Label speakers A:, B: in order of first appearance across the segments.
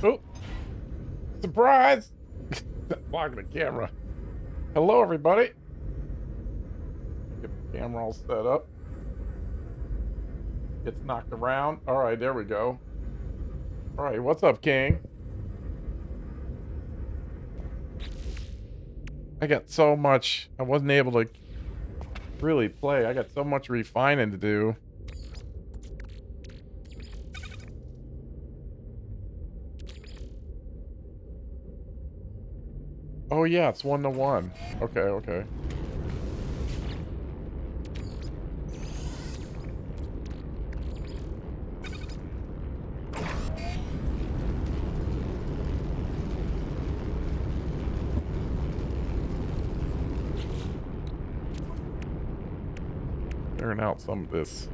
A: Oh, surprise! Blocking the camera. Hello, everybody. Get the camera all set up. Gets knocked around. All right, there we go. All right, what's up, King? I got so much. I wasn't able to really play. I got so much refining to do. Oh, yeah, it's 1-to-1. Okay, okay. Clearing out some of this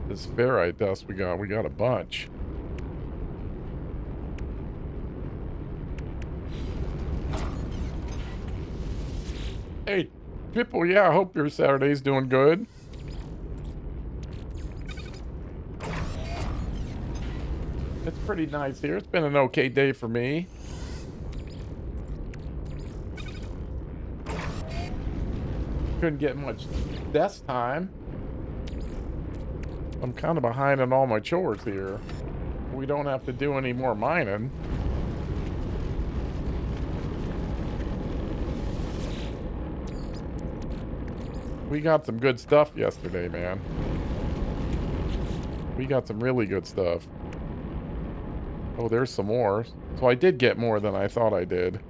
A: ferrite dust we got. We got a bunch. Hey, Triple, yeah, I hope your Saturday's doing good. It's pretty nice here. It's been an okay day for me. Couldn't get much desk time. I'm kind of behind on all my chores here. We don't have to do any more mining. We got some good stuff yesterday, man. We got some really good stuff. Oh, there's some more. So I did get more than I thought I did.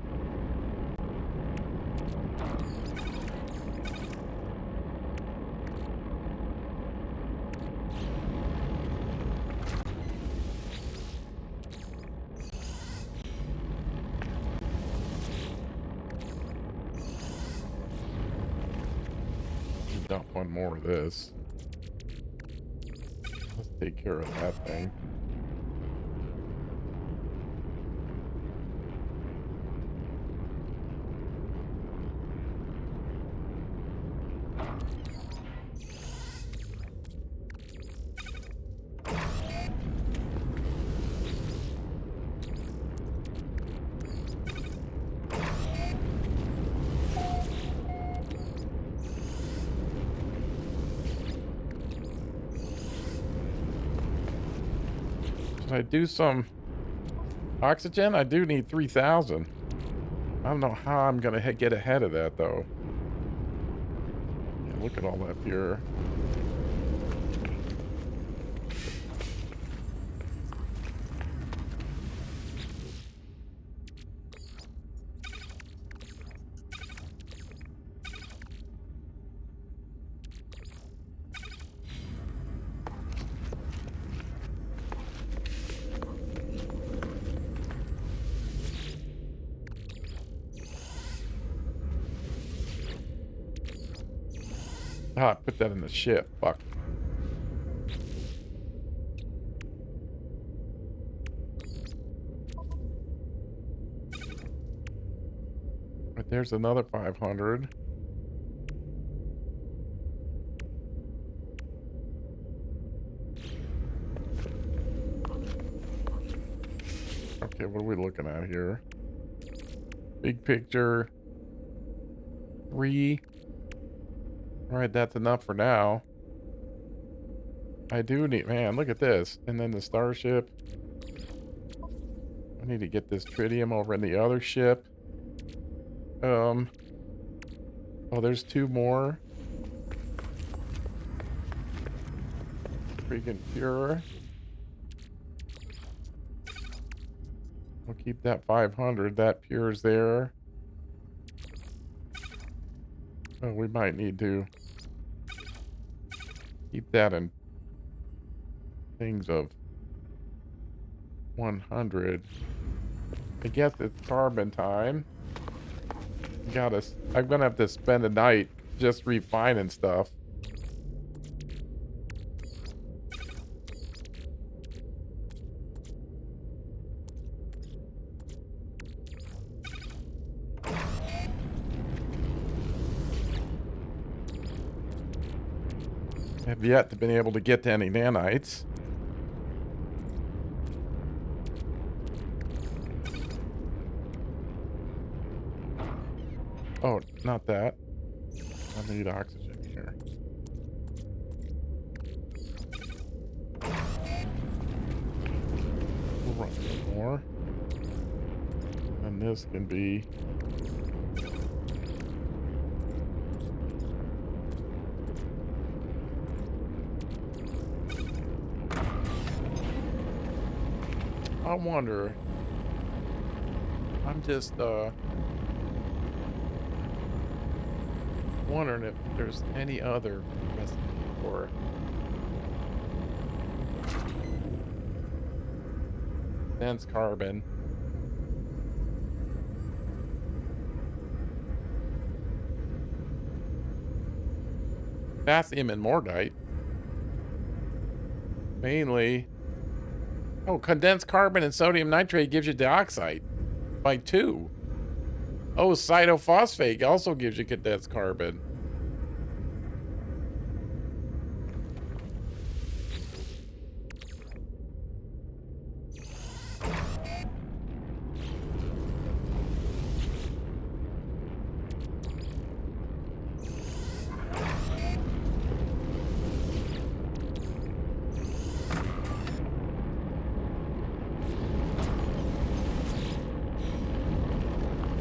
A: Dump one more of this. Let's take care of that thing. Should I do some oxygen? I do need 3,000. I don't know how I'm gonna get ahead of that though. Yeah, look at all that pure. Ah, I put that in the ship. Fuck. But there's another 500. Okay, what are we looking at here? Big picture. 3. All right, that's enough for now. I do need, man, look at this. And then the starship. I need to get this tritium over in the other ship. Oh, there's 2 more. Freaking pure. We'll keep that 500. That pure's there. Oh, we might need to keep that in things of 100. I guess it's carbon time. I'm gonna have to spend a night just refining stuff. Have yet to been able to get to any nanites. Oh, not that. I need oxygen here. We'll run some more. And this can be... I wonder... I'm just, wondering if there's any other recipe for dense carbon. Potassium and mortite. Mainly. Oh, condensed carbon and sodium nitrate gives you dioxide by 2. Oh, cytophosphate also gives you condensed carbon.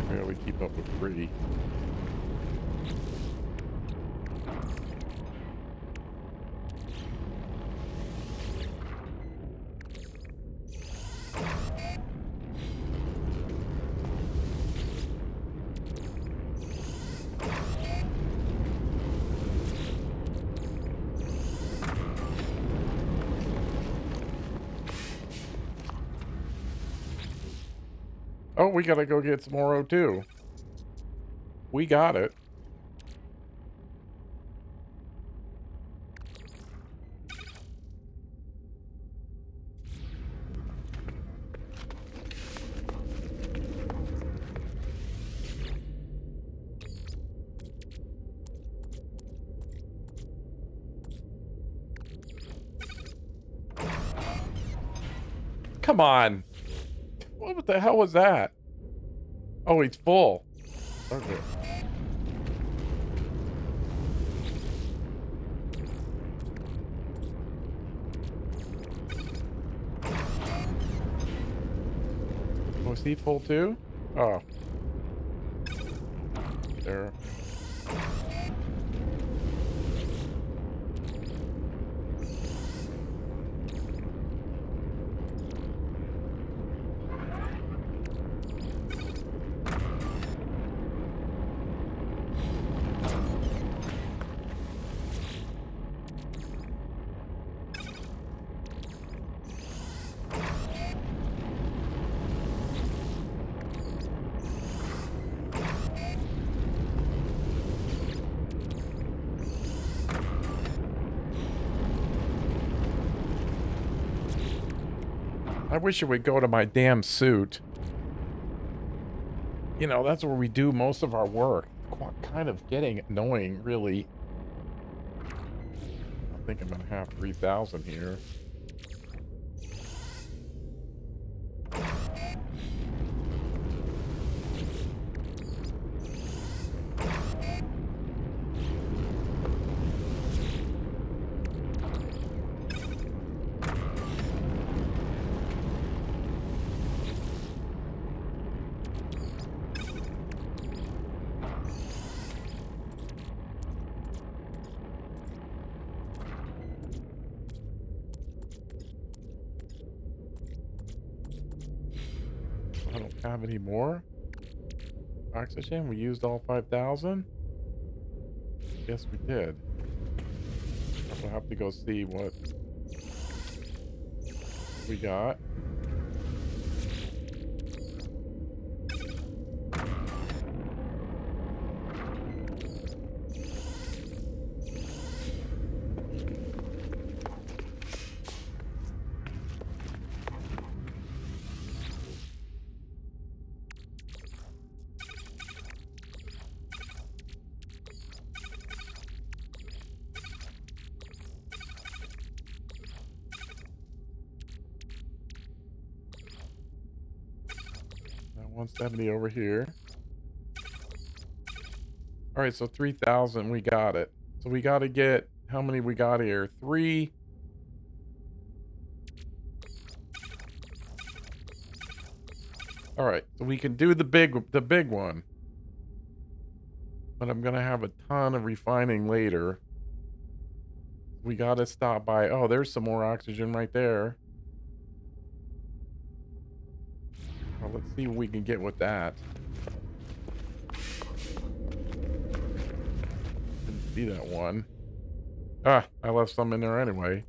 A: Barely keep up with 3. Oh, we gotta go get some more O2. We got it. Come on. What the hell was that? Oh, he's full. Okay. Was he full too? Oh. There. I wish it would go to my damn suit. You know, that's where we do most of our work. Kind of getting annoying, really. I think I'm gonna have 3,000 here. I don't have any more oxygen. We used all 5,000. Yes, we did. I'll have to go see what we got. Now 170 over here. All right, so 3,000, we got it. So we got to get, how many we got here? 3. All right, so we can do the big one. But I'm going to have a ton of refining later. We got to stop by. Oh, there's some more oxygen right there. Well, let's see what we can get with that. Didn't see that one. Ah, I left some in there anyway.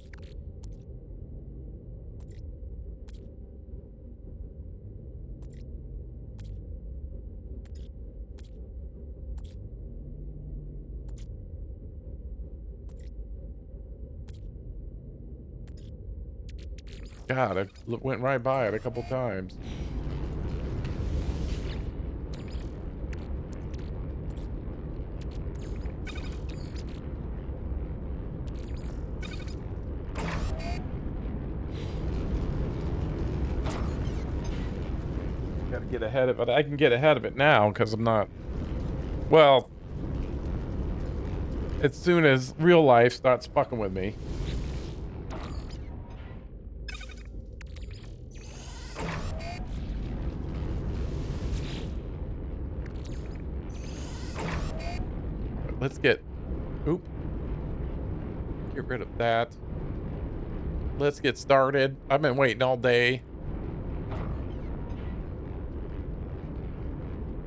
A: God, I went right by it a couple times. Got to get ahead of it. I can get ahead of it now because I'm not. Well, as soon as real life starts fucking with me. Let's get. Oop. Get rid of that. Let's get started. I've been waiting all day.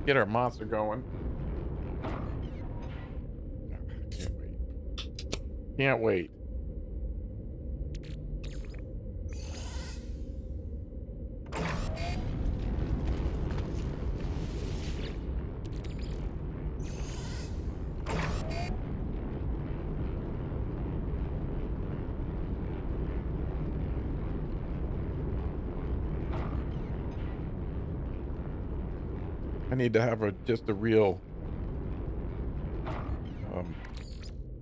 A: Get our monster going. Can't wait. Can't wait. I need to have just a real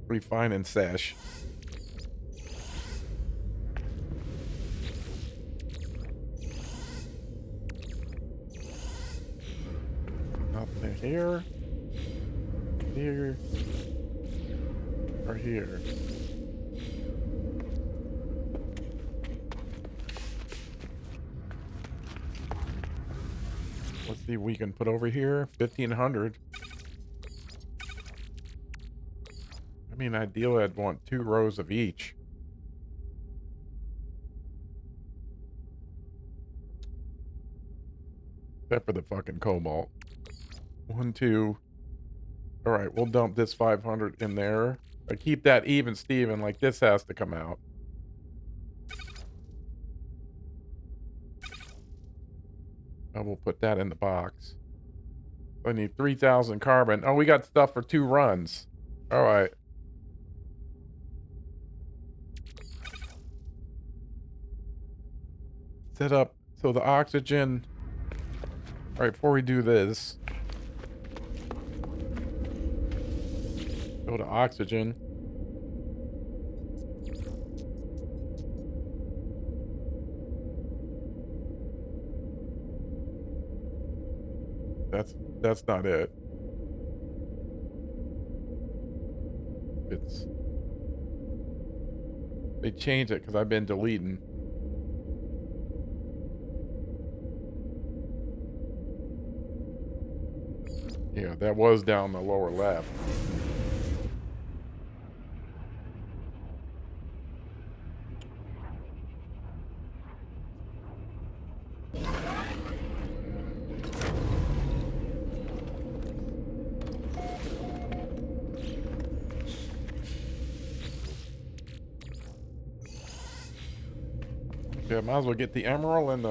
A: refining sesh. Nothing here. Here. Or here. Let's see what we can put over here. 1,500. I mean, ideally, I'd want 2 rows of each. Except for the fucking cobalt. 1, 2. All right, we'll dump this 500 in there. I keep that even, Steven. Like, this has to come out. I will put that in the box. I need 3,000 carbon. Oh, we got stuff for 2 runs. All right. Set up so the oxygen. All right, before we do this, go to oxygen. That's not it. It's they changed it because I've been deleting. Yeah, that was down the lower left. Yeah, might as well get the emerald and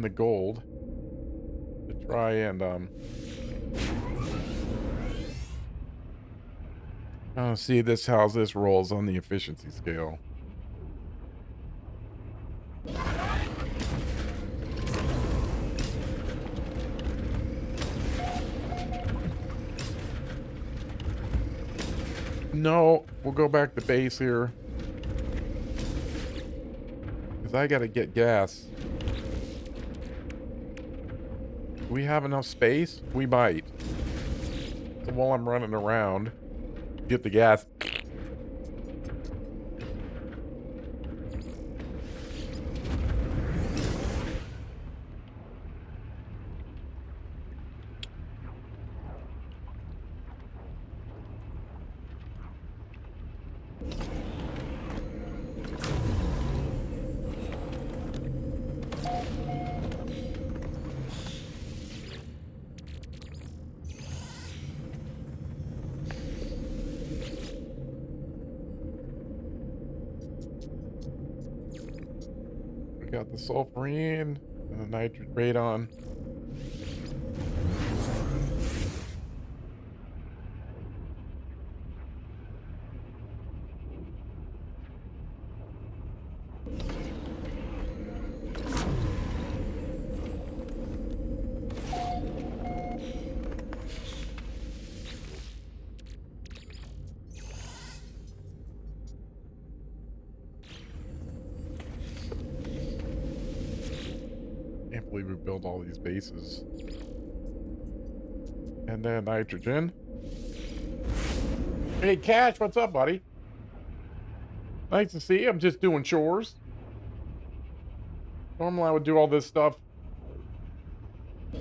A: the gold to try and see this how this rolls on the efficiency scale. No, we'll go back to base here. Because I gotta get gas. we have enough space? We might. So while I'm running around, get the gas. Got the sulfurine and the nitrate radon. Can't believe we built all these bases. And then nitrogen. Hey, Cash, what's up, buddy? Nice to see you. I'm just doing chores. Normally I would do all this stuff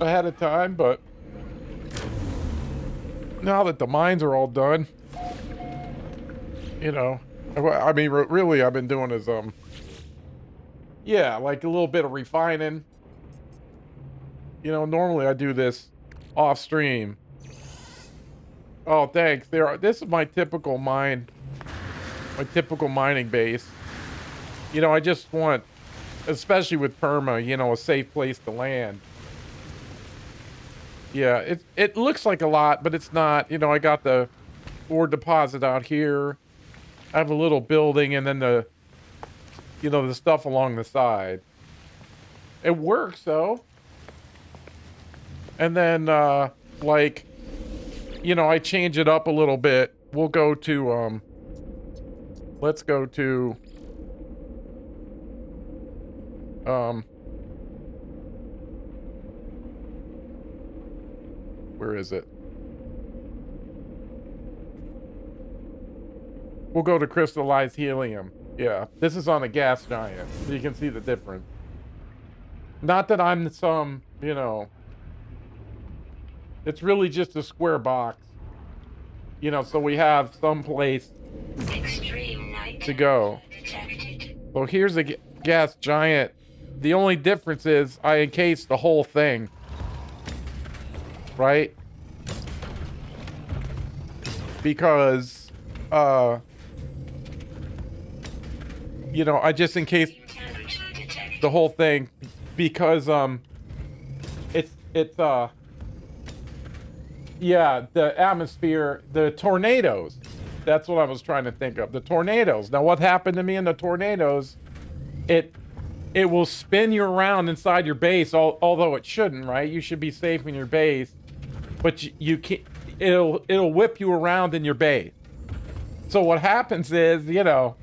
A: ahead of time, but now that the mines are all done, you know, I mean, really I've been doing is, yeah, like a little bit of refining. You know, normally I do this off stream. Oh, thanks. This is my typical mining base. You know, I just want, especially with perma, you know, a safe place to land. Yeah, it looks like a lot, but it's not. You know, I got the ore deposit out here. I have a little building, and then the stuff along the side. It works though. And then, like, you know, I change it up a little bit. We'll go to, let's go to, where is it? We'll go to crystallized helium. Yeah, this is on a gas giant, so you can see the difference. Not that I'm some, you know, it's really just a square box. You know, so we have some place to go. Well, here's a gas giant. The only difference is I encased the whole thing. Right? Because, you know, I just encased the whole thing because, yeah, the atmosphere, the tornadoes. That's what I was trying to think of. The tornadoes. Now, what happened to me in the tornadoes? It will spin you around inside your base, although it shouldn't, right? You should be safe in your base, but you can't. It'll whip you around in your base. So what happens is, you know,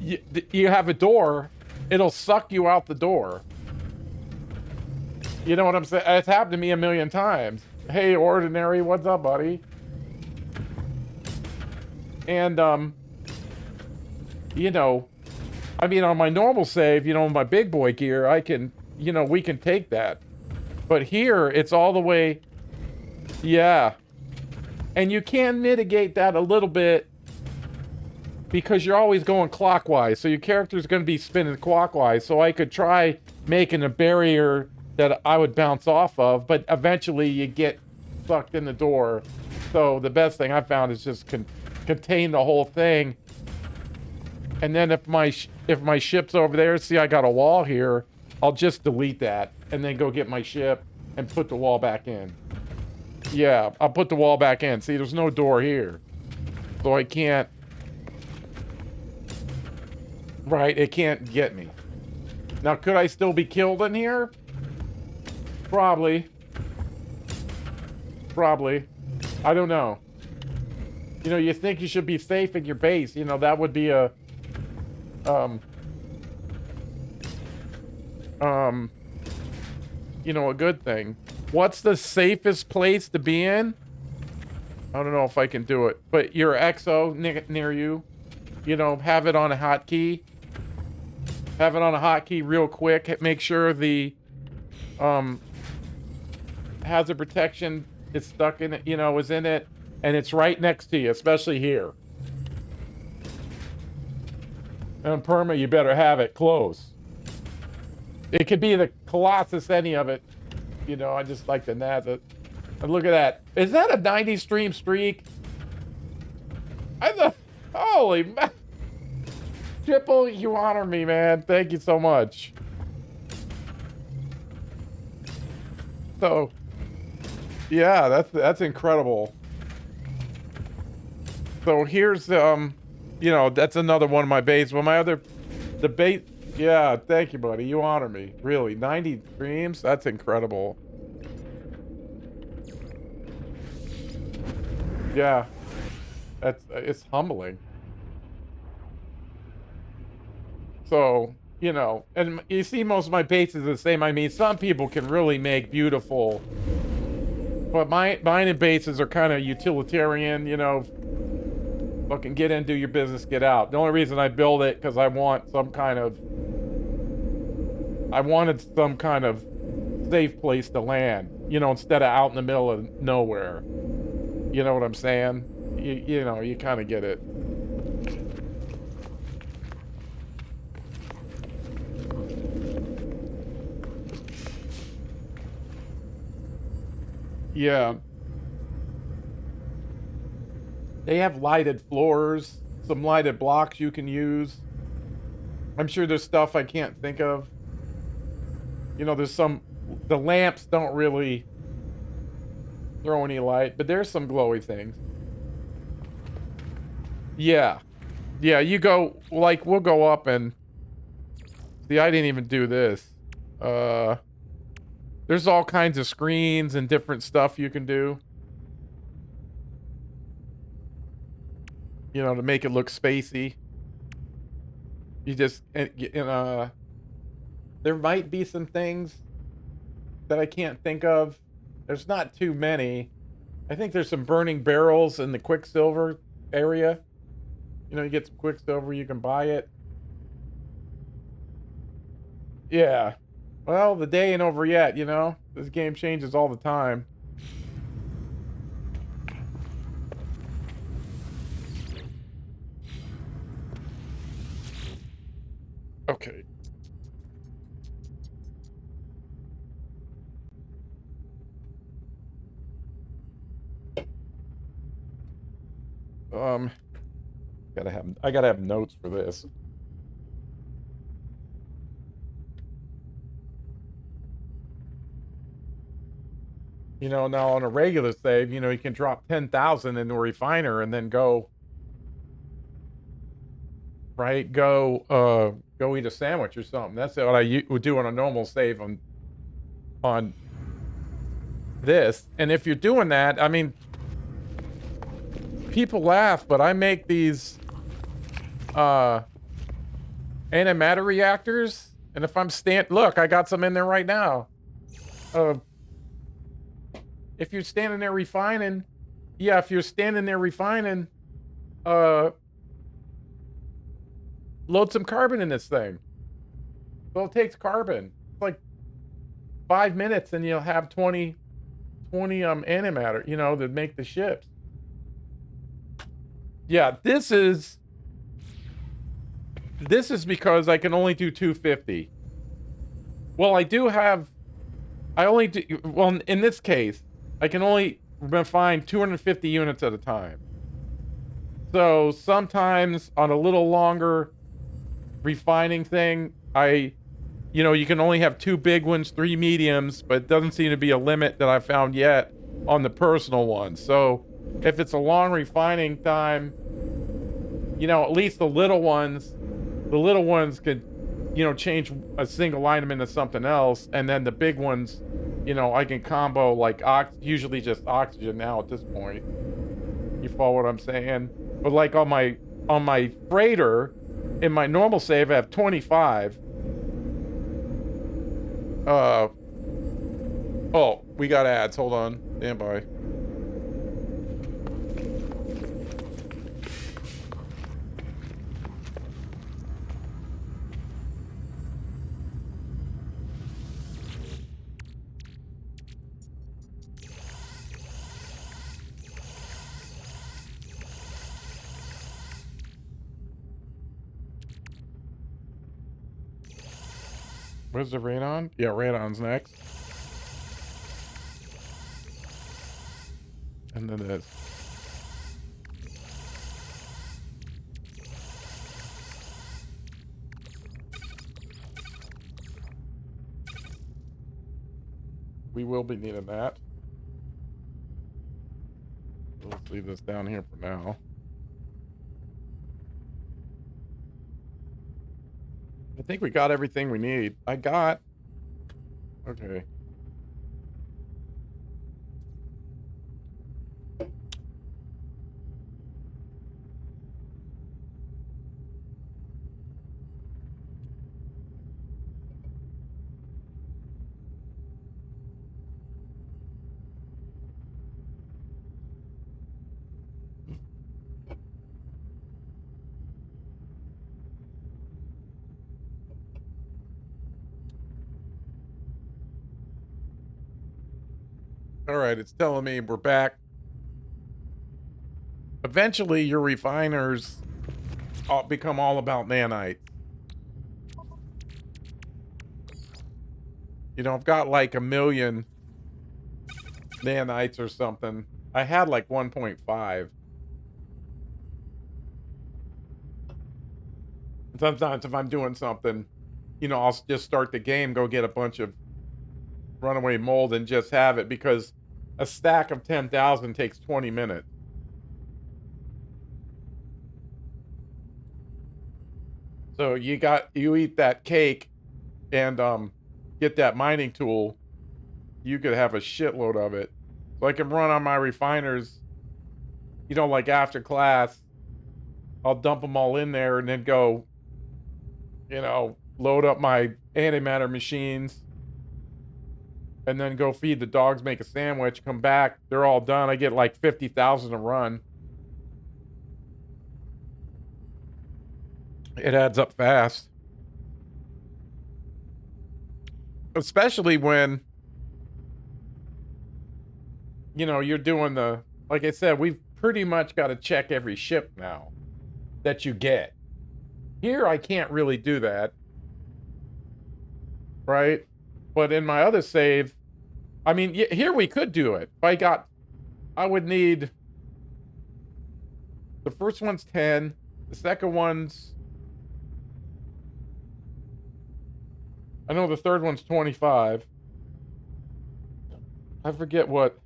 A: you have a door. It'll suck you out the door. You know what I'm saying? It's happened to me a million times. Hey, Ordinary, what's up, buddy? And, you know, I mean, on my normal save, you know, my big boy gear, I can, you know, we can take that. But here, it's all the way, yeah. And you can mitigate that a little bit because you're always going clockwise. So your character's going to be spinning clockwise. So I could try making a barrier that I would bounce off of, but eventually you get sucked in the door. So the best thing I found is just contain the whole thing. And then if my ship's over there, see I got a wall here, I'll just delete that and then go get my ship and put the wall back in. Yeah, I'll put the wall back in. See, there's no door here. So I can't, right, it can't get me. Now, could I still be killed in here? Probably. I don't know. You know, you think you should be safe in your base. You know, that would be a... you know, a good thing. What's the safest place to be in? I don't know if I can do it, but your XO near you, you know, have it on a hotkey. Have it on a hotkey real quick. Make sure the hazard protection is stuck in it, you know, is in it, and it's right next to you, especially here. And Perma, you better have it close. It could be the Colossus, any of it. You know, I just like the Naz it. And look at that. Is that a 90 stream streak? I thought, holy man. Triple, you honor me, man. Thank you so much. So, yeah, that's incredible. So here's, you know, that's another one of my baits. Well, my other, the bait, yeah, thank you, buddy. You honor me. Really, 90 streams? That's incredible. Yeah, it's humbling. So, you know, and you see most of my baits is the same. I mean, some people can really make beautiful, but mine and bases are kind of utilitarian, you know, fucking get in, do your business, get out. The only reason I build it, because I wanted some kind of safe place to land, you know, instead of out in the middle of nowhere. You know what I'm saying? You know, you kind of get it. Yeah. They have lighted floors, some lighted blocks you can use. I'm sure there's stuff I can't think of. You know, there's some, the lamps don't really throw any light, but there's some glowy things. Yeah. Yeah, you go, like, we'll go up and... See, I didn't even do this. There's all kinds of screens and different stuff you can do. You know, to make it look spacey. You just, there might be some things that I can't think of. There's not too many. I think there's some burning barrels in the Quicksilver area. You know, you get some Quicksilver, you can buy it. Yeah. Well, the day ain't over yet, you know? This game changes all the time. Okay. I gotta have notes for this. You know, now on a regular save, you know, you can drop 10,000 into a refiner and then go, right? Go eat a sandwich or something. That's what I would do on a normal save on this. And if you're doing that, I mean, people laugh, but I make these antimatter reactors, and if I'm look, I got some in there right now. If you're standing there refining, yeah, if you're standing there refining, load some carbon in this thing. Well, it takes carbon. It's like 5 minutes and you'll have 20 antimatter, you know, that make the ships. Yeah, this is because I can only do 250. Well, well, in this case, I can only refine 250 units at a time. So sometimes on a little longer refining thing, you know, you can only have 2 big ones, 3 mediums, but it doesn't seem to be a limit that I've found yet on the personal ones. So if it's a long refining time, you know, at least the little ones could, you know, change a single item into something else, and then the big ones, you know, I can combo like usually just oxygen now at this point. You follow what I'm saying? But like on my freighter, in my normal save, I have 25. Oh, we got ads. Hold on. Stand by. Where's the radon? Yeah, radon's next. And then this. We will be needing that. Let's leave this down here for now. I think we got everything we need. Okay. All right, it's telling me we're back. Eventually, your refiners become all about nanites. You know, I've got like 1 million nanites or something. I had like 1.5. Sometimes if I'm doing something, you know, I'll just start the game, go get a bunch of runaway mold and just have it, because a stack of 10,000 takes 20 minutes. So you eat that cake and get that mining tool, you could have a shitload of it. So I can run on my refiners, you know, like after class, I'll dump them all in there and then go, you know, load up my antimatter machines and then go feed the dogs, make a sandwich, come back, they're all done. I get like 50,000 a run. It adds up fast. Especially when, you know, you're doing like I said, we've pretty much got to check every ship now that you get. Here, I can't really do that. Right? But in my other save, I mean, here we could do it. I would need, the first one's 10, the second one's, I know the third one's 25. I forget what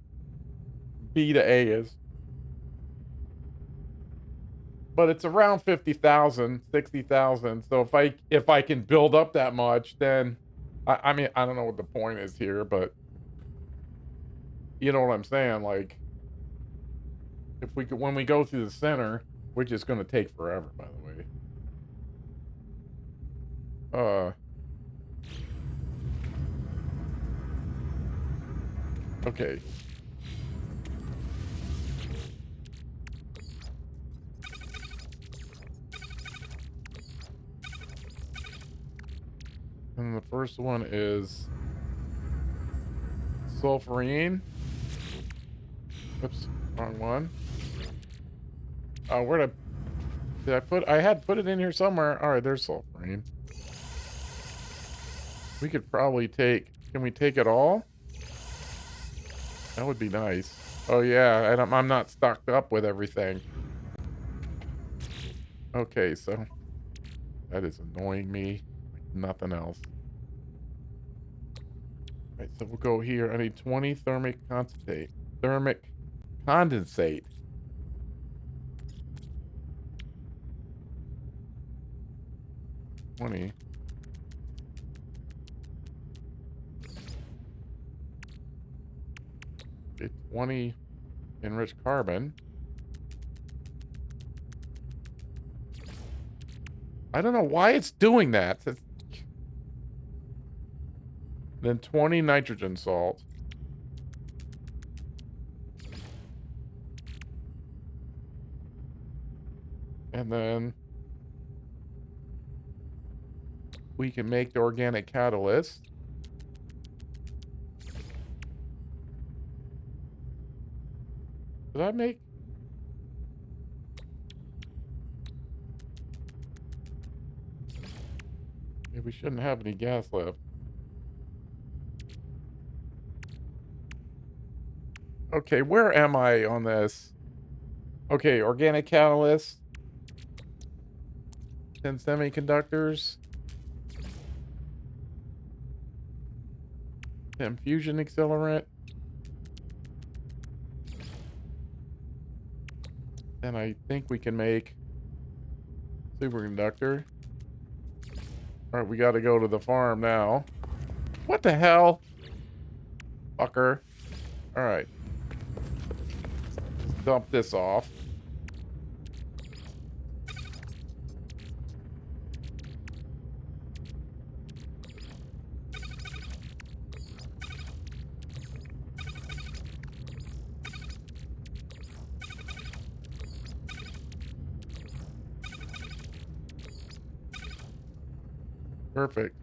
A: B to A is. But it's around 50,000, 60,000. So if I can build up that much, then I mean, I don't know what the point is here, but you know what I'm saying? Like, when we go through the center, which is going to take forever, by the way. Okay. And the first one is sulfurine. Oops, wrong one. Oh, I had put it in here somewhere. All right, there's sulfurine. We could probably can we take it all? That would be nice. Oh yeah, I'm not stocked up with everything. Okay, so that is annoying me like nothing else. All right, so we'll go here. I need 20 thermic condensate. 20. 20 enriched carbon. I don't know why it's doing that. Then 20 nitrogen salt. And then we can make the organic catalyst. Did I make? Yeah, we shouldn't have any gas left. Okay, where am I on this? Okay, organic catalyst. 10 semiconductors. 10 fusion accelerant. And I think we can make superconductor. Alright, we gotta go to the farm now. What the hell? Fucker. Alright. Dump this off. Perfect.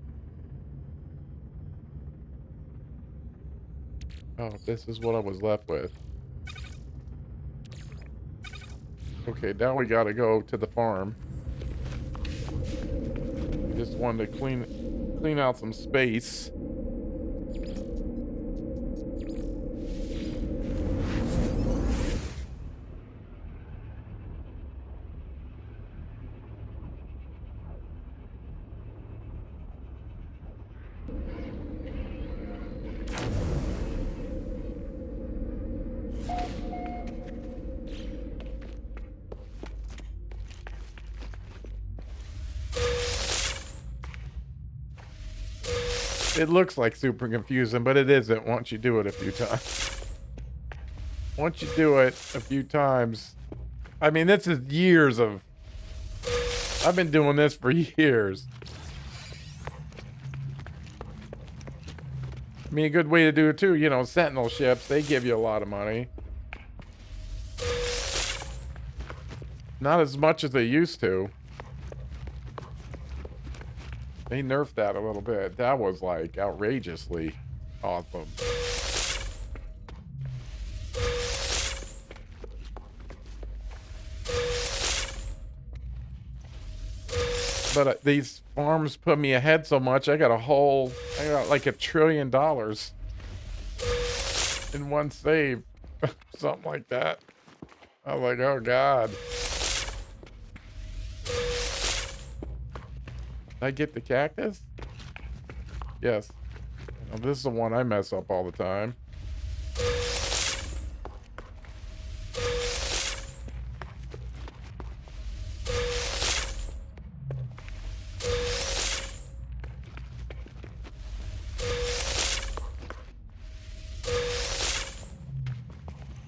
A: Oh, this is what I was left with. Okay, now we gotta go to the farm. Just wanted to clean out some space. It looks like super confusing, but it isn't once you do it a few times. Once you do it a few times, I mean, this is years of... I've been doing this for years. I mean, a good way to do it too, you know, Sentinel ships, they give you a lot of money. Not as much as they used to. They nerfed that a little bit. That was like outrageously awesome. But these farms put me ahead so much. I got like $1 trillion in one save. Something like that. I was like, oh God. Did I get the cactus? Yes. Now, this is the one I mess up all the time.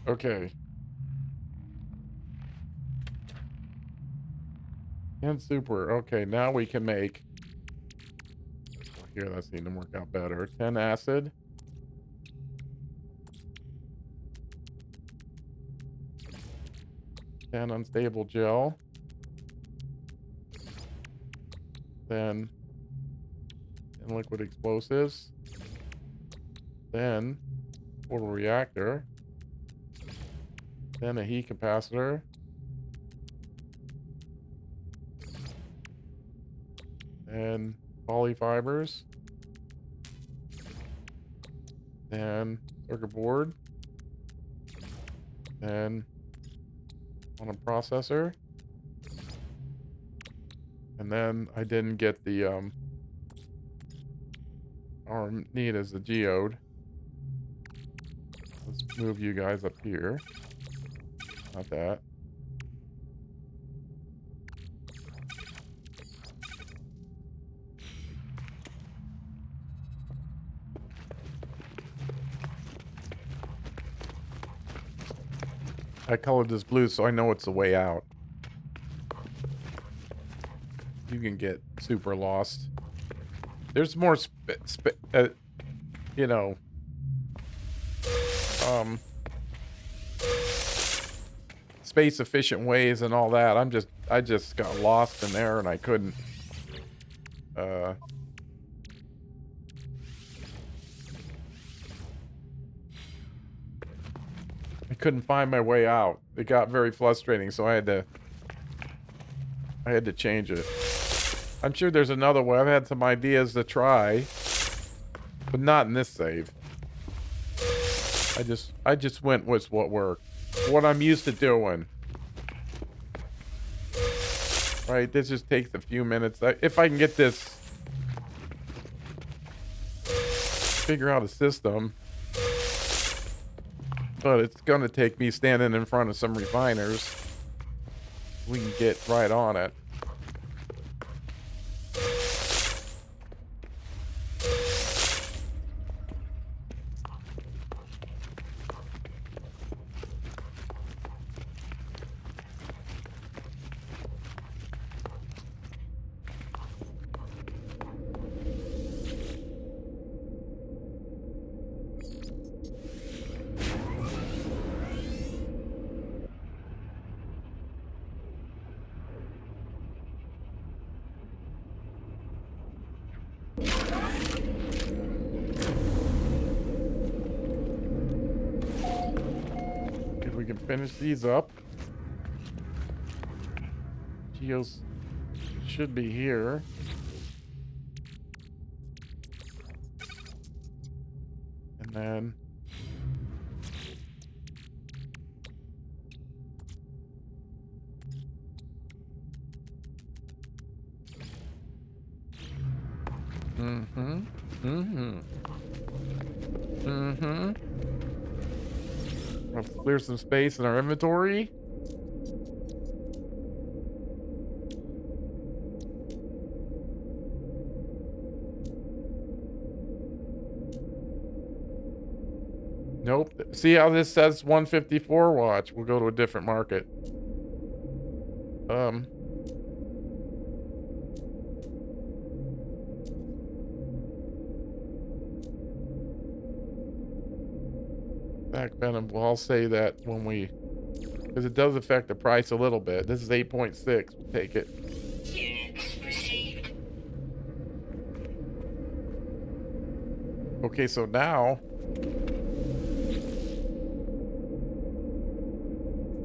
A: Okay. And super. Okay, now we can make... Here, that seemed to work out better. 10 acid. 10 unstable gel. Then 10 liquid explosives. Then portal reactor. Then a heat capacitor. And polyfibers. And circuit board. And on a processor. And then I didn't get the our need as the geode. Let's move you guys up here. Not that. I colored this blue so I know it's the way out. You can get super lost. There's more you know, space efficient ways and all that. I'm just I just got lost in there and I couldn't. I couldn't find my way out. It got very frustrating, so I had to change it. I'm sure there's another way. I've had some ideas to try, but not in this save. I just went with what worked. What I'm used to doing. Right, this just takes a few minutes. If I can get this, figure out a system. But it's gonna take me standing in front of some refiners. We can get right on it. Finish these up. Geos should be here. And then let's clear some space in our inventory. Nope. See how this says 154 watch? We'll go to a different market. Back Venom. Well, I'll say that when we, because it does affect the price a little bit. This is 8.6. We'll take it. Okay, so now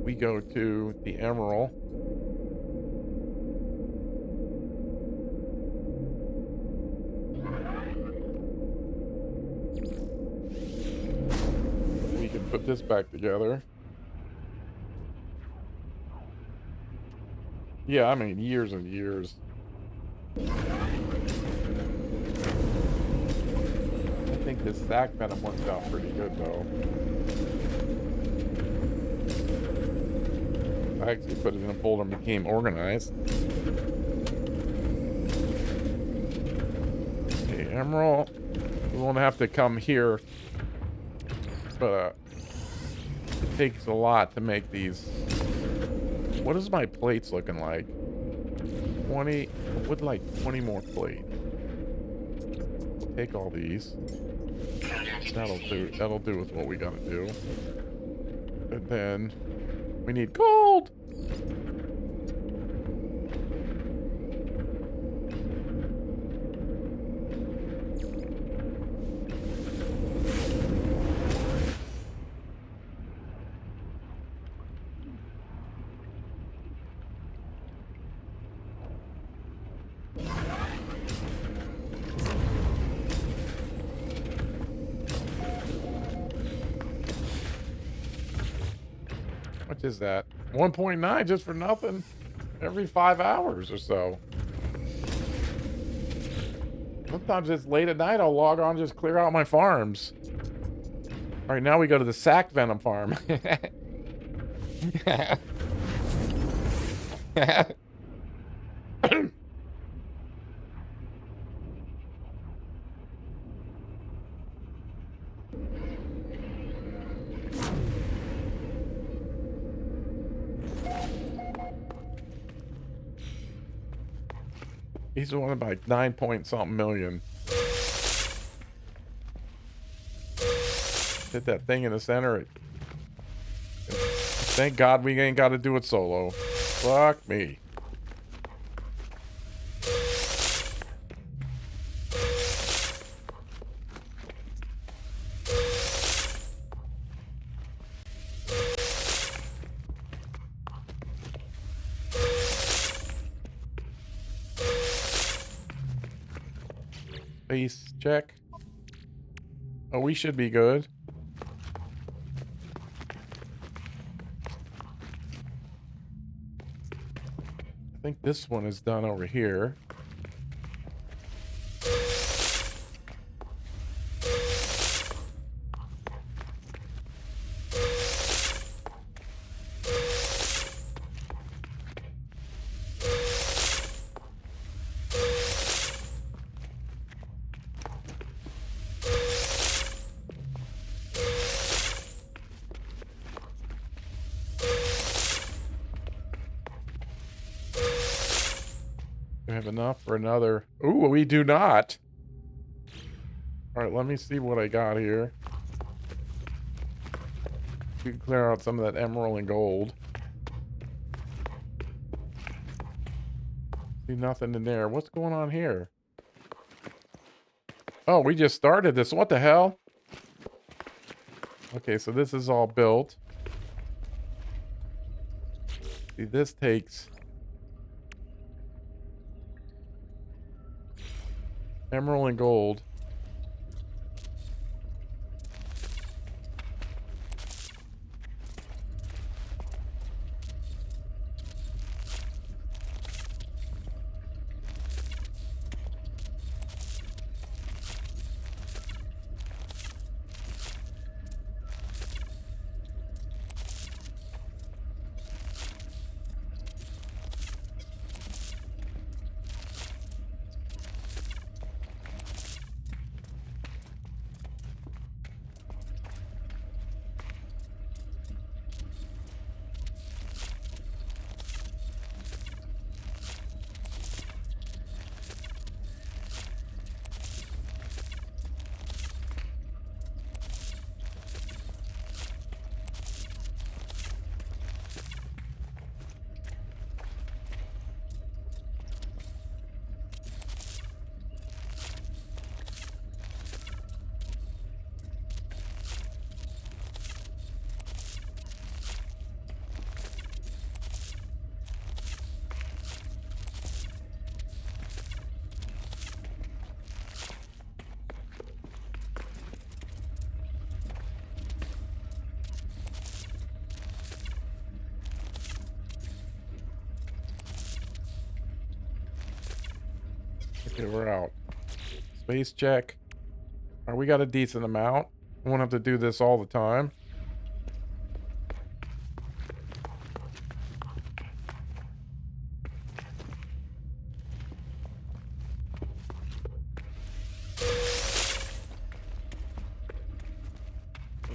A: we go to the Emerald. We can put this back together. Yeah, I mean, years and years. I think this sack venom works out pretty good, though. I actually put it in a folder and became organized. Okay, Emerald. We won't have to come here. But it takes a lot to make these. What is my plates looking like? 20. I would like 20 more plates. Take all these. That'll do. That'll do with what we gotta do. And then we need gold. What is that? 1.9 just for nothing? Every 5 hours or so. Sometimes it's late at night, I'll log on and just clear out my farms. Alright, now we go to the sack venom farm. He's wanted by 9 point something million. Hit that thing in the center. Thank God we ain't got to do it solo. Fuck me. Space check. Oh, we should be good. I think this one is done over here. We have enough for another. Ooh, we do not. All right, let me see what I got here. We can clear out some of that emerald and gold. See nothing in there. What's going on here? Oh, we just started this. What the hell? Okay, so this is all built. See, this takes emerald and gold. Okay, we're out. Space check. All right, we got a decent amount. We won't have to do this all the time.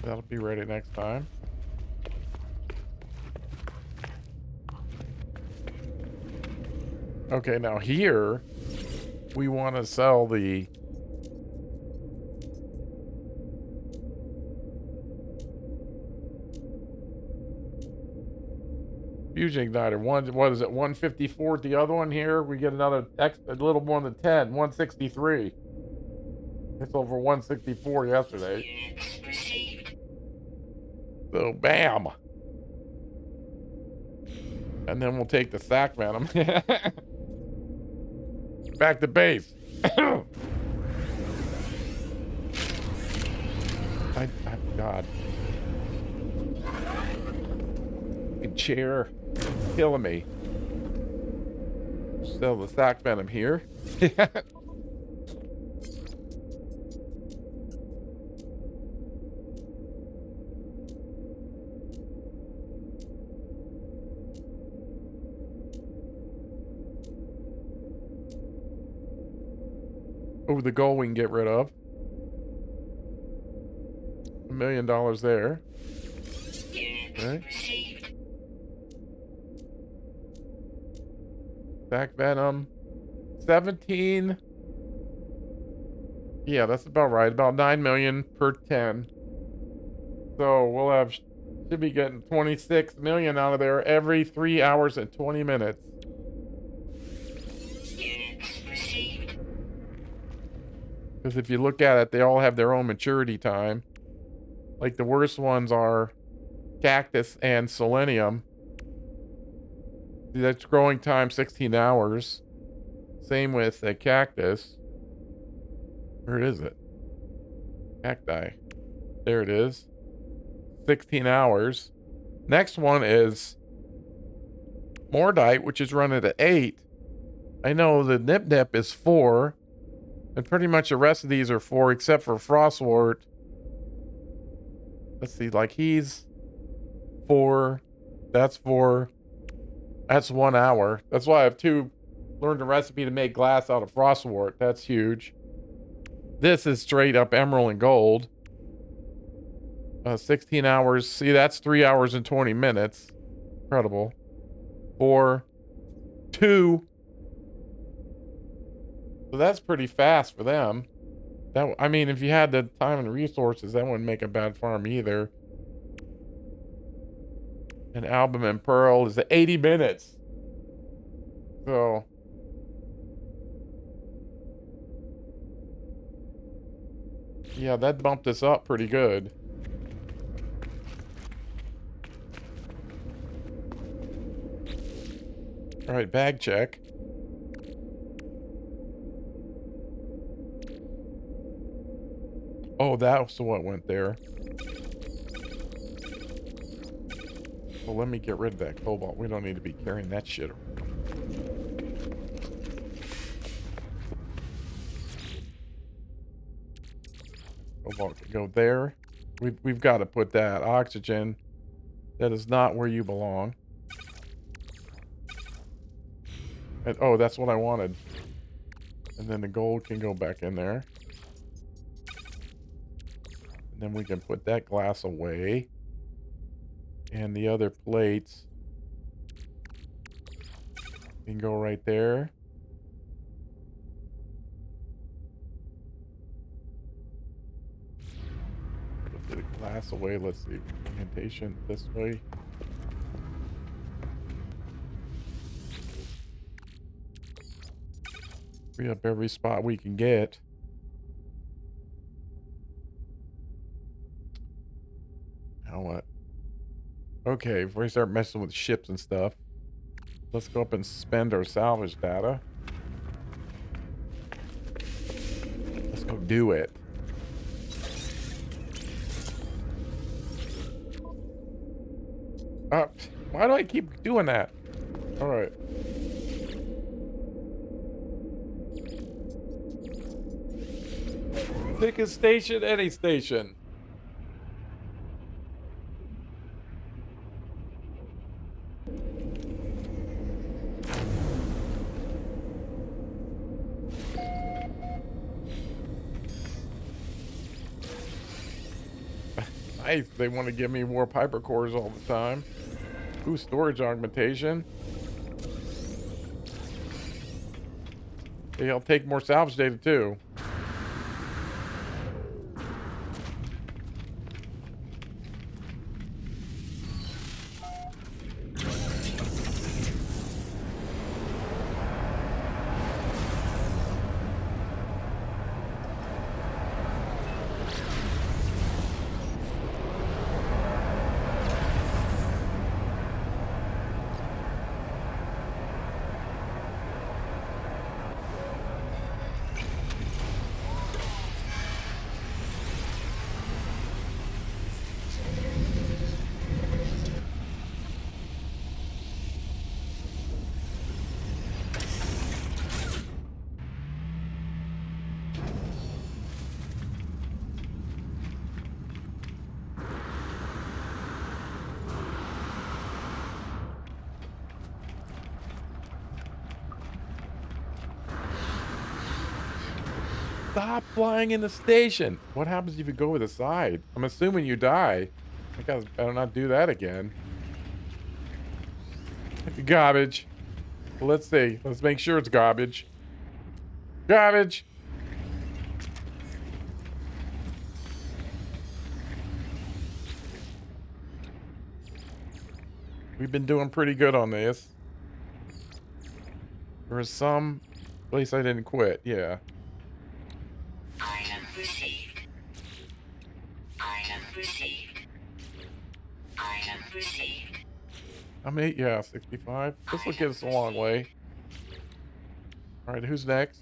A: That'll be ready next time. Okay, now here we want to sell the fusion igniter. One, what is it? 154. The other one here, we get another a little more than 10. 163. It's over 164 yesterday. So bam. And then we'll take the sack venom. Back to base. God. The chair killing me. Sell the sack venom here. Oh, the gold we can get rid of. $1 million there. Okay. Sack venom. 17. Yeah, that's about right. About 9 million per 10. So we'll have, should be getting 26 million out of there every 3 hours and 20 minutes. Because if you look at it, they all have their own maturity time. Like the worst ones are cactus and selenium. That's growing time 16 hours. Same with the cactus. Where is it? Cacti. There it is. 16 hours. Next one is Mordite, which is running at 8. I know the Nip Nip is 4. And pretty much the rest of these are 4, except for Frostwort. Let's see, like he's 4. That's 4. That's 1 hour. That's why I have 2. Learned a recipe to make glass out of Frostwort. That's huge. This is straight up emerald and gold. 16 hours. See, that's 3 hours and 20 minutes. Incredible. 4. 2. So that's pretty fast for them. That, I mean, if you had the time and resources, that wouldn't make a bad farm either. And Album and Pearl is 80 minutes. So yeah, that bumped us up pretty good. All right, bag check. Oh, that's what went there. Well, let me get rid of that cobalt. We don't need to be carrying that shit around. Cobalt can go there. We've got to put that oxygen. That is not where you belong. And, oh, that's what I wanted. And then the gold can go back in there. And then we can put that glass away. And the other plates can go right there. Put the glass away. Let's see. Orientation this way. Free up every spot we can get. Now what? Okay, before we start messing with ships and stuff, let's go up and spend our salvage data. Let's go do it. Why do I keep doing that? All right. Pick a station, any station. Nice. They want to give me more Piper cores all the time. Ooh, storage augmentation. Hey, I'll take more salvage data too. Stop flying in the station. What happens if you go with a side? I'm assuming you die. I guess better not do that again. Garbage. Well, let's see. Let's make sure it's garbage. Garbage. We've been doing pretty good on this. There was some place I didn't quit. Yeah.
B: Item received. Item received. Item received.
A: I'm 8, yeah, 65. This will get us a long way. All right, who's next?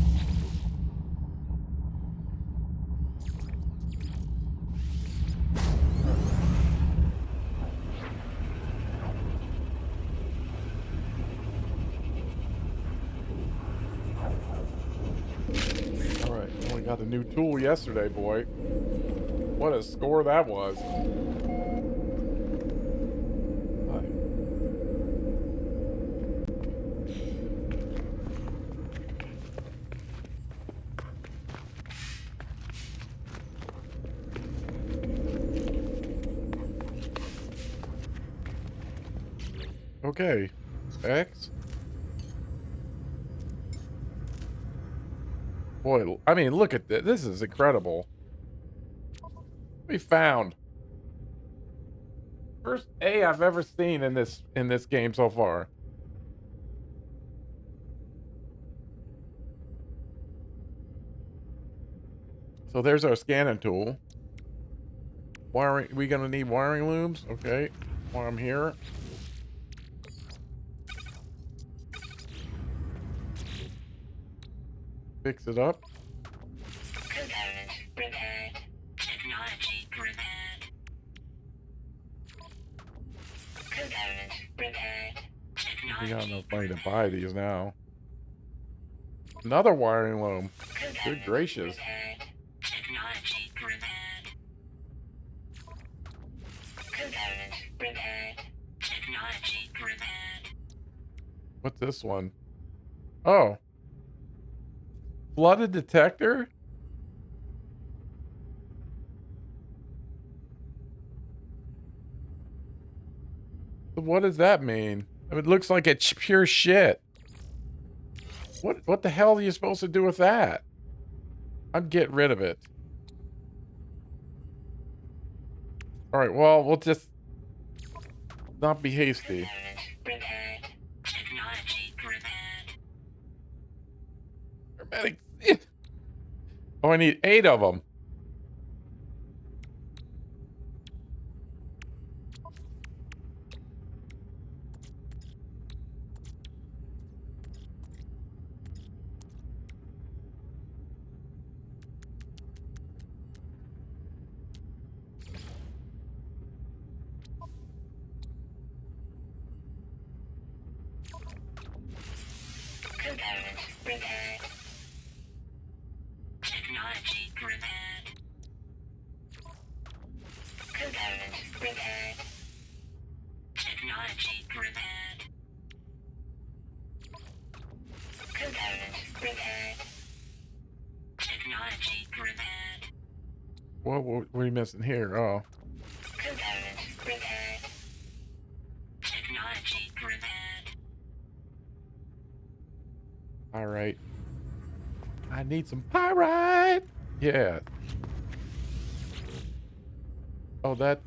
A: Got a new tool yesterday, boy. What a score that was. Okay. X. Boy, I mean, look at this. This is incredible. We found first A I've ever seen in this game so far. So there's our scanning tool. Wiring, we gonna need wiring looms? Okay. While I'm here. Fix it up.
B: Component repaired. Technology repaired. Component repaired.
A: We got
B: Technology
A: enough money to buy these now. Another wiring loom.
B: Component
A: Good gracious.
B: repaired. Technology repaired. Component repaired. Technology repaired.
A: What's this one? Oh. Flooded detector? What does that mean? I mean, it looks like it's pure shit. What the hell are you supposed to do with that? I'm getting rid of it. All right, well, we'll just not be hasty.
B: Component repaired. Technology repaired.
A: Paramedics. Oh, I need 8 of them.
B: Component repaired. Technology repaired. Component repaired. Technology repaired. Component repaired. Technology repaired.
A: What are we missing here? Oh.
B: Component repaired. Technology repaired.
A: All right. I need some pyrite. Yeah. Oh, that's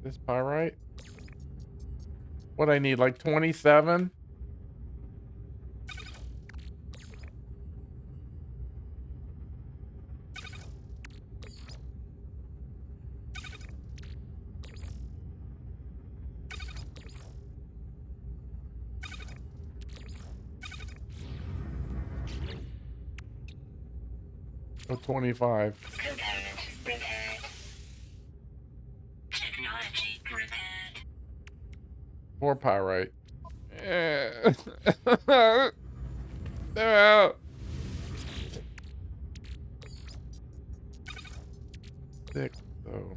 A: this pyrite. What I need, like 27? Oh, 25.
B: Component repaired. Technology repaired.
A: More pyrite. No. 6, so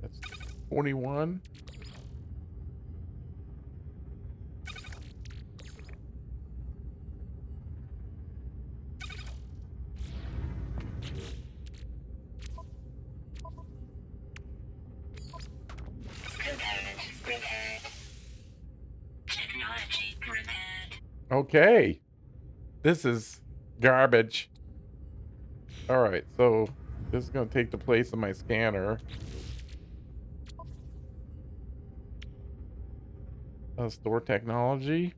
A: that's 21.
B: Component repaired. Technology repaired.
A: Okay. This is garbage. All right, so this is going to take the place of my scanner. Store technology.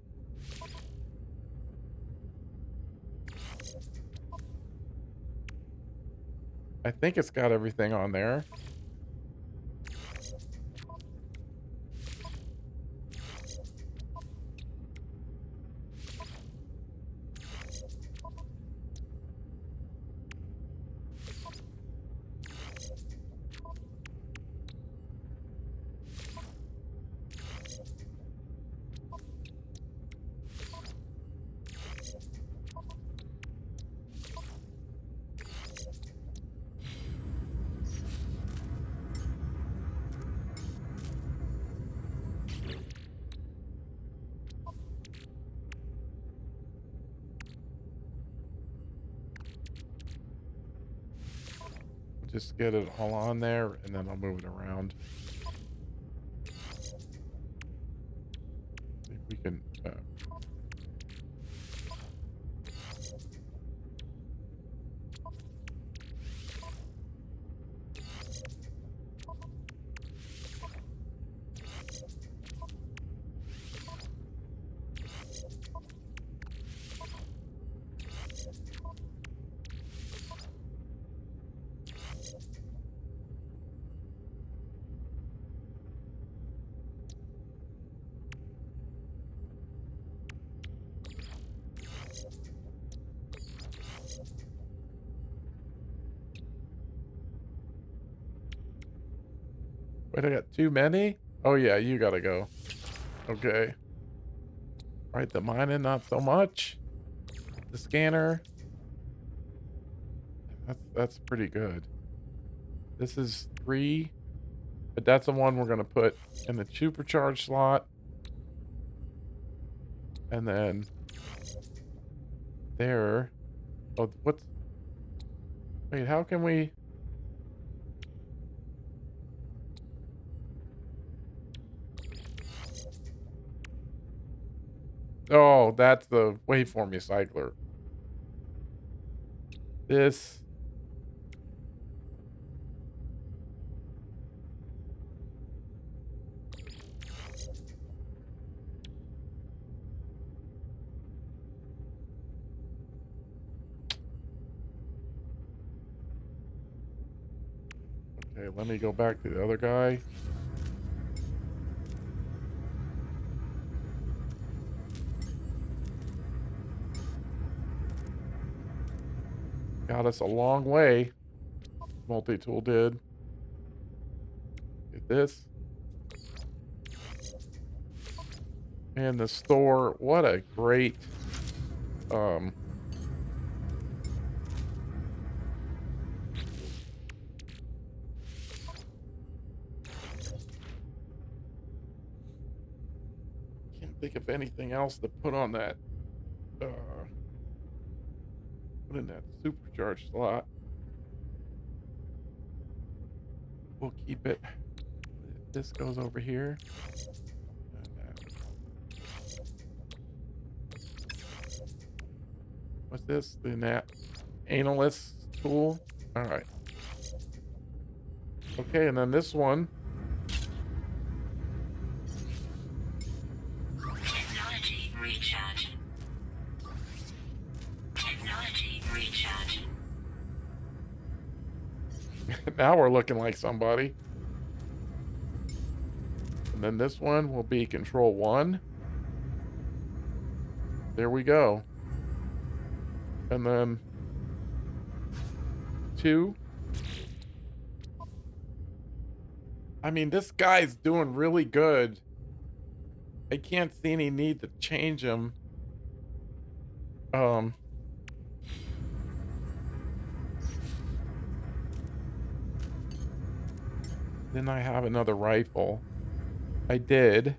A: I think it's got everything on there. just get it all on there, and then I'll move it around. See if we can. Wait, I got too many? Oh yeah, you gotta go. Okay. Right, the mining, not so much. The scanner. That's pretty good. This is 3, but that's the one we're gonna put in the supercharge slot. And then there. Oh, what's wait, how can we Oh, that's the waveform recycler. This Okay, let me go back to the other guy. Got us a long way. Multi-tool did. Get this. And the store, what a great can't think of anything else to put on that put in that supercharged slot. We'll keep it. This goes over here. And what's this? The analyst tool. All right. Okay, and then this one.
B: Technology recharge. Technology recharge.
A: Now we're looking like somebody. And then this one will be control 1. There we go. And then 2. I mean, this guy's doing really good. I can't see any need to change him. Then I have another rifle. I did.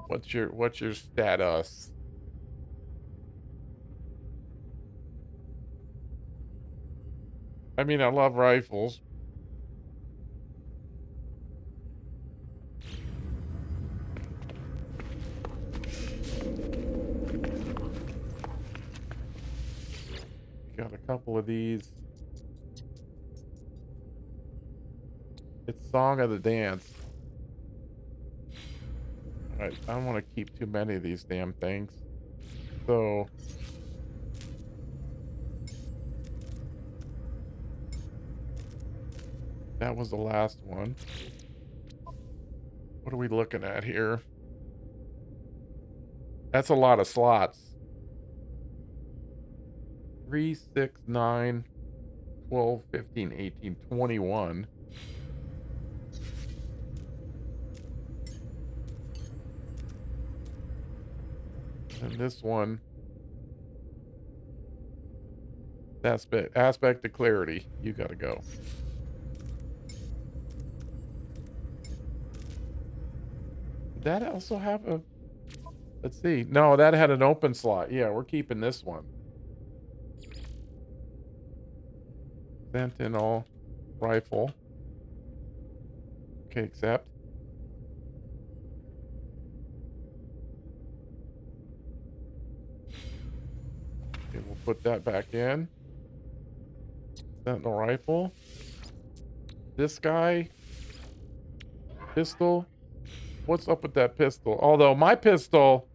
A: What's your status? I mean, I love rifles. Got a couple of these. It's Song of the Dance. I don't want to keep too many of these damn things. So that was the last one. What are we looking at here? That's a lot of slots. 3, 6, 9, 12, 15, 18, 21. And this one. Aspect of clarity. You gotta go. Did that also have a... Let's see. No, that had an open slot. Yeah, we're keeping this one. Sentinel rifle. Okay, accept. Okay, we'll put that back in. Sentinel rifle. This guy. Pistol. What's up with that pistol? Although my pistol,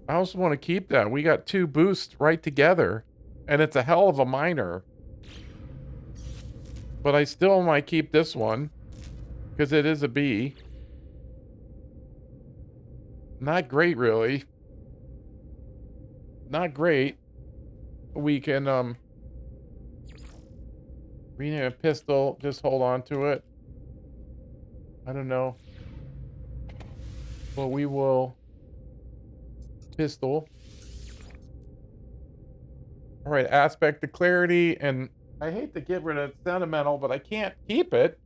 A: I also want to keep that. We got 2 boosts right together. And it's a hell of a miner. But I still might keep this one. Because it is a B. Not great, really. Not great. We can, we need a pistol. Just hold on to it. I don't know. But we will... Pistol. Alright, aspect to clarity. And I hate to get rid of sentimental, but I can't keep it.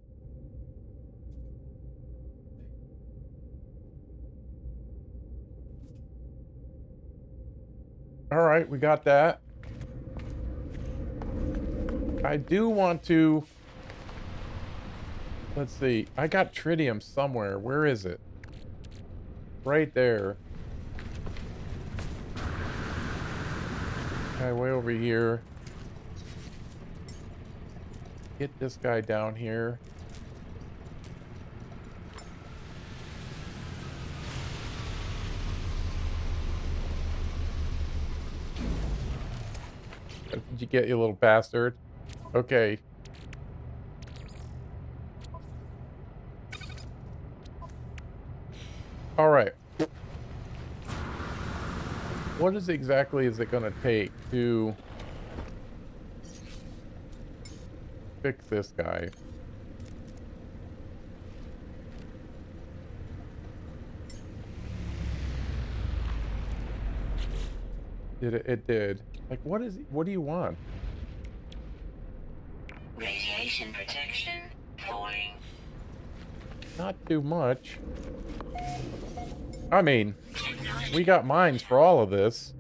A: Alright, we got that. I do want to... Let's see. I got tritium somewhere. Where is it? Right there. Okay, way over here. Get this guy down here. Did you get, you little bastard? Okay. All right. What exactly is it going to take to fix this guy? Did it? It did. Like, what is? What do you want?
B: Radiation protection falling.
A: Not too much. I mean, we got mines for all of this.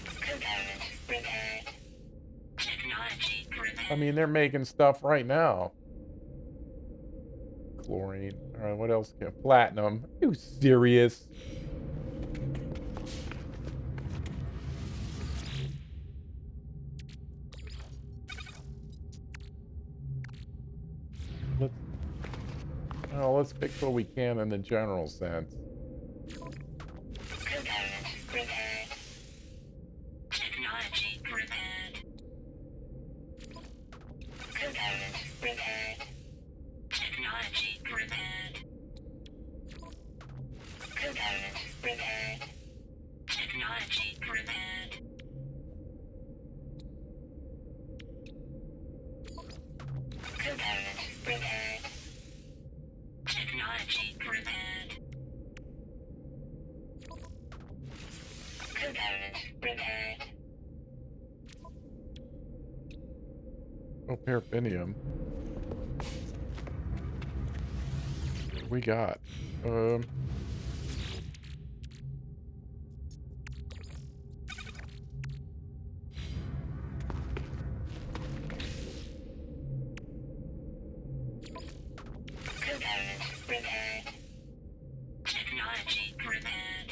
B: Component repaired. Technology repaired.
A: I mean, they're making stuff right now. Chlorine. All right, what else? Platinum. Are you serious? Let's fix what we can in the general sense.
B: Component repaired. Technology repaired. Component repaired. Technology repaired. Component repaired. Technology repaired. Component repaired. Technology repaired. Component repaired.
A: Oh, paraffinium. We got.
B: Component repaired. Technology repaired.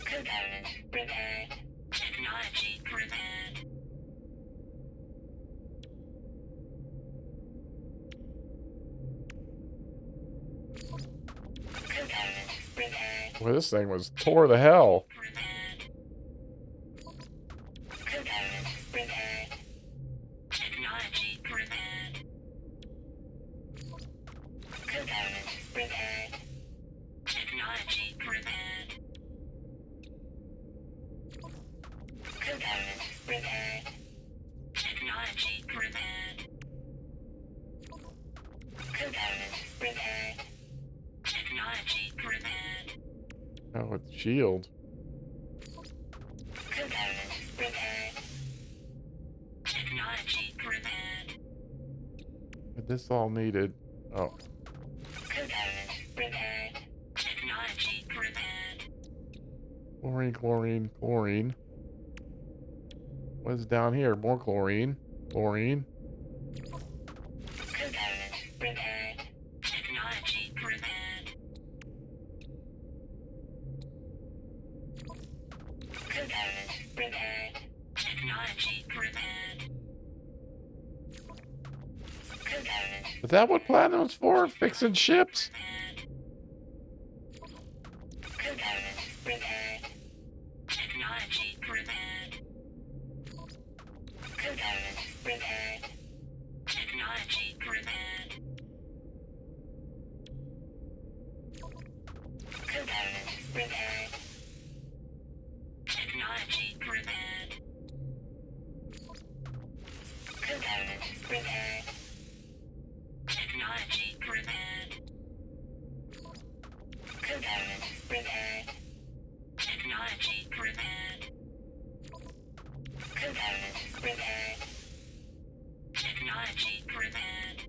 B: Component repaired. Technology repaired. Component repaired.
A: Well, this thing was tore to hell.
B: Repaired. Component repaired. Technology repaired. Component repaired. Technology repaired. Component repaired. Technology repaired. Component repaired. Technology repaired.
A: Oh, it's shield.
B: Component repaired. Technology repaired.
A: But this all needed. Oh,
B: Component repaired. Technology repaired.
A: Chlorine, chlorine, chlorine. What's down here? More chlorine. Chlorine.
B: Component repaired. Technology repaired. Component repaired. Technology repaired. Component
A: Is that what platinum's for? Fixing ships?
B: component repaired. Technology repaired. Component repaired. Technology repaired. Component repaired. Technology repaired. Component repaired. Technology repaired. Component repaired. Technology repaired. Component repaired. Technology repaired.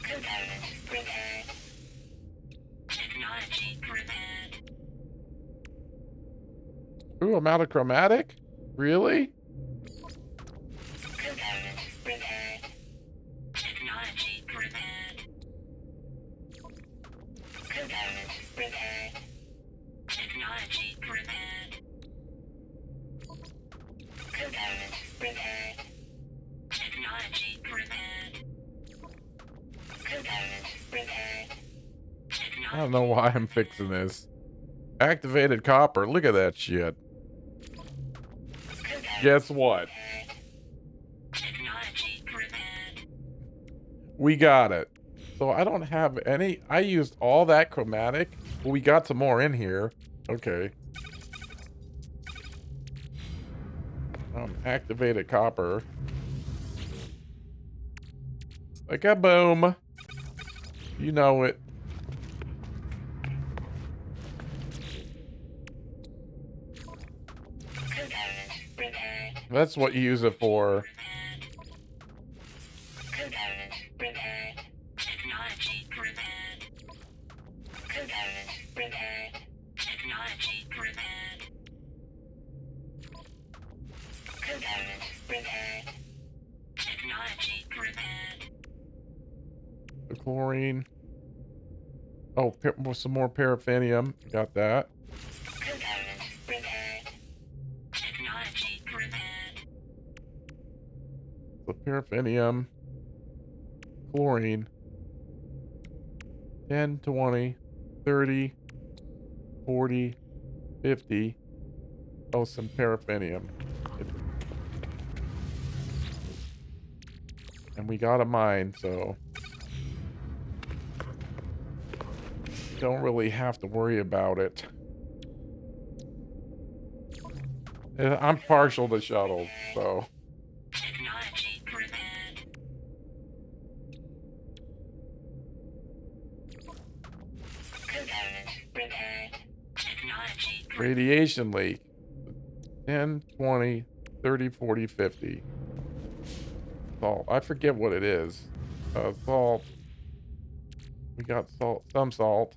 B: Component repaired. Technology repaired.
A: Ooh, I'm out of chromatic? Really?
B: Component repaired. Technology repaired. Component repaired. Technology repaired. Component repaired. Technology repaired. Component repaired.
A: I don't know why I'm fixing this. Activated copper. Look at that shit. Guess what?
B: Technology repaired.
A: We got it. So I don't have any. I used all that chromatic. Well, we got some more in here. Okay. Activated copper. Like a boom. You know it.
B: Component repaired.
A: That's what you use it for.
B: Component repaired. Technology repaired. Component repaired. Technology repaired. Component repaired. Technology repaired.
A: The chlorine. Oh, some more paraffinium. Got that.
B: Component repaired. Technology repaired.
A: The paraffinium. Chlorine. 10, 20, 30, 40, 50. Oh, some paraffinium. And we got a mine, so don't really have to worry about it. I'm partial to shuttles, so.
B: Technology repaired. Component repaired. Technology repaired.
A: Radiation leak. 10, 20, 30, 40, 50. Salt. I forget what it is. Salt. We got salt. Some salt.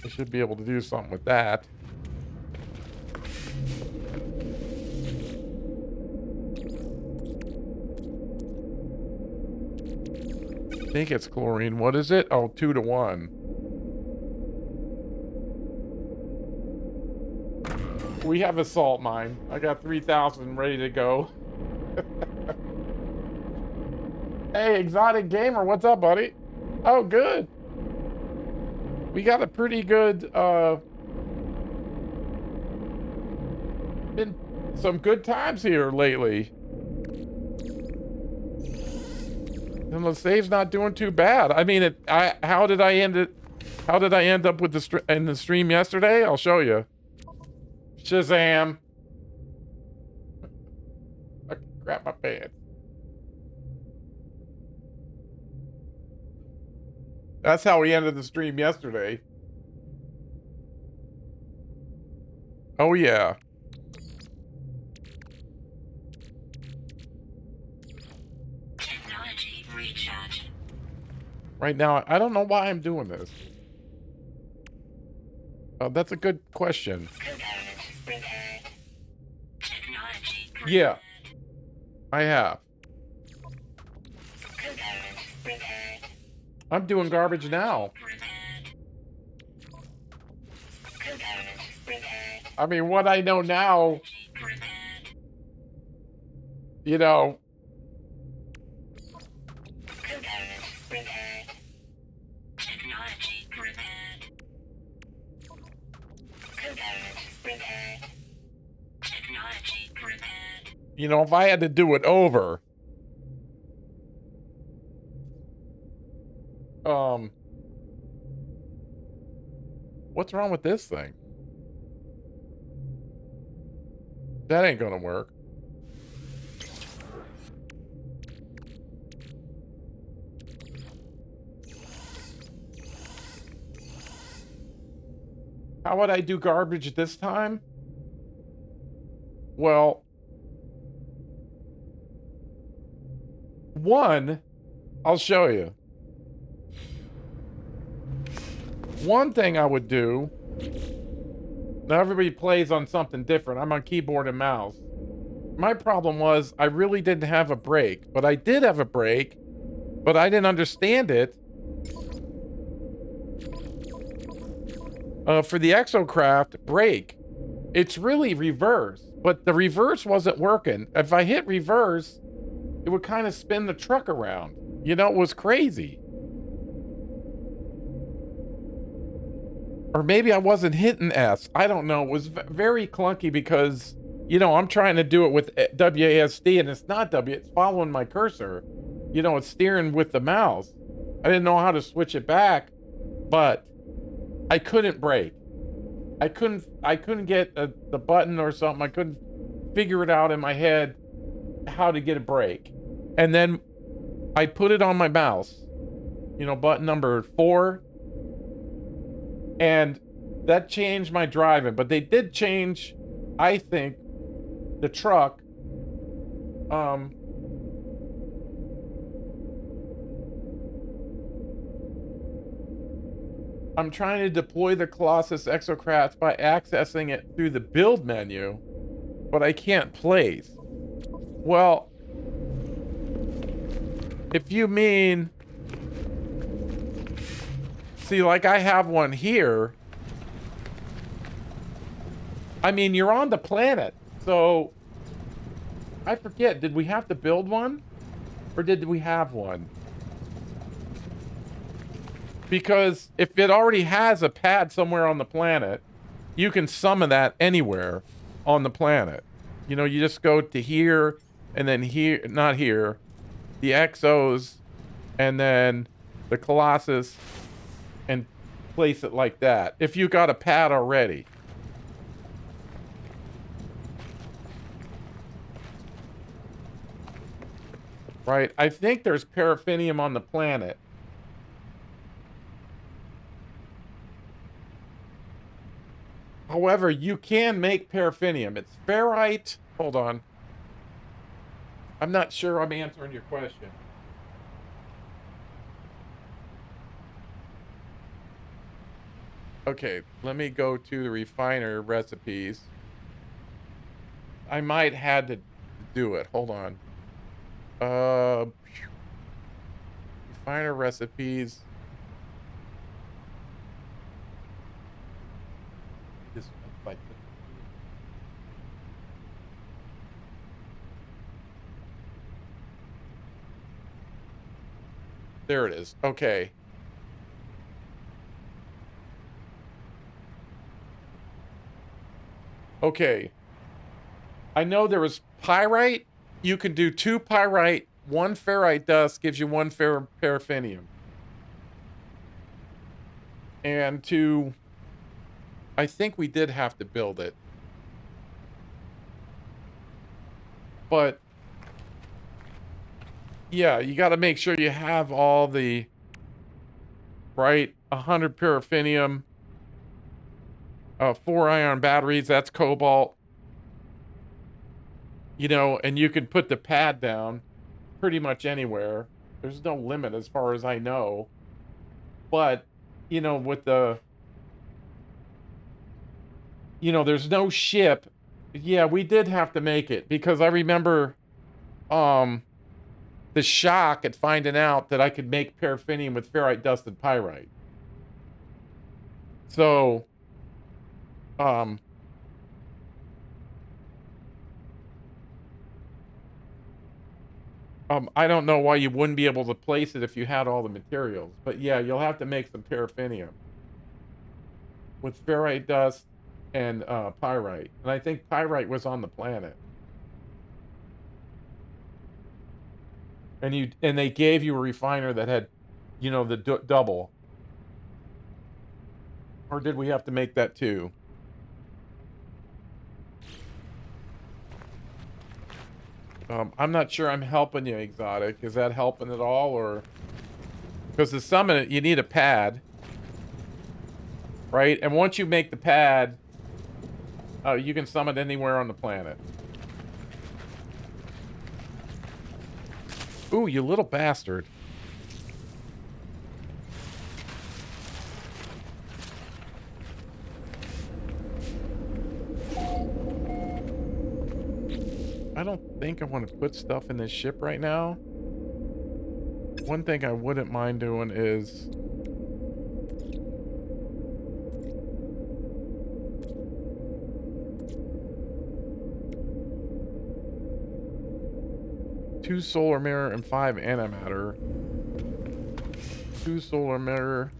A: I should be able to do something with that. I think it's chlorine. What is it? Oh, 2 to 1. We have a salt mine. I got 3,000 ready to go. Hey, Exotic Gamer, what's up, buddy? Oh, good. We got a pretty good, been some good times here lately. And the save's not doing too bad. I mean, how did I end up with the stream yesterday? I'll show you. Shazam. I crap my pants. That's how we ended the stream yesterday. Oh, yeah.
B: Technology recharge.
A: right now. I don't know why I'm doing this. That's a good question.
B: Component repaired. Technology
A: Yeah, I have.
B: component repaired.
A: I'm doing garbage now.
B: Repaired. Component repaired.
A: I mean, what I know now,
B: Repaired.
A: you know,
B: Component repaired. Technology repaired. Component repaired. Technology repaired.
A: you know, if I had to do it over, what's wrong with this thing? That ain't gonna work. How would I do garbage this time? Well, one, I'll show you. One thing I would do, now everybody plays on something different. I'm on keyboard and mouse. My problem was I really didn't have a brake, but I did have a brake, but I didn't understand it. For the Exocraft brake, it's really reverse, but the reverse wasn't working. If I hit reverse, it would kind of spin the truck around. You know, it was crazy. Or maybe I wasn't hitting S. I don't know. It was very clunky because, you know, I'm trying to do it with WASD and it's not W. It's following my cursor. You know, it's steering with the mouse. I didn't know how to switch it back, but I couldn't brake. I couldn't get the button or something. I couldn't figure it out in my head how to get a brake. And then I put it on my mouse, you know, button number 4. And that changed my driving, but they did change, I think, the truck. I'm trying to deploy the Colossus Exocraft by accessing it through the build menu, but I can't place. Well, if you mean, see, like I have one here. I mean, you're on the planet, so I forget, did we have to build one? Or did we have one? Because if it already has a pad somewhere on the planet, you can summon that anywhere on the planet. You know, you just go to here, and then here, not here, the Exos, and then the Colossus, and place it like that. If you got a pad already. Right, I think there's paraffinium on the planet. However, you can make paraffinium. It's ferrite. Hold on. I'm not sure I'm answering your question. Okay, let me go to the refiner recipes. I might had to do it. Hold on. Refiner recipes. This like there it is. Okay. Okay. I know there was pyrite. You can do 2 pyrite, 1 ferrite dust gives you 1 paraffinium. And I think we did have to build it. But yeah, you got to make sure you have all the right 100 paraffinium, 4 iron batteries, that's cobalt. You know, and you can put the pad down pretty much anywhere. There's no limit as far as I know. but, you know, with the, you know, there's no ship. Yeah, we did have to make it because I remember, the shock at finding out that I could make paraffinium with ferrite dust and pyrite. So, um, I don't know why you wouldn't be able to place it if you had all the materials, but yeah, you'll have to make some paraffinium with ferrite dust and pyrite. And I think pyrite was on the planet. And they gave you a refiner that had, you know, the double. Or did we have to make that too? I'm not sure I'm helping you, Exotic. Is that helping at all, or because to summon it, you need a pad, right? And once you make the pad, you can summon it anywhere on the planet. Ooh, you little bastard. I don't think I want to put stuff in this ship right now. One thing I wouldn't mind doing is... two solar mirror and 5 antimatter. 2 solar mirror.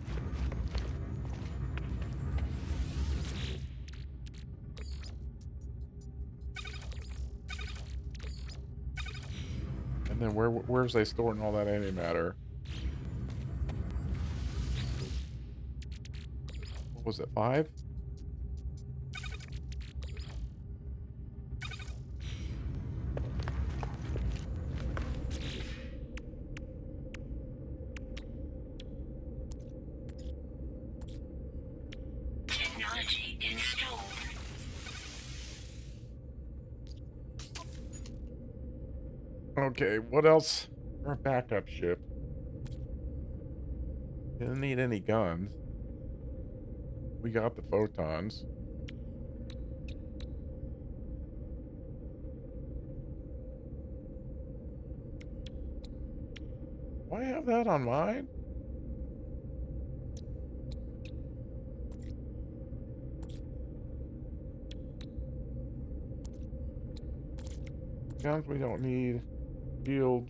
A: And then where's they storing all that antimatter? What was it, 5?
B: Technology installed.
A: Okay, what else? Our backup ship. Didn't need any guns. We got the photons. Why have that on mine? Guns we don't need. Shield.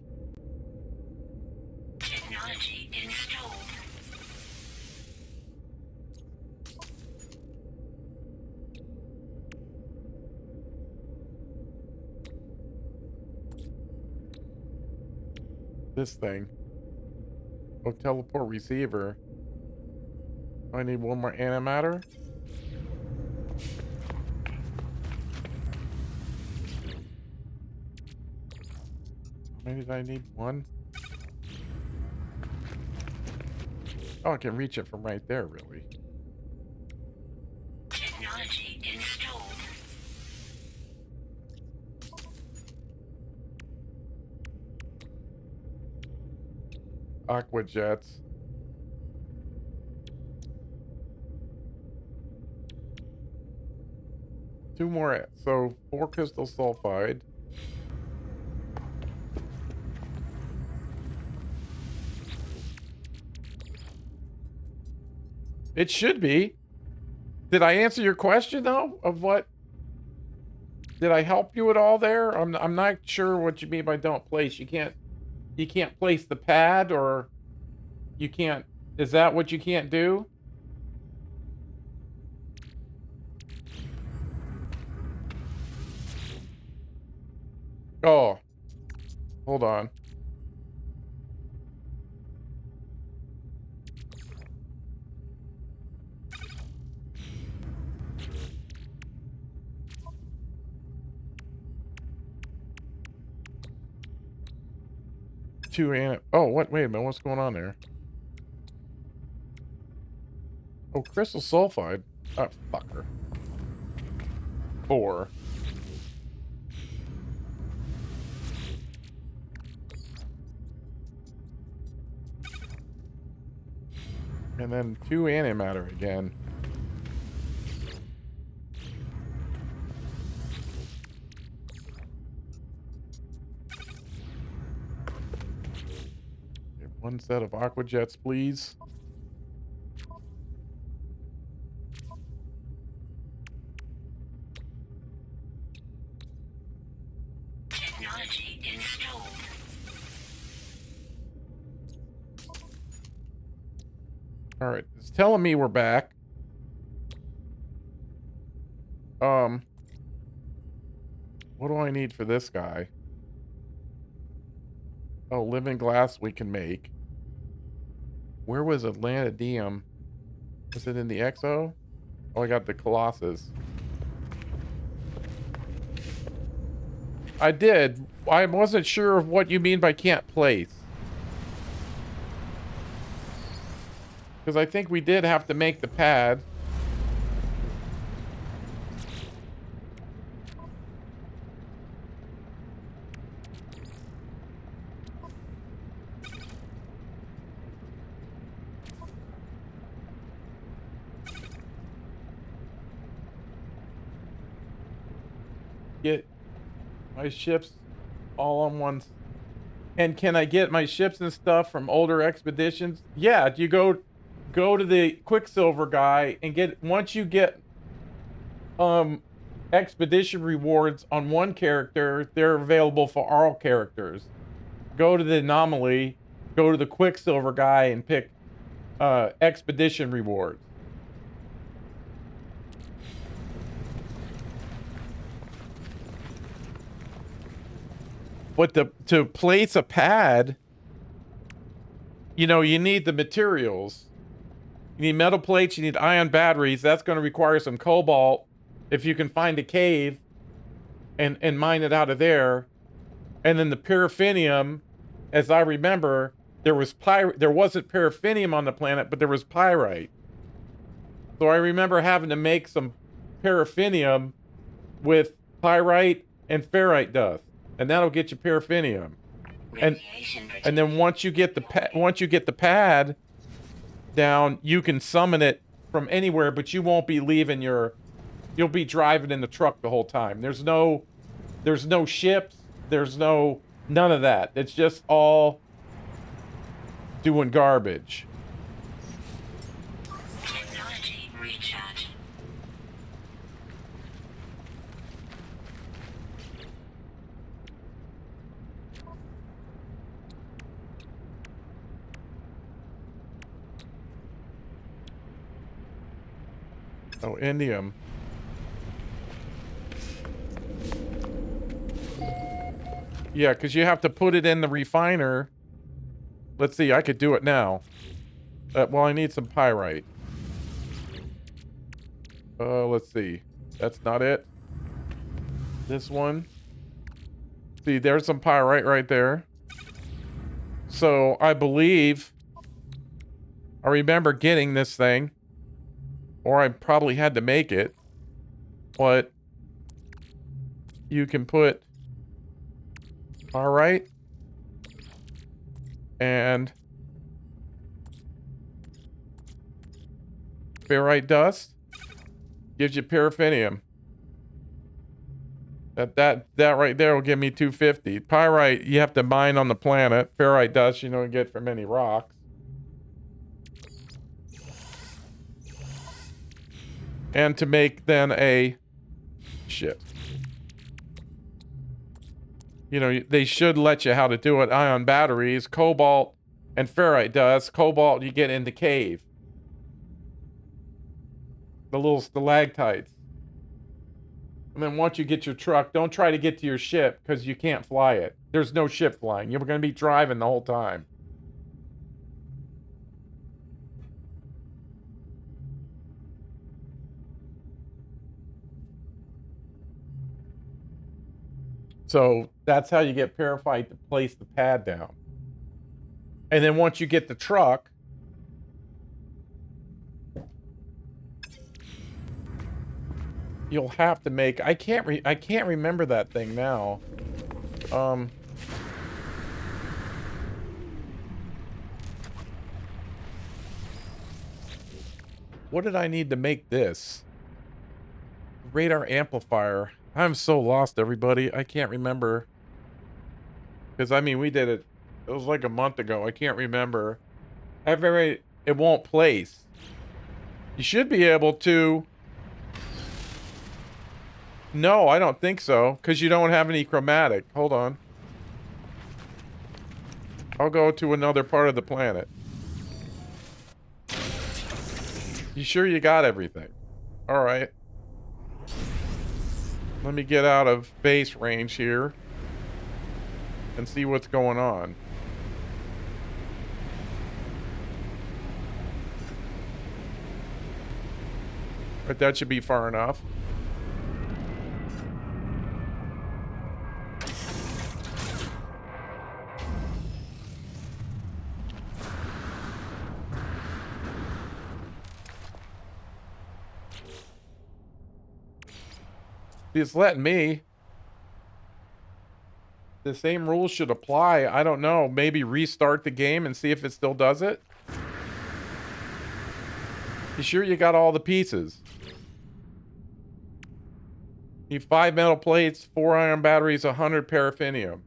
B: Technology installed.
A: This thing. Oh, teleport receiver. I need one more antimatter. How many did I need? 1? Oh, I can reach it from right there, really.
B: Technology installed.
A: Aqua jets. Two more, so 4 crystal sulfide. It should be. Did I answer your question though? Of what? Did I help you at all there? I'm not sure what you mean by don't place. You can't place the pad, or you can't, is that what you can't do? Oh, hold on. Oh, what? Wait a minute. What's going on there? Oh, crystal sulfide. Oh, fucker. 4. And then 2 antimatter again. Get 1 set of aqua jets, please.
B: Technology installed.
A: All right, it's telling me we're back. What do I need for this guy? Oh, living glass we can make. Where was Atlantidium? Was it in the Exo? Oh, I got the Colossus. I did. I wasn't sure of what you mean by can't place. Because I think we did have to make the pad. Get my ships all on one. And can I get my ships and stuff from older expeditions? Yeah, you go to the Quicksilver guy and once you get expedition rewards on one character, they're available for all characters. Go to the anomaly, go to the Quicksilver guy and pick expedition rewards. But to place a pad, you know, you need the materials. You need metal plates, you need ion batteries. That's going to require some cobalt. If you can find a cave and mine it out of there. And then the paraffinium, as I remember, there wasn't paraffinium on the planet, but there was pyrite. So I remember having to make some paraffinium with pyrite and ferrite dust. And that'll get you paraffinium. And then once you get the pad down, you can summon it from anywhere, but you won't be leaving you'll be driving in the truck the whole time. There's no ships, none of that. It's just all doing garbage.
B: Technology recharge.
A: Oh, indium. Yeah, because you have to put it in the refiner. Let's see, I could do it now. Well, I need some pyrite. Let's see. That's not it. This one. See, there's some pyrite right there. So, I remember getting this thing. Or I probably had to make it. But you can put pyrite and ferrite dust. Gives you paraffinium. That right there will give me 250. Pyrite, you have to mine on the planet. Ferrite dust, you don't get from any rocks. And to make then a shit. You know, they should let you how to do it. Ion batteries, cobalt, and ferrite dust. Cobalt you get in the cave. The little stalactites. And then once you get your truck, don't try to get to your ship because you can't fly it. There's no ship flying. You're going to be driving the whole time. So that's how you get Parafight to place the pad down. And then once you get the truck, you'll have to make. I can't remember that thing now. What did I need to make this? Radar amplifier. I'm so lost, everybody. I can't remember. Because, I mean, we did it. It was like a month ago. I can't remember. It won't place. You should be able to. No, I don't think so. Because you don't have any chromatic. Hold on. I'll go to another part of the planet. You sure you got everything? All right. Let me get out of base range here and see what's going on. But that should be far enough. It's letting me. The same rules should apply. I don't know. Maybe restart the game and see if it still does it. You sure you got all the pieces? Need 5 metal plates, 4 iron batteries, 100 paraffinium.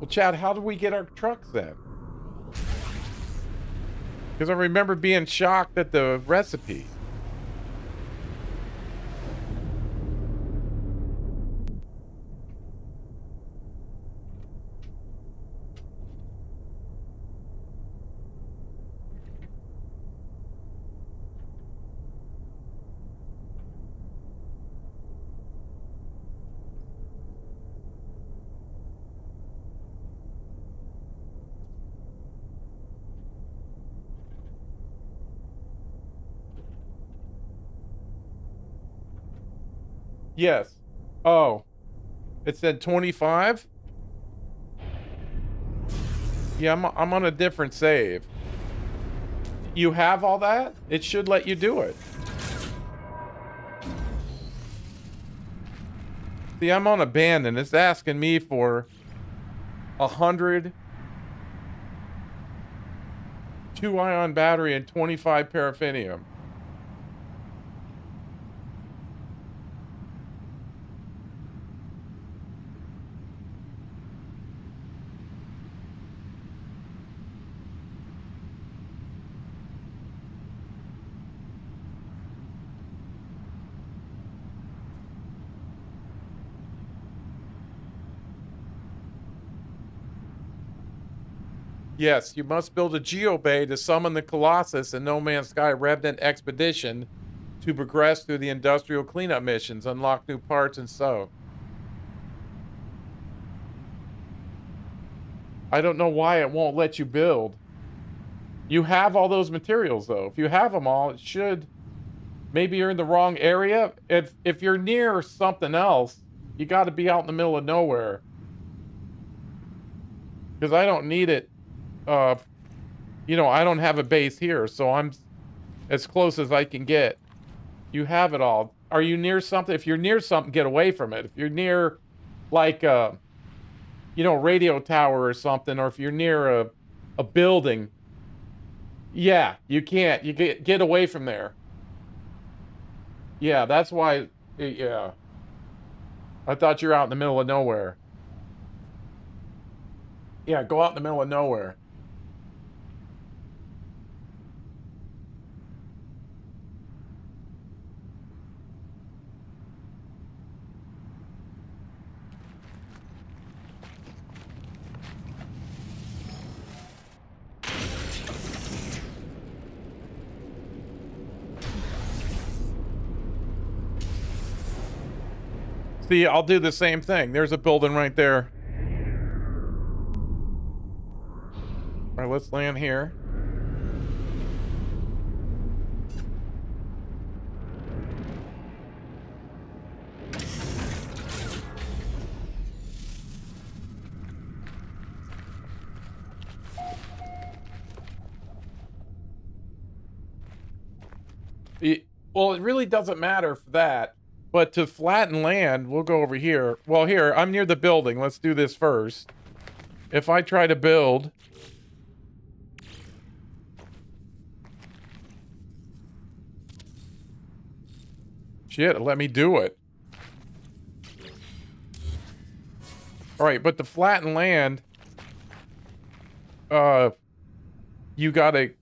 A: Well, Chad, how do we get our trucks then? Because I remember being shocked at the recipe. Yes. Oh. It said 25? Yeah, I'm on a different save. You have all that? It should let you do it. See, I'm on Abandoned. It's asking me for 100 2-ion battery and 25 paraffinium. Yes, you must build a geobay to summon the Colossus and No Man's Sky Revenant Expedition to progress through the industrial cleanup missions, unlock new parts, and so. I don't know why it won't let you build. You have all those materials, though. If you have them all, it should. Maybe you're in the wrong area. If you're near something else, you got to be out in the middle of nowhere. Because I don't need it. You know, I don't have a base here, so I'm as close as I can get. You have it all. Are you near something? If you're near something, get away from it. If you're near, like, you know, radio tower or something, or if you're near a building, yeah, you can't. You get away from there. Yeah, that's why. Yeah, I thought you're out in the middle of nowhere. Yeah, go out in the middle of nowhere. See, I'll do the same thing. There's a building right there. All right, let's land here. Well, it really doesn't matter for that. But to flatten land, we'll go over here. Well, here, I'm near the building. Let's do this first. If I try to build... Shit, let me do it. Alright, but to flatten land... You gotta...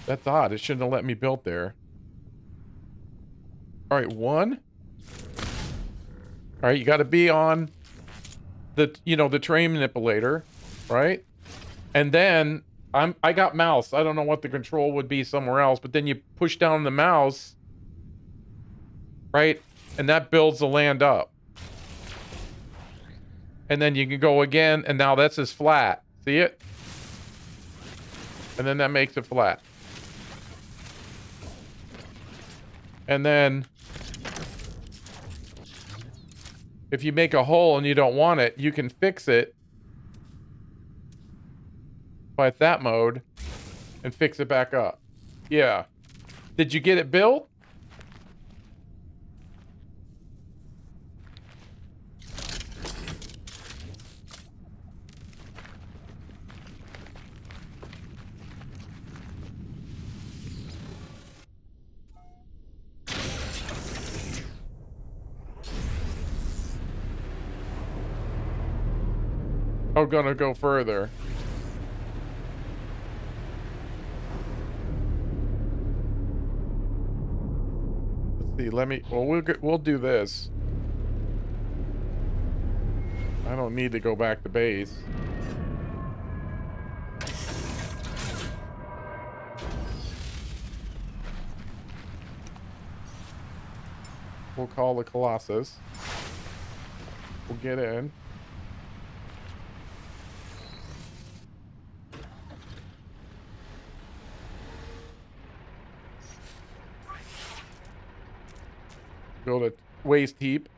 A: That's odd. It shouldn't have let me build there. Alright, 1. Alright, you gotta be on... the, you know, the train manipulator, right? And then I got mouse. I don't know what the control would be somewhere else, but then you push down the mouse, right? And that builds the land up. And then you can go again, and now that's as flat. See it? And then that makes it flat. And then if you make a hole and you don't want it, you can fix it by that mode and fix it back up. Yeah. Did you get it built? Oh, gonna go further. Let's see. Let me. Well, we'll do this. I don't need to go back to base. We'll call the Colossus. We'll get in. Build a waste heap.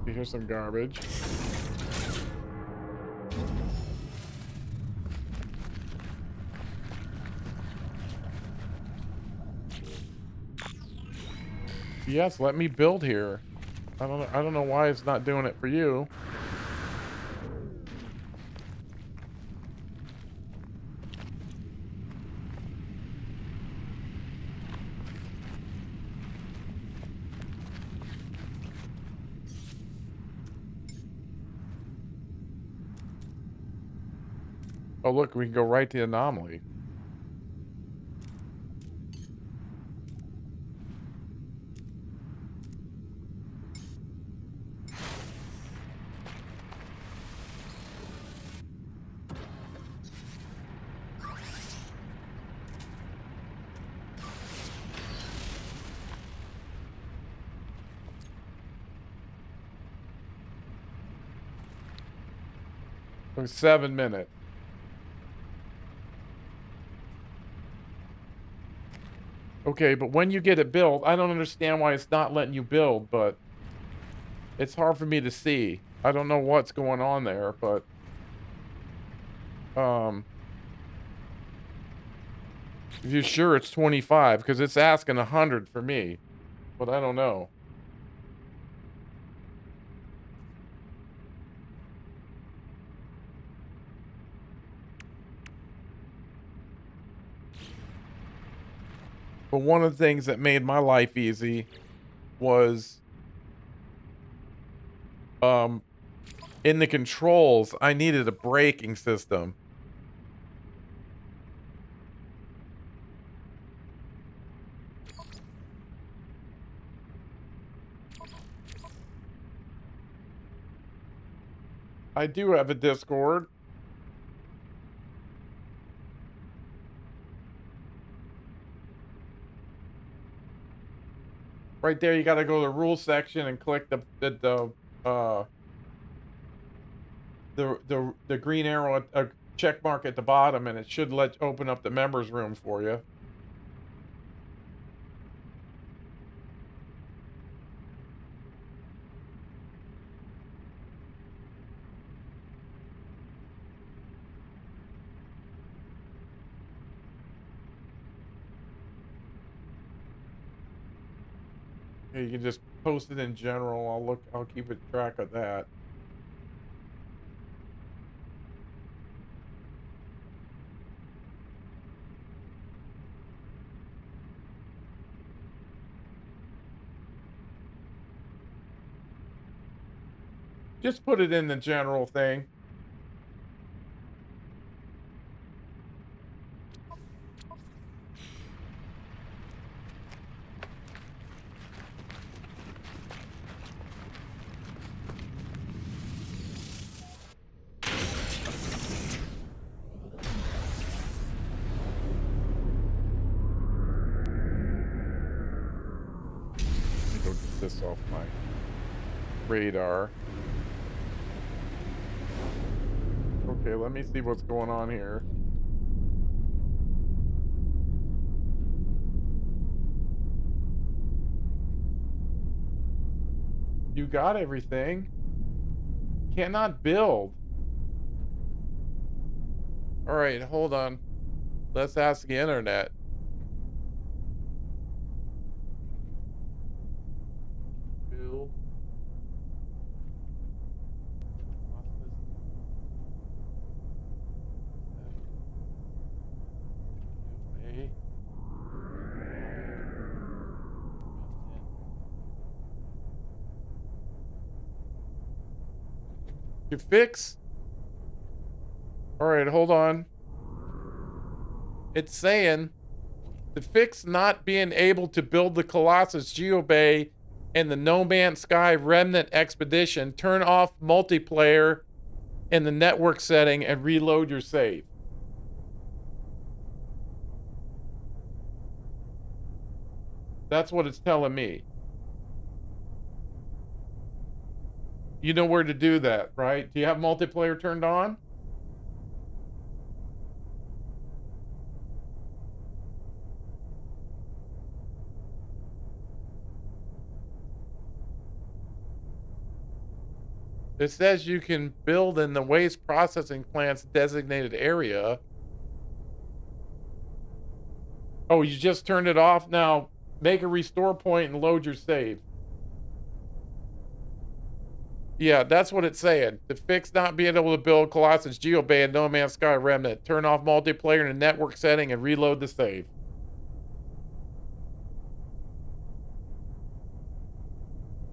A: Here's some garbage. Yes, let me build here. I don't know why it's not doing it for you. Oh, look, we can go right to the anomaly. For 7 minutes. Okay, but when you get it built, I don't understand why it's not letting you build, but it's hard for me to see. I don't know what's going on there, but if you're sure it's 25, because it's asking 100 for me, but I don't know. But one of the things that made my life easy was in the controls, I needed a braking system. I do have a Discord. Right there, you gotta go to the rules section and click the green arrow, check mark at the bottom, and it should open up the members room for you. Yeah, you can just post it in general. I'll keep a track of that. Just put it in the general thing. Let me go get this off my radar. Okay, let me see what's going on here. You got everything. Cannot build. All right, hold on. Let's ask the internet. Build. You fix? All right, hold on. It's saying to fix not being able to build the Colossus Geobay and the No Man's Sky Remnant Expedition, turn off multiplayer in the network setting and reload your save. That's what it's telling me. You know where to do that, right? Do you have multiplayer turned on? It says you can build in the waste processing plant's designated area. Oh, you just turned it off? Now, make a restore point and load your save. Yeah, that's what it's saying. To fix not being able to build Colossus Geobay and No Man's Sky Remnant, turn off multiplayer in a network setting and reload the save.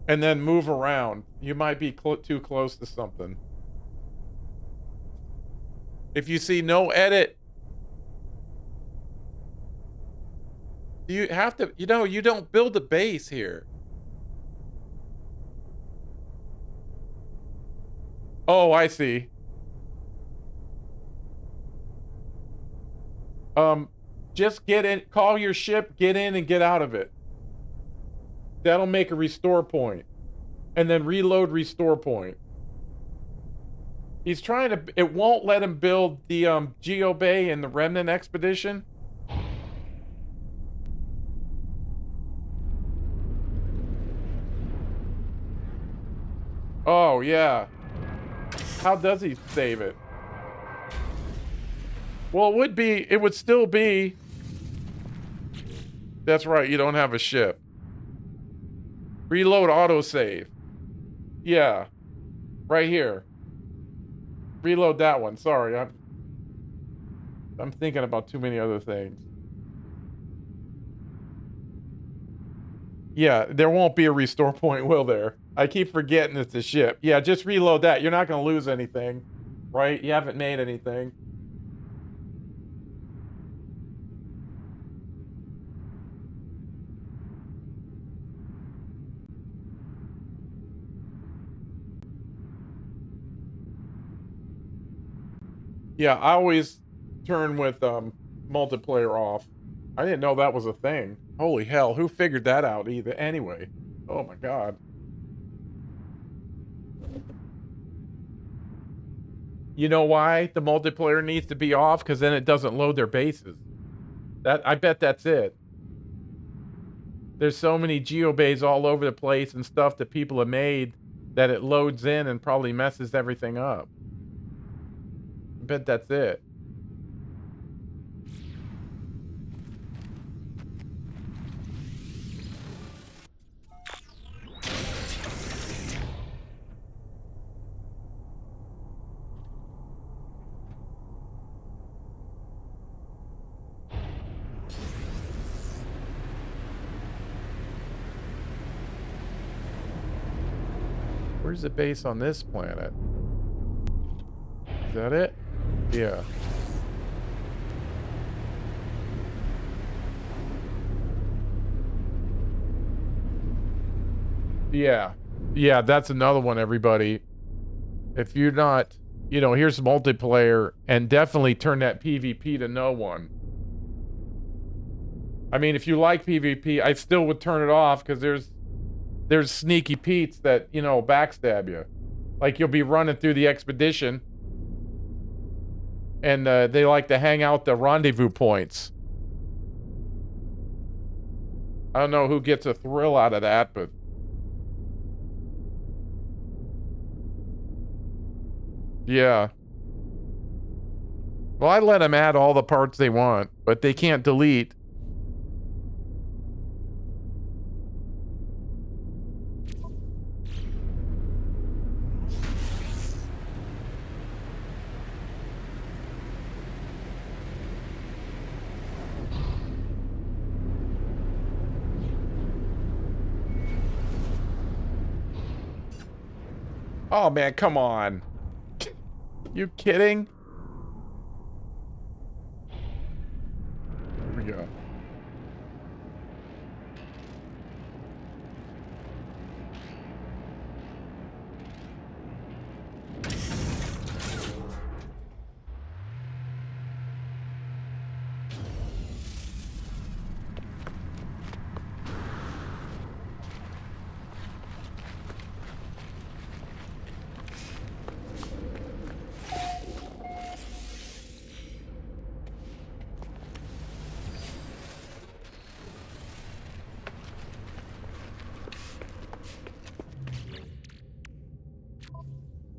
A: And then move around. You might be too close to something. If you see no edit, you have to, you don't build a base here. Oh, I see. Just get in, call your ship, get in and get out of it. That'll make a restore point. And then reload restore point. He's trying to, it won't let him build the Geobay and the Remnant Expedition. Oh, yeah. How does he save it? Well, it would still be. That's right, you don't have a ship. Reload autosave. Yeah. Right here. Reload that one. Sorry, I'm thinking about too many other things. Yeah, there won't be a restore point, will there? I keep forgetting it's a ship. Yeah, just reload that. You're not going to lose anything, right? You haven't made anything. Yeah, I always turn with multiplayer off. I didn't know that was a thing. Holy hell, who figured that out either? Anyway, oh my god. You know why the multiplayer needs to be off? Because then it doesn't load their bases. I bet that's it. There's so many geobays all over the place and stuff that people have made that it loads in and probably messes everything up. I bet that's it. Where's the base on this planet? Is that it? Yeah. Yeah. Yeah, that's another one, everybody. If you're not, you know, here's multiplayer, and definitely turn that PvP to no one. I mean, if you like PvP, I still would turn it off, because there's sneaky Pete's that, you know, backstab you. Like, you'll be running through the expedition, and they like to hang out the rendezvous points. I don't know who gets a thrill out of that, but... yeah. Well, I let them add all the parts they want, but they can't delete. Oh, man, come on. You kidding? Here we go.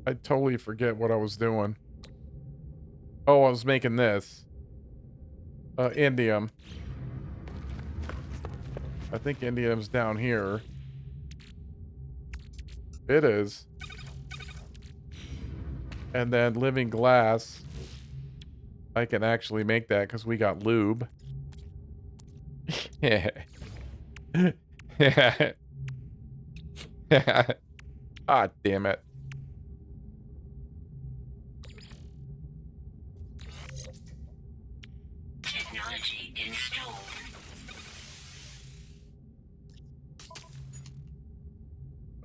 A: I totally forget what I was doing. Oh, I was making this. Indium. I think indium's down here. It is. And then living glass. I can actually make that because we got lube. Yeah. Ah, damn it.
B: Technology installed.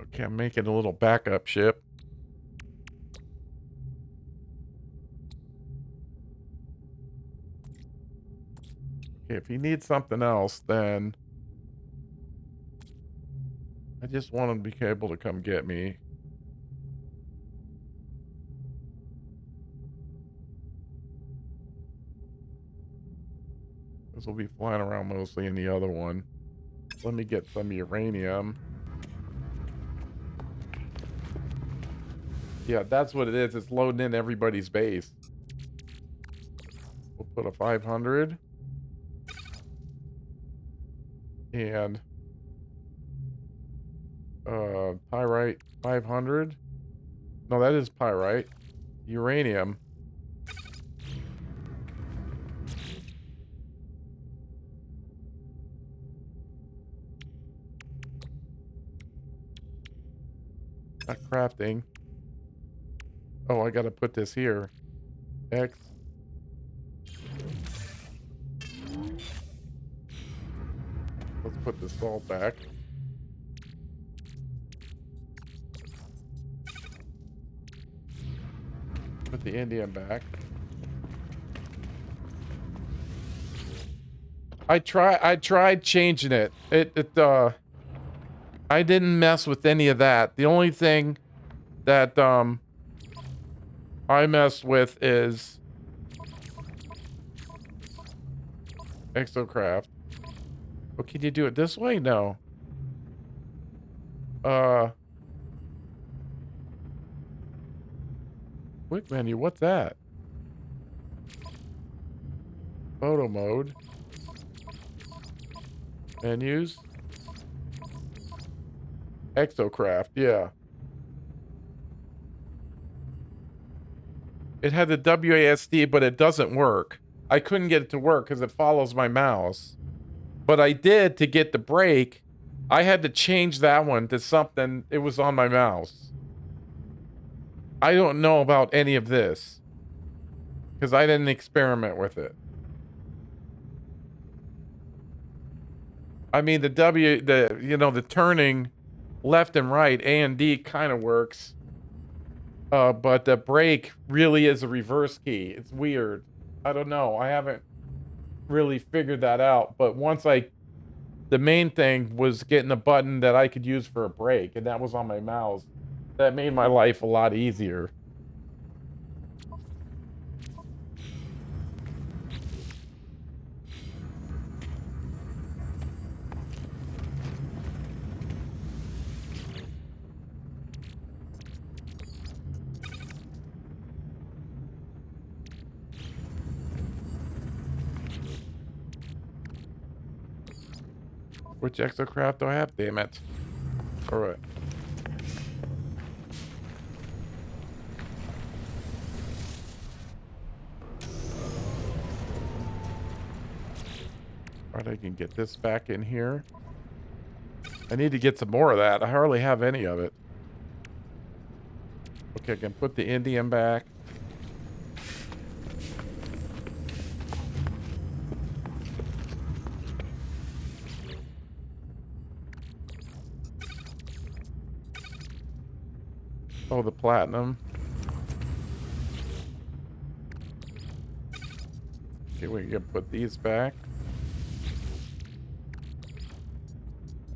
A: Okay, I'm making a little backup ship. Okay, if he needs something else, then I just want him to be able to come get me. Because we'll be flying around mostly in the other one. Let me get some uranium. Yeah, that's what it is. It's loading in everybody's base. We'll put a 500. And pyrite 500. No, that is pyrite. Uranium. Not crafting. Oh, I gotta put this here. X. Let's put the salt back. Put the indium back. I tried changing it. I didn't mess with any of that. The only thing that I messed with is Exocraft. Oh, can you do it this way? No. Quick menu, what's that? Photo mode. Menus. Exocraft, yeah. It had the WASD, but it doesn't work. I couldn't get it to work because it follows my mouse. But I did to get the brake. I had to change that one to something. It was on my mouse. I don't know about any of this because I didn't experiment with it. I mean, the turning left and right, A and D kind of works. But the brake really is a reverse key. It's weird. I don't know. I haven't really figured that out. But the main thing was getting a button that I could use for a brake, and that was on my mouse. That made my life a lot easier. Which exocraft do I have? Damn it. All right. All right, I can get this back in here. I need to get some more of that. I hardly have any of it. Okay, I can put the Indian back. Oh, the platinum. Okay, we can put these back.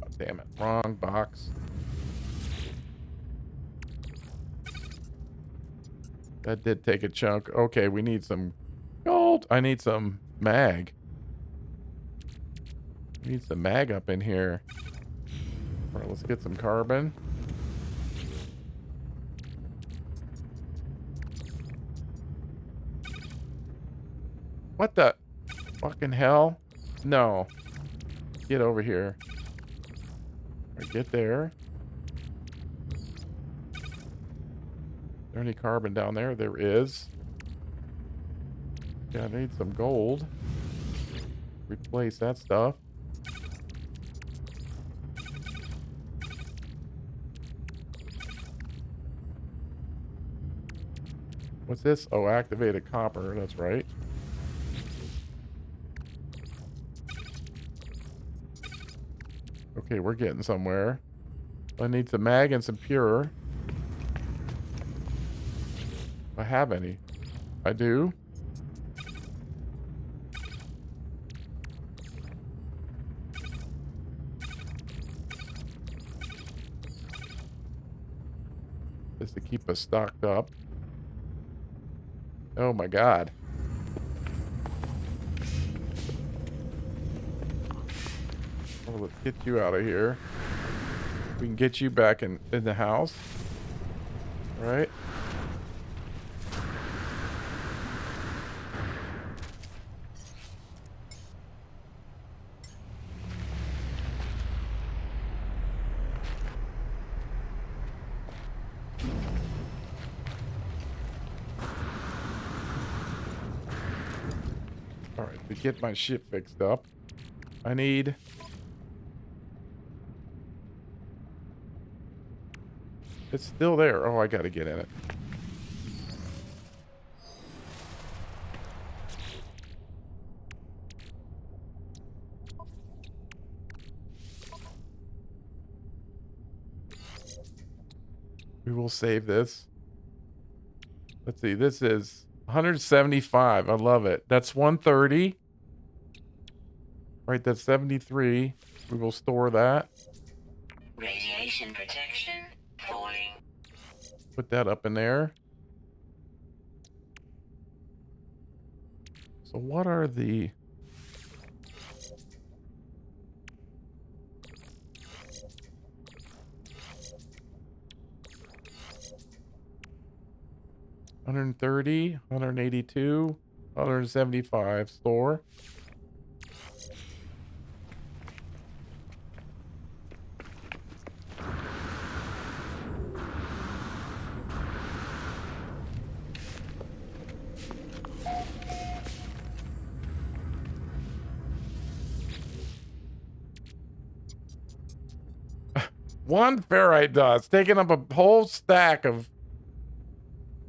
A: Oh, damn it. Wrong box. That did take a chunk. Okay, we need some gold. I need some mag. We need some mag up in here. All right, let's get some carbon. What the fucking hell? No. Get over here. All right, get there. Is there any carbon down there? There is. Yeah, I need some gold. Replace that stuff. What's this? Oh, activated copper. That's right. Okay, we're getting somewhere. I need some mag and some pure. If I have any. I do. Just to keep us stocked up. Oh my god. Oh, let's get you out of here. We can get you back in the house. All right. All right, to get my ship fixed up, I need... It's still there. Oh, I gotta get in it. We will save this. Let's see. This is 175. I love it. That's 130. Right, that's 73. We will store that.
B: Radiation protection falling.
A: Put that up in there. So what are the... $130, $182, $175 store. One ferrite dust, taking up a whole stack of...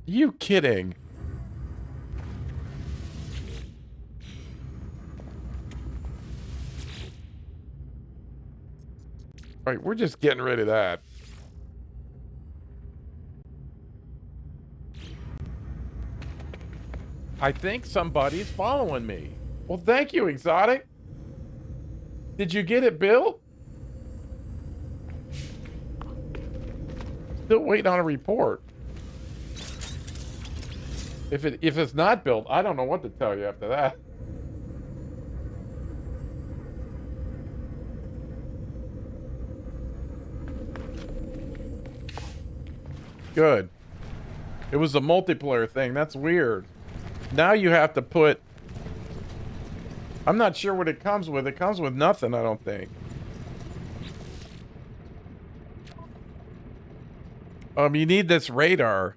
A: You kidding? All right, we're just getting rid of that. I think somebody's following me. Well, thank you, Exotic. Did you get it built? Still waiting on a report. If it's not built, I don't know what to tell you after that. Good. It was a multiplayer thing. That's weird. Now you have to put... I'm not sure what it comes with. It comes with nothing, I don't think. You need this radar.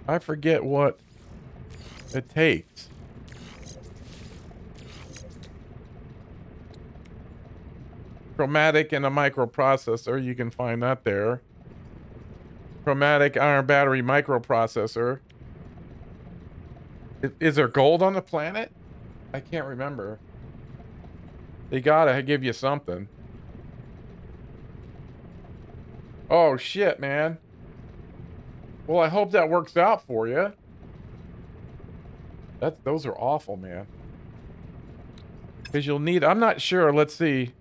A: I forget what it takes. Chromatic and a microprocessor. You can find that there. Chromatic iron battery microprocessor. Is there gold on the planet? I can't remember. They gotta give you something. Oh shit, man. Well, I hope that works out for you. Those are awful, man. Because you'll need... I'm not sure. Let's see.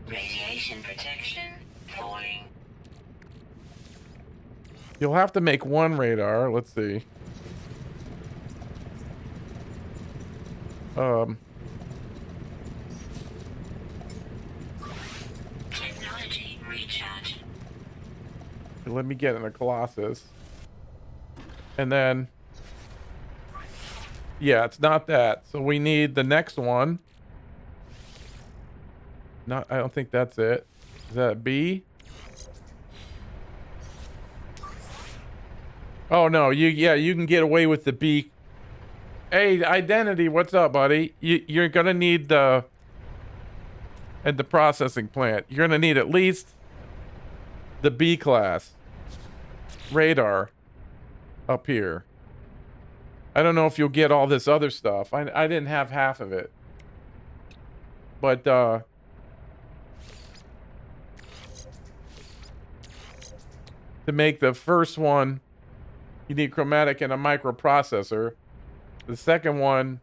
B: Radiation protection falling.
A: You'll have to make one radar. Let's see.
B: Technology recharge.
A: Let me get in a Colossus. And then... Yeah, it's not that. So we need the next one. Not... I don't think that's it. Is that a B? Oh, no. You can get away with the B. Hey, Identity, what's up, buddy? You're gonna need the... At the processing plant. You're gonna need at least... the B class radar up here. I don't know if you'll get all this other stuff. I didn't have half of it. But, to make the first one, you need chromatic and a microprocessor. The second one,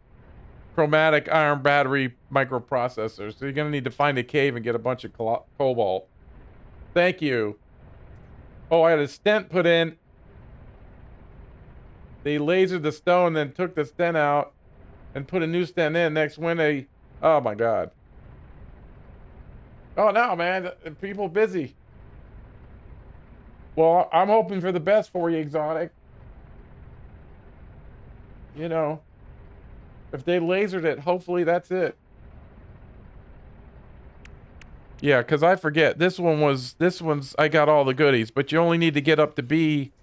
A: chromatic iron battery microprocessor. So you're going to need to find a cave and get a bunch of cobalt. Thank you. Oh, I had a stent put in. They lasered the stone, then took the stent out and put a new stent in. Next when they... Oh, my God. Oh, no, man. People busy. Well, I'm hoping for the best for you, Exotic. You know, if they lasered it, hopefully that's it. Yeah, because I forget. This one's, I got all the goodies, but you only need to get up to B.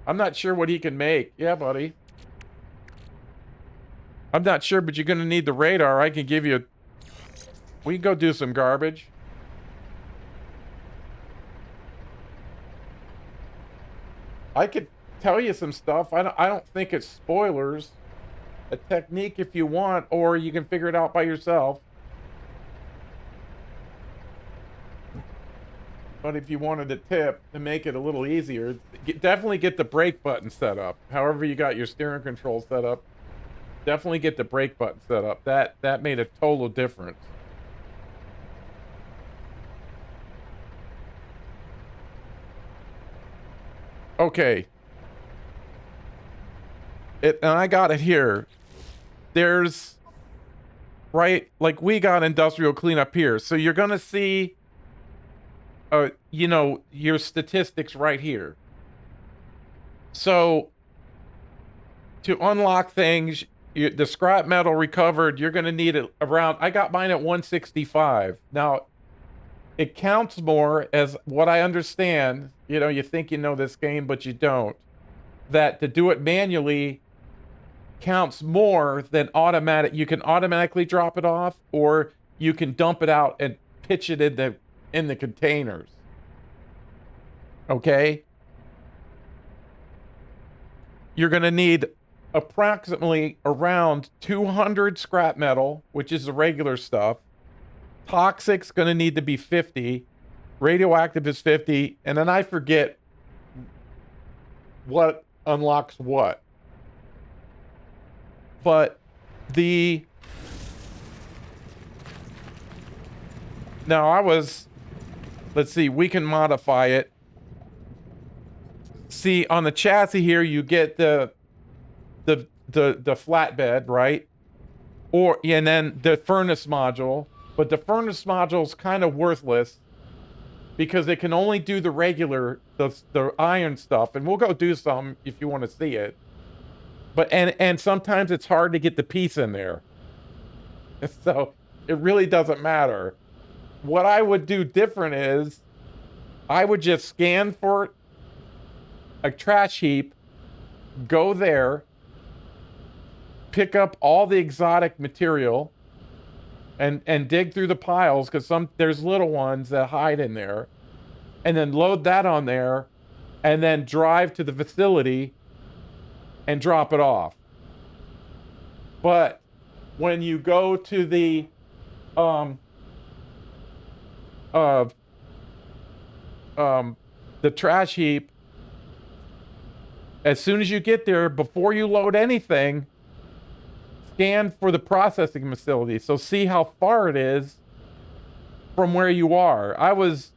A: I'm not sure what he can make. Yeah, buddy. I'm not sure, but you're going to need the radar. I can give you... We can go do some garbage. I could tell you some stuff. I don't think it's spoilers. A technique if you want, or you can figure it out by yourself. But if you wanted a tip to make it a little easier, definitely get the brake button set up. However you got your steering control set up. Definitely get the brake button set up. That made a total difference. Okay. And I got it here. There's right, like we got industrial cleanup here. So you're gonna see you know, your statistics right here. So to unlock things, the scrap metal recovered, you're gonna need it around, I got mine at 165. Now it counts more, as what I understand, you know, you think you know this game, but you don't. That to do it manually counts more than automatic. You can automatically drop it off, or you can dump it out and pitch it in the containers. Okay? You're going to need approximately around 200 scrap metal, which is the regular stuff. Toxic's going to need to be 50. Radioactive is 50. And then I forget what unlocks what. But now let's see, we can modify it. See, on the chassis here, you get the flatbed, right? And then the furnace module. But the furnace module is kind of worthless because it can only do the regular, the iron stuff. And we'll go do some if you want to see it. But and sometimes it's hard to get the piece in there. So it really doesn't matter. What I would do different is I would just scan for a trash heap, go there, pick up all the exotic material, and dig through the piles, because there's little ones that hide in there, and then load that on there, and then drive to the facility and drop it off. But when you go to the trash heap, as soon as you get there, before you load anything, scan for the processing facility. So see how far it is from where you are. I was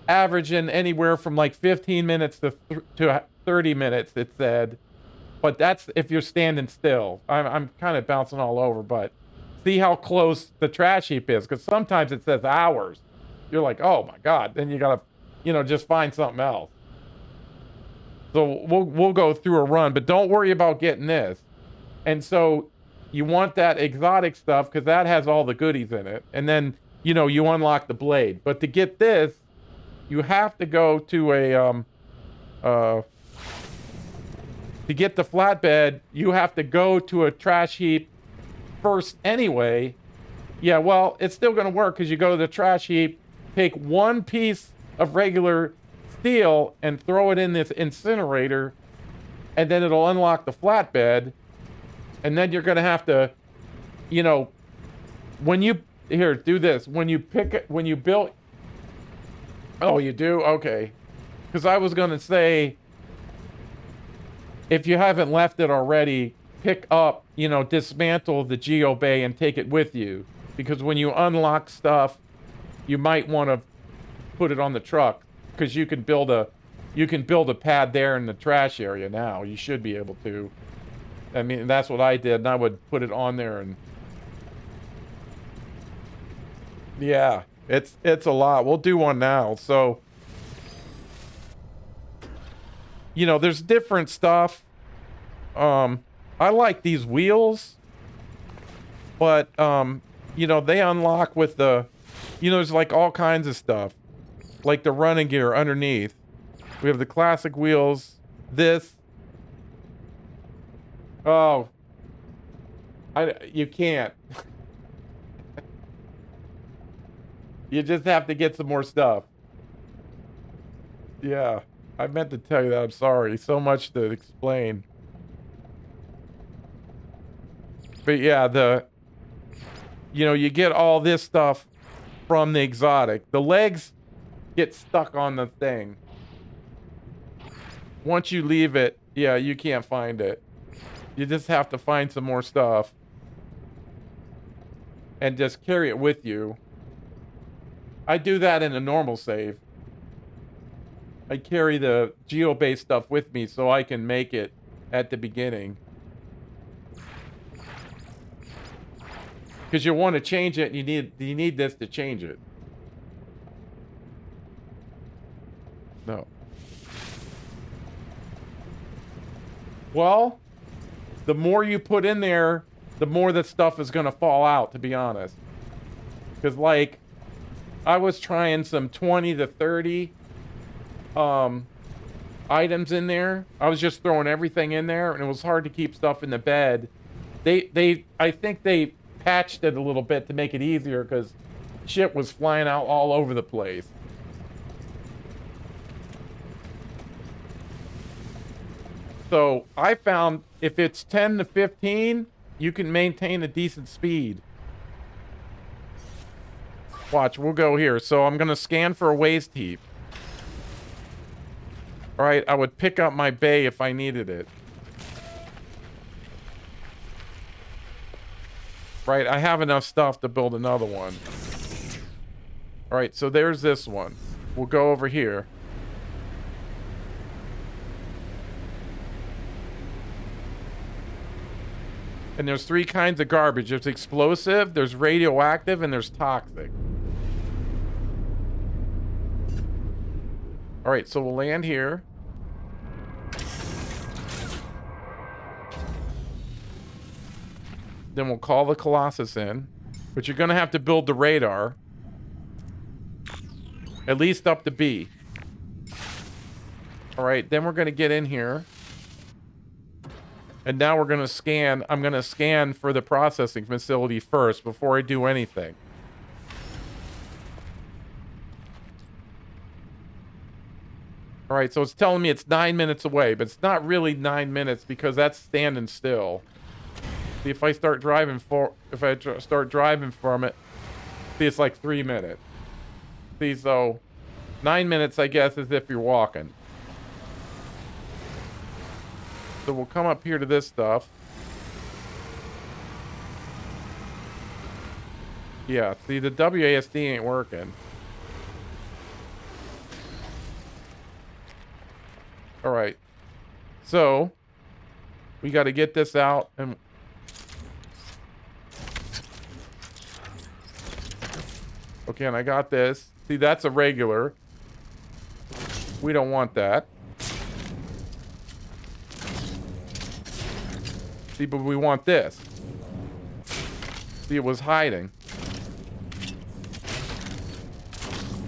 A: averaging anywhere from like 15 minutes to 30 minutes, it said. But that's if you're standing still. I'm kind of bouncing all over, but see how close the trash heap is, because sometimes it says hours. You're like, oh my God. Then you gotta, just find something else. So we'll go through a run, but don't worry about getting this. And so you want that exotic stuff because that has all the goodies in it. And then, you unlock the blade. But to get this, you have to go to to get the flatbed, you have to go to a trash heap first anyway. Yeah, well, it's still going to work because you go to the trash heap, take one piece of regular steel and throw it in this incinerator, and then it'll unlock the flatbed. And then you're going to have to, do this. When you build, oh, you do? Okay. Because I was going to say, if you haven't left it already, pick up, dismantle the geo bay and take it with you. Because when you unlock stuff, you might want to put it on the truck, because you can build a pad there in the trash area now. You should be able to. I mean, that's what I did, and I would put it on there, and yeah, it's a lot. We'll do one now. So, there's different stuff. I like these wheels, but they unlock with the, there's like all kinds of stuff, like the running gear underneath. We have the classic wheels. This. Oh, you can't. You just have to get some more stuff. Yeah, I meant to tell you that. I'm sorry. So much to explain. But yeah, you get all this stuff from the exotic. The legs get stuck on the thing. Once you leave it, yeah, you can't find it. You just have to find some more stuff. And just carry it with you. I do that in a normal save. I carry the geo-based stuff with me so I can make it at the beginning. Because you want to change it, and you need this to change it. No. Well, the more you put in there, the more that stuff is going to fall out, to be honest. Because, like, I was trying some 20 to 30 items in there. I was just throwing everything in there, and it was hard to keep stuff in the bed. I think they patched it a little bit to make it easier because shit was flying out all over the place. So I found if it's 10 to 15, you can maintain a decent speed. Watch, we'll go here. So I'm going to scan for a waste heap. All right, I would pick up my bay if I needed it. Right, I have enough stuff to build another one. All right, so there's this one. We'll go over here. And there's 3 kinds of garbage. There's explosive, there's radioactive, and there's toxic. All right, so we'll land here. Then we'll call the Colossus in. But you're going to have to build the radar. At least up to B. All right, then we're going to get in here. And now we're going to scan. I'm going to scan for the processing facility first before I do anything. All right, so it's telling me it's 9 minutes away, but it's not really 9 minutes because that's standing still. See, if I start driving start driving from it, see, it's like 3 minutes. See, so 9 minutes, I guess, is if you're walking. So we'll come up here to this stuff. Yeah, see, the WASD ain't working. All right. So we got to get this out and okay, and I got this. See, that's a regular. We don't want that. See, but we want this. See, it was hiding.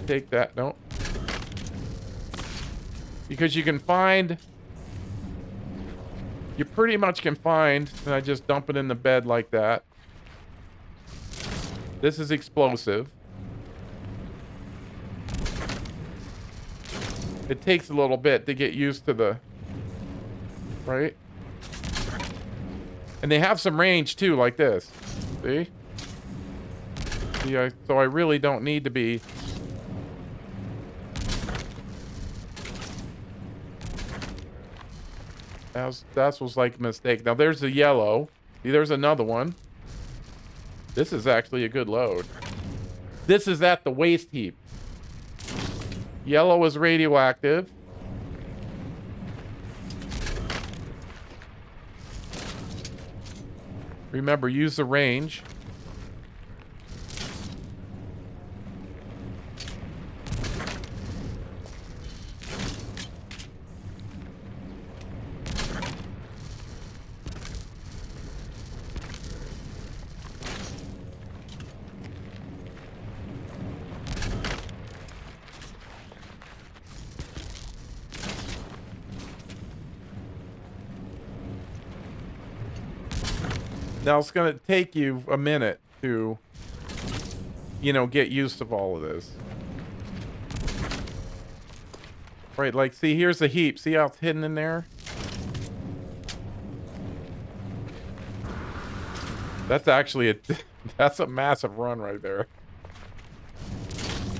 A: Take that. No. Because you can find... You pretty much can find... And I just dump it in the bed like that. This is explosive. It takes a little bit to get used to the... Right? And they have some range too, like this. See? See, so I really don't need to be... That was like a mistake. Now there's the yellow. See, there's another one. This is actually a good load. This is at the waste heap. Yellow is radioactive. Remember, use the range. Now it's going to take you a minute to, you know, get used to all of this. Right, like, see, here's the heap. See how it's hidden in there? That's actually that's a massive run right there.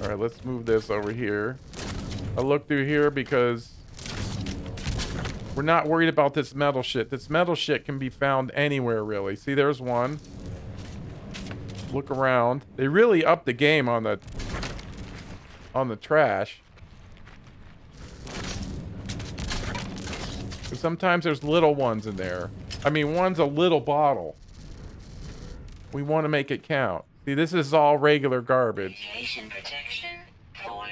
A: All right, let's move this over here. I look through here because We're not worried about this metal shit. This metal shit can be found anywhere, really. See, there's one. Look around. They really upped the game on the trash. Sometimes there's little ones in there. I mean, one's a little bottle. We want to make it count. See, this is all regular garbage.
B: Radiation protection falling.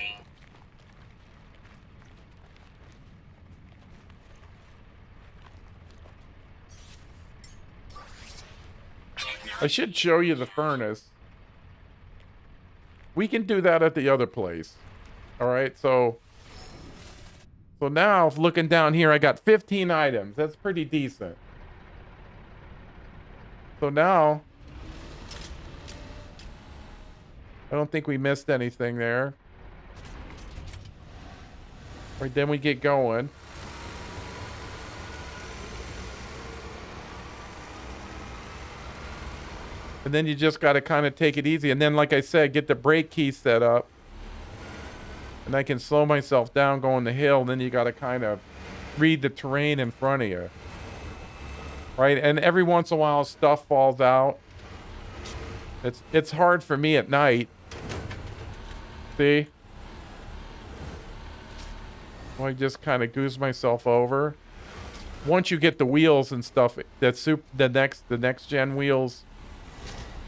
A: I should show you the furnace. We can do that at the other place. All right, so now looking down here, I got 15 items. That's pretty decent. So now, I don't think we missed anything there. All right, then we get going. And then you just got to kind of take it easy. And then, like I said, get the brake key set up. And I can slow myself down going the hill. And then you got to kind of read the terrain in front of you. Right? And every once in a while, stuff falls out. It's hard for me at night. See? I just kind of goose myself over. Once you get the wheels and stuff, the next gen wheels,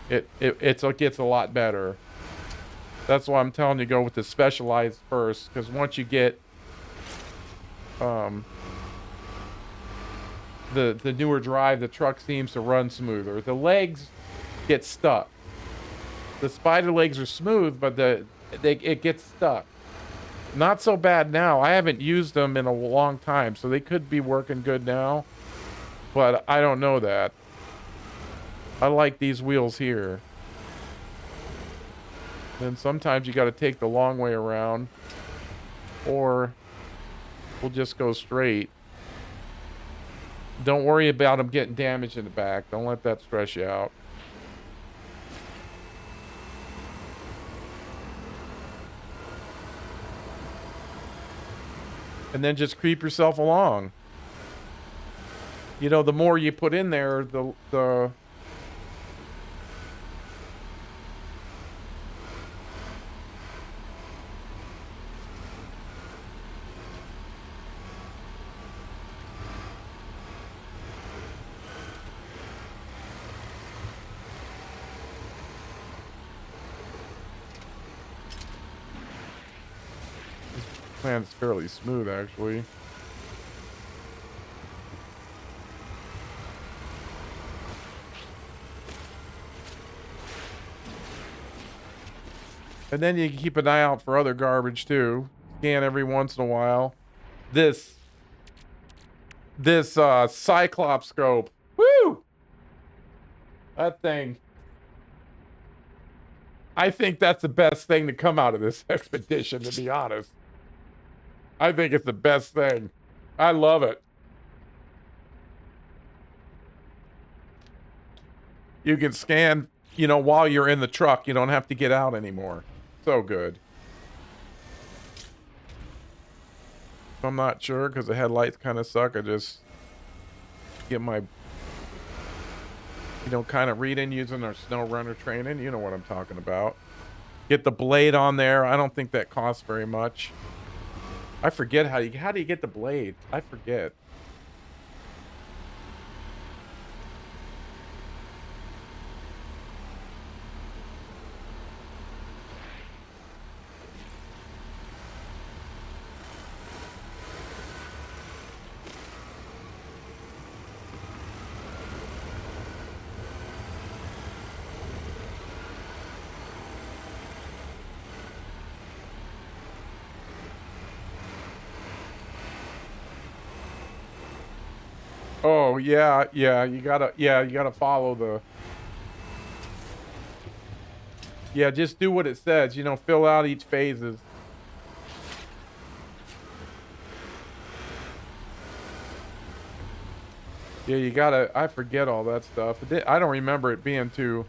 A: it gets a lot better. That's why I'm telling you go with the specialized first, because once you get the newer drive, the truck seems to run smoother. The legs get stuck. The spider legs are smooth, but it gets stuck. Not so bad now. I haven't used them in a long time, so they could be working good now, but I don't know that. I like these wheels here. Then sometimes you got to take the long way around, or we'll just go straight. Don't worry about them getting damaged in the back. Don't let that stress you out. And then just creep yourself along. You know, the more you put in there, the plan's fairly smooth, actually. And then you can keep an eye out for other garbage too. Scan every once in a while. This Cyclops scope. Woo! That thing. I think that's the best thing to come out of this expedition, to be honest. I think it's the best thing. I love it. You can scan, while you're in the truck. You don't have to get out anymore. So good. I'm not sure because the headlights kind of suck. I just get my, kind of reading using our snow runner training. You know what I'm talking about. Get the blade on there. I don't think that costs very much. I forget how do you get the blade? I forget. Oh, yeah, you gotta follow the... Yeah, just do what it says, fill out each phases. Yeah, you gotta... I forget all that stuff. I don't remember it being too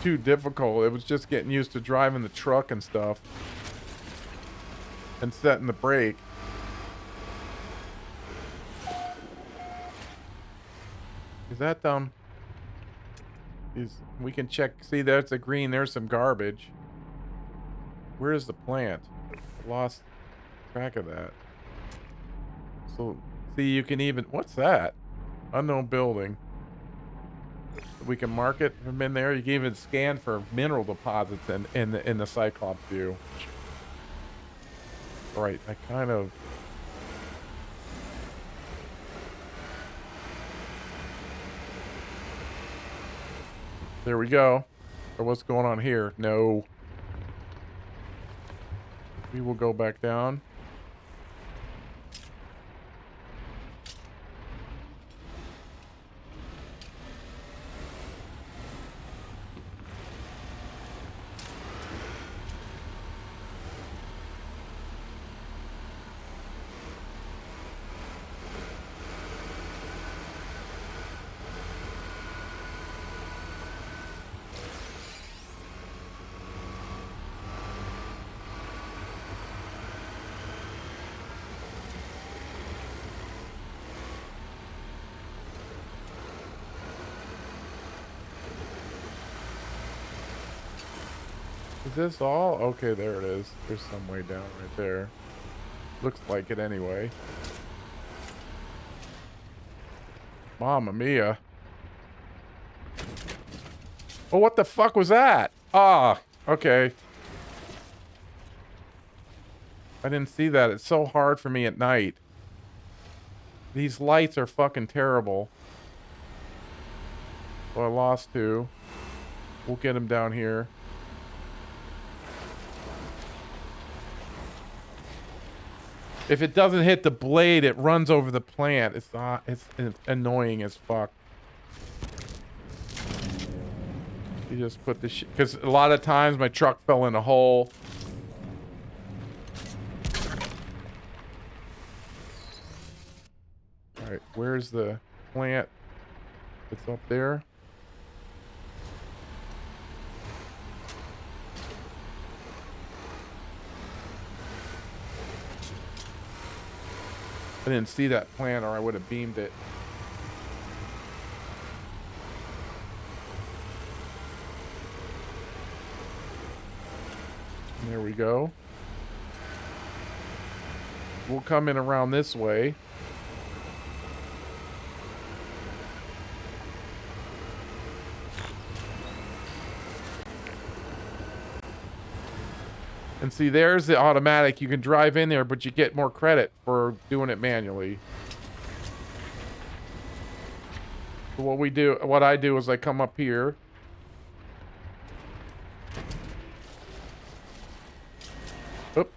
A: difficult. It was just getting used to driving the truck and stuff. And setting the brake. Is that we can check, see that's a green, there's some garbage. Where is the plant? I lost track of that. So, see, you can even, what's that? Unknown building. We can mark it from in there. You can even scan for mineral deposits in the Cyclops view. Right, I kind of... There we go. So what's going on here? No. We will go back down. Is this all? Okay, there it is. There's some way down right there. Looks like it anyway. Mamma mia. Oh, what the fuck was that? Ah, okay. I didn't see that. It's so hard for me at night. These lights are fucking terrible. So I lost two. We'll get them down here. If it doesn't hit the blade, it runs over the plant. It's not, it's annoying as fuck. You just put the shit, because a lot of times my truck fell in a hole. Alright, where's the plant? It's up there. I didn't see that plant or I would have beamed it. And there we go. We'll come in around this way. And see, there's the automatic. You can drive in there, but you get more credit for doing it manually. So what I do is I come up here. Oop.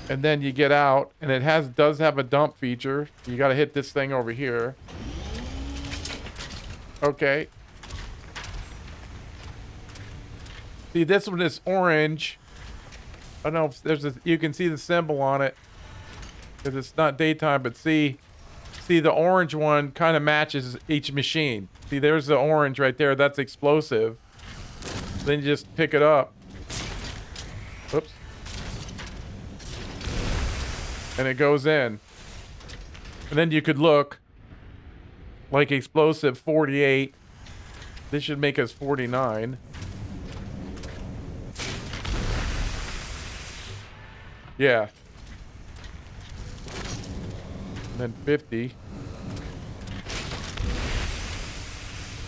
A: And then you get out, and it does have a dump feature. You got to hit this thing over here. Okay. See, this one is orange. I don't know if there's you can see the symbol on it because it's not daytime, but see the orange one kind of matches each machine. See, there's the orange right there. That's explosive. Then you just pick it up. Oops. And it goes in. And then you could look. Like explosive 48. This should make us 49. Yeah. And then 50.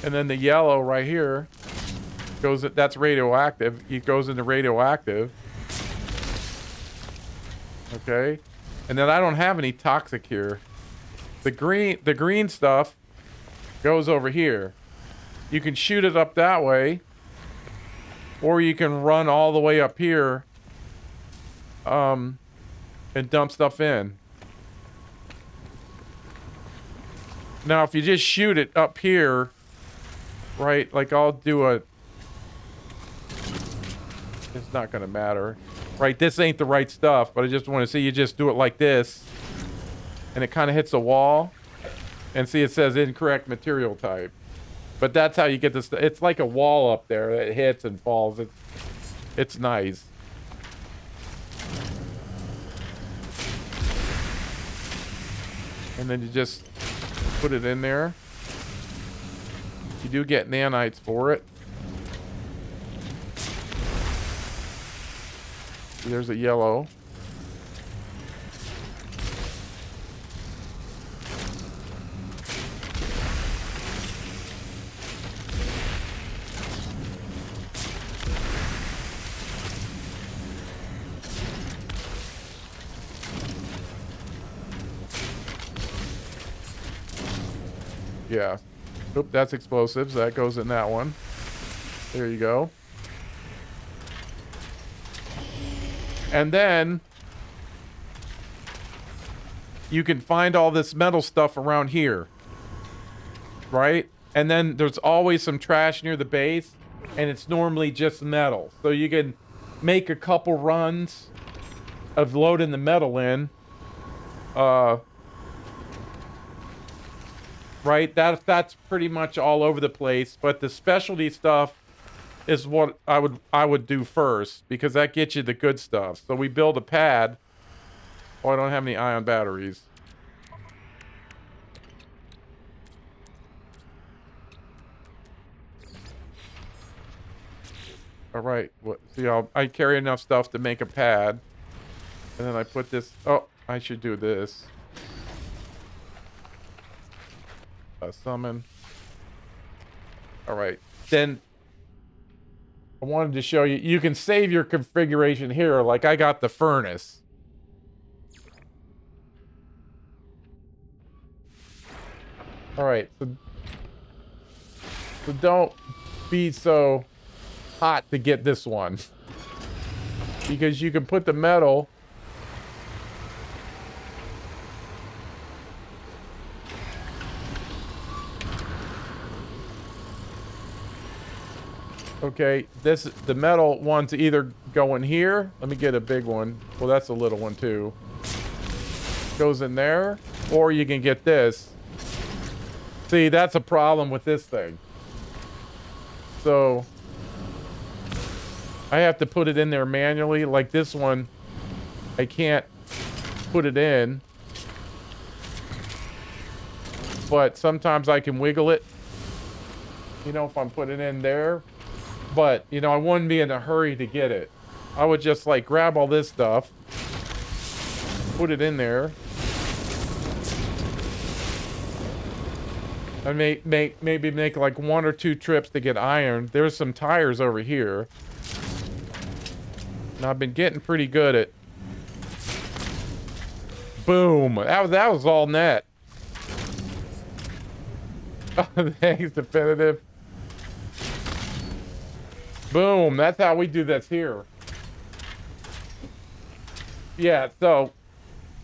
A: And then the yellow right here goes, that's radioactive. It goes into radioactive. Okay. And then I don't have any toxic here. The green stuff goes over here. You can shoot it up that way, or you can run all the way up here and dump stuff in. Now if you just shoot it up here, right, like I'll do a, it's not gonna matter, right? This ain't the right stuff, but I just want to see you just do it like this, and it kind of hits a wall. And see, it says incorrect material type. But that's how you get this. It's like a wall up there that hits and falls. It's nice. And then you just put it in there. You do get nanites for it. There's a yellow. Yeah. Oop, that's explosives. That goes in that one. There you go. And then you can find all this metal stuff around here. Right? And then there's always some trash near the base, and it's normally just metal. So you can make a couple runs of loading the metal in. Right? That's pretty much all over the place, but the specialty stuff is what I would do first, because that gets you the good stuff. So we build a pad. Oh, I don't have any ion batteries. All right. See, I carry enough stuff to make a pad, and then I put this. Oh, I should do this. Summon. All right. Then I wanted to show you. You can save your configuration here. Like I got the furnace. All right. So don't be so hot to get this one, because you can put the metal. Okay, the metal one's either go in here. Let me get a big one. Well, that's a little one too. Goes in there, or you can get this. See, that's a problem with this thing. So I have to put it in there manually. Like this one, I can't put it in, but sometimes I can wiggle it, you know, if I'm putting it in there. But, you know, I wouldn't be in a hurry to get it. I would just, like, grab all this stuff, put it in there, and maybe make, like, 1 or 2 trips to get iron. There's some tires over here. And I've been getting pretty good at... Boom! That was all net. Thanks, Definitive. Boom, that's how we do this here. Yeah, so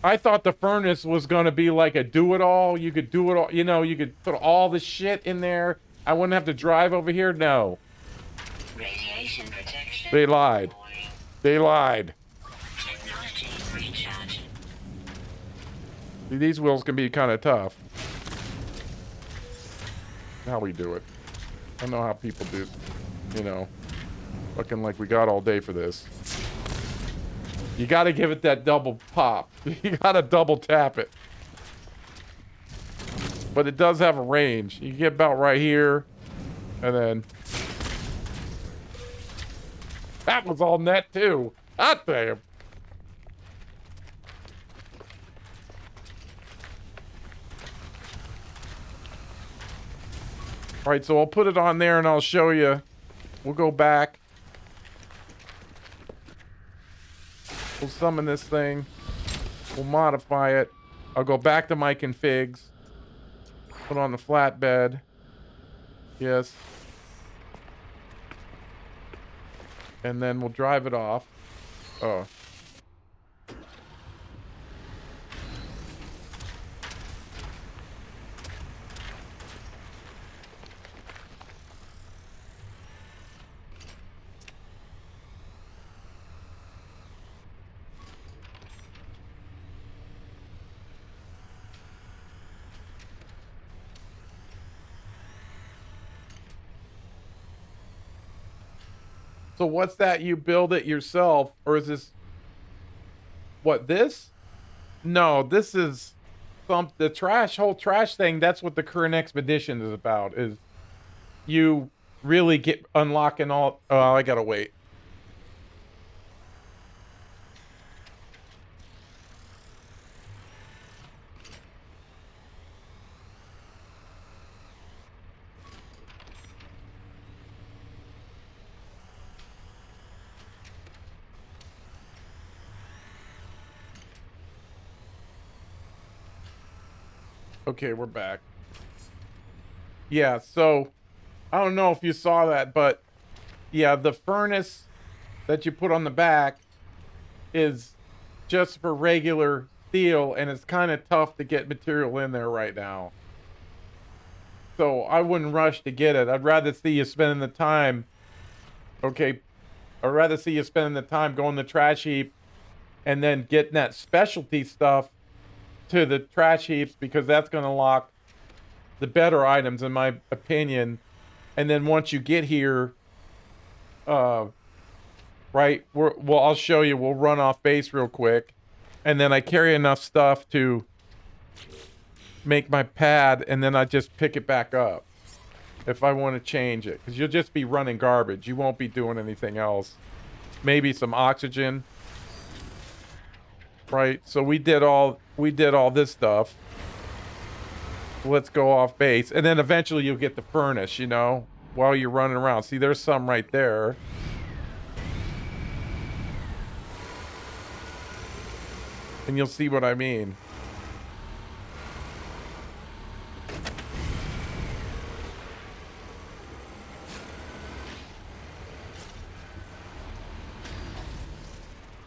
A: I thought the furnace was going to be like a do-it-all. You could do it all, you know, you could put all the shit in there. I wouldn't have to drive over here. No.
B: Radiation protection.
A: They lied.
B: Falling.
A: They lied.
B: Technology recharge.
A: See, these wheels can be kind of tough. How we do it. I know how people do, you know. Looking like we got all day for this. You got to give it that double pop. You got to double tap it. But it does have a range. You get about right here. And then... That was all net too. Hot damn. Alright, so I'll put it on there and I'll show you. We'll go back. We'll summon this thing. We'll modify it. I'll go back to my configs. Put on the flatbed. Yes. And then we'll drive it off. Oh. So what's that? You build it yourself, or is this... What, this? No, this is... the whole trash thing, that's what the current expedition is about, is you really get unlocking all. Oh, I gotta wait. Okay, we're back. Yeah, so I don't know if you saw that, but yeah, the furnace that you put on the back is just for regular steel, and it's kind of tough to get material in there right now. So I wouldn't rush to get it. I'd rather see you spending the time. Okay, I'd rather see you spending the time going to the trash heap and then getting that specialty stuff to the trash heaps, because that's going to lock the better items, in my opinion. And then once you get here, right, well, I'll show you. We'll run off base real quick, and then I carry enough stuff to make my pad, and then I just pick it back up if I want to change it, because you'll just be running garbage. You won't be doing anything else. Maybe some oxygen, right? So we did all this stuff. Let's go off base, and then eventually you'll get the furnace, you know, while you're running around. See, there's some right there. And you'll see what I mean.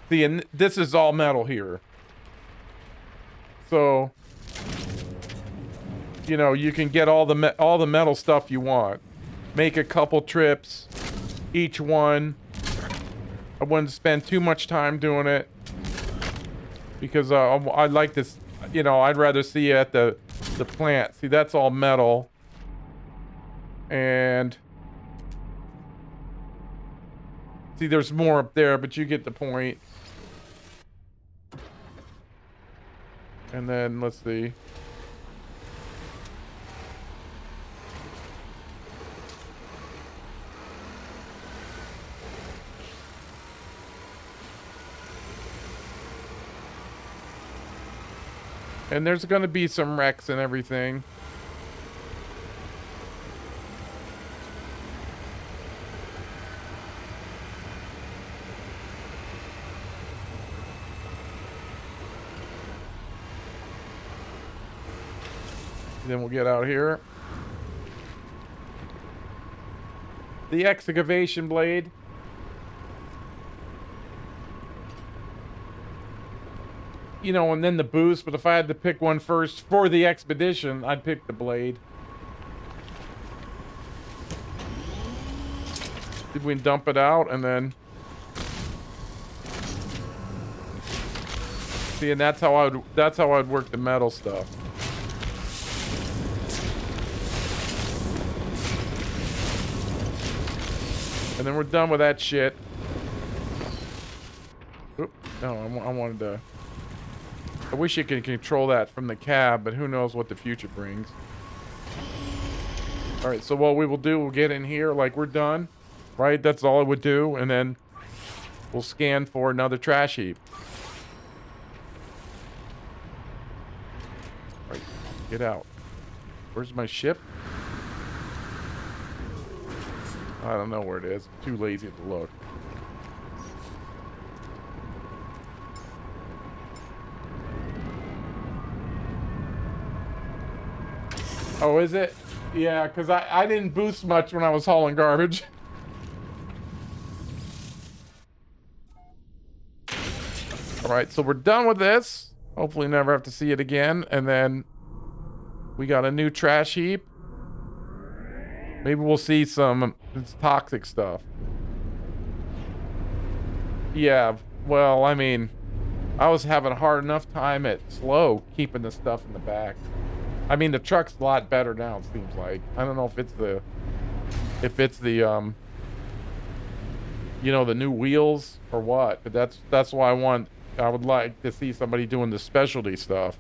A: See, and this is all metal here. So, you know, you can get all the metal stuff you want. Make a couple trips, each one. I wouldn't spend too much time doing it, because I'd like this, you know, I'd rather see you at the plant. See, that's all metal. And see, there's more up there, but you get the point. And then let's see. And there's going to be some wrecks and everything. Then we'll get out here. The excavation blade. You know, and then the boost, but if I had to pick one first for the expedition, I'd pick the blade. Did we dump it out and then... See, and that's how I'd work the metal stuff. And then we're done with that shit. Oop, no, I wanted to... I wish you could control that from the cab, but who knows what the future brings. Alright, so what we will do, we'll get in here like we're done. Right? That's all I would do. And then we'll scan for another trash heap. Alright, get out. Where's my ship? I don't know where it is. I'm too lazy to look. Oh, is it? Yeah, because I didn't boost much when I was hauling garbage. Alright, so we're done with this. Hopefully never have to see it again. And then we got a new trash heap. Maybe we'll see some toxic stuff. Yeah, well, I mean, I was having a hard enough time at slow keeping the stuff in the back. I mean, the truck's a lot better now, it seems like. I don't know if it's the you know, the new wheels or what, but that's why I would like to see somebody doing the specialty stuff.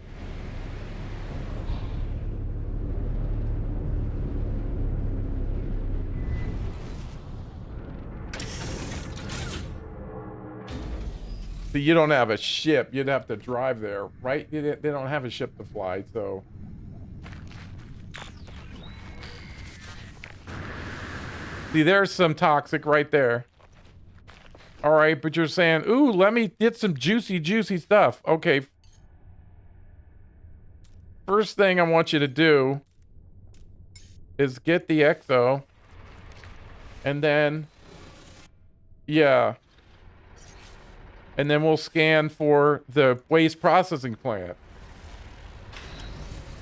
A: obviously you don't have a ship. You'd have to drive there, right? They don't have a ship to fly, so. See, there's some toxic right there. All right, but you're saying, ooh, let me get some juicy, juicy stuff. Okay. First thing I want you to do is get the exo. And then, yeah. And then we'll scan for the waste processing plant.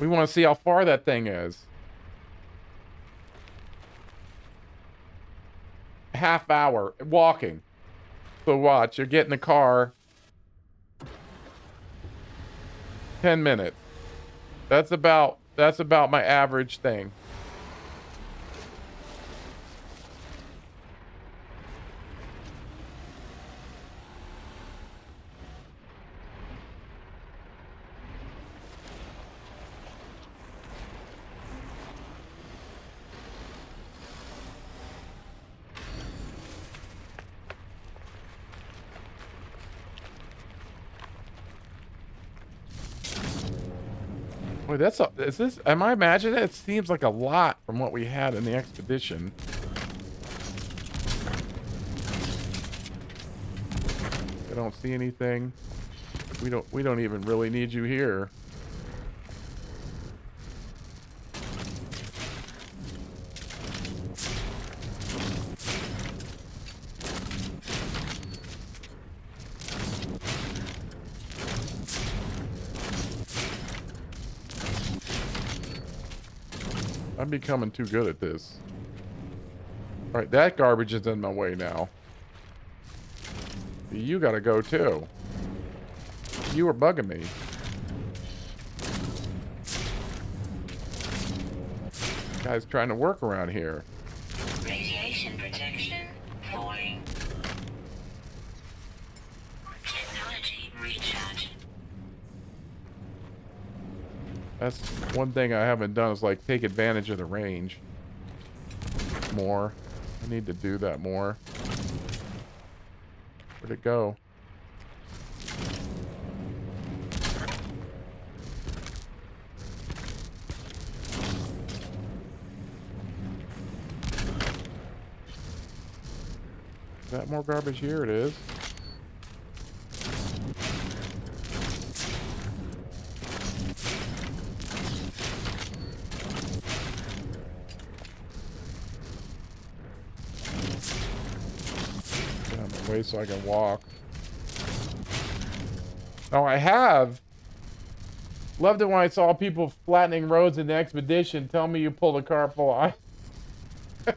A: We want to see how far that thing is. Half hour walking. So watch, you're getting the car. 10 minutes. That's about my average thing. Boy, that's a, is this, am I imagining it? It seems like a lot from what we had in the expedition. I don't see anything. We don't even really need you here. I'm becoming too good at this. Alright, that garbage is in my way now. You gotta go too. You were bugging me. Guy's trying to work around here.
B: Radiation protection falling. Technology recharge.
A: That's one thing I haven't done is like take advantage of the range more. I need to do that more. Where'd it go? Is that more garbage? Here it is. Get out of my way so I can walk. Oh, I have. Loved it when I saw people flattening roads in the expedition. Tell me you pulled a car full of ice.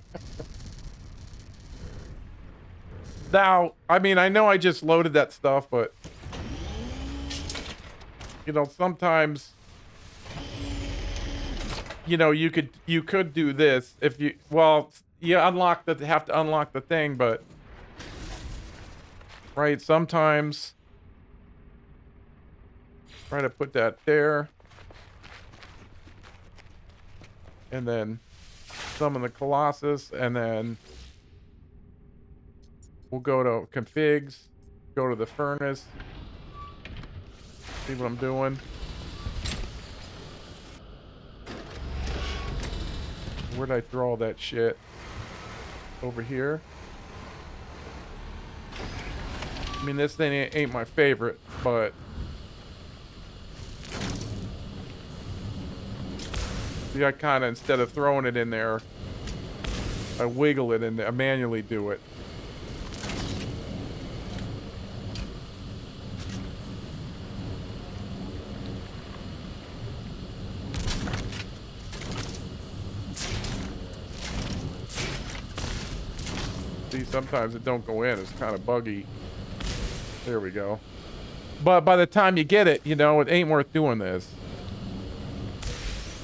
A: Now, I mean, I know I just loaded that stuff, but you know, sometimes you know, you could do this if you, well, you have to unlock the thing, but right, sometimes try to put that there and then summon the Colossus, and then we'll go to configs, go to the furnace, see what I'm doing. Where'd I throw all that shit? Over here. I mean, this thing ain't my favorite, but see, I kind of, instead of throwing it in there, I wiggle it in there, I manually do it. See, sometimes it don't go in. It's kind of buggy. There we go. But by the time you get it, you know, it ain't worth doing this.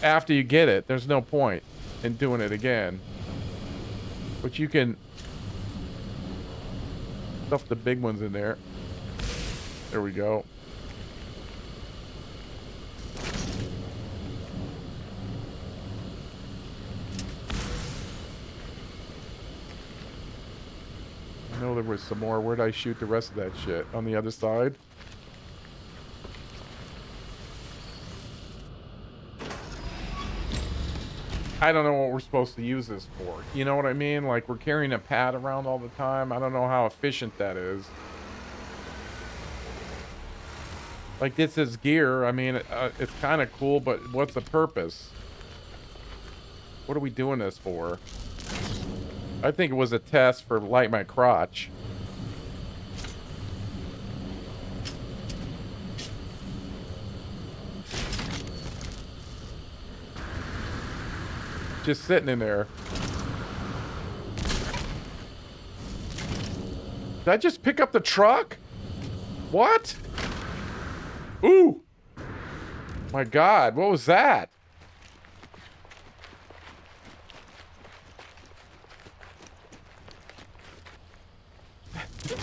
A: After you get it, there's no point in doing it again. But you can stuff the big ones in there. There we go. know there was some more. Where'd I shoot the rest of that shit? On the other side? I don't know what we're supposed to use this for. You know what I mean? Like, we're carrying a pad around all the time. I don't know how efficient that is. Like, this is gear. I mean, it's kind of cool, but what's the purpose? What are we doing this for? I think it was a test for light my crotch. Just sitting in there. Did I just pick up the truck? What? Ooh! My God, what was that?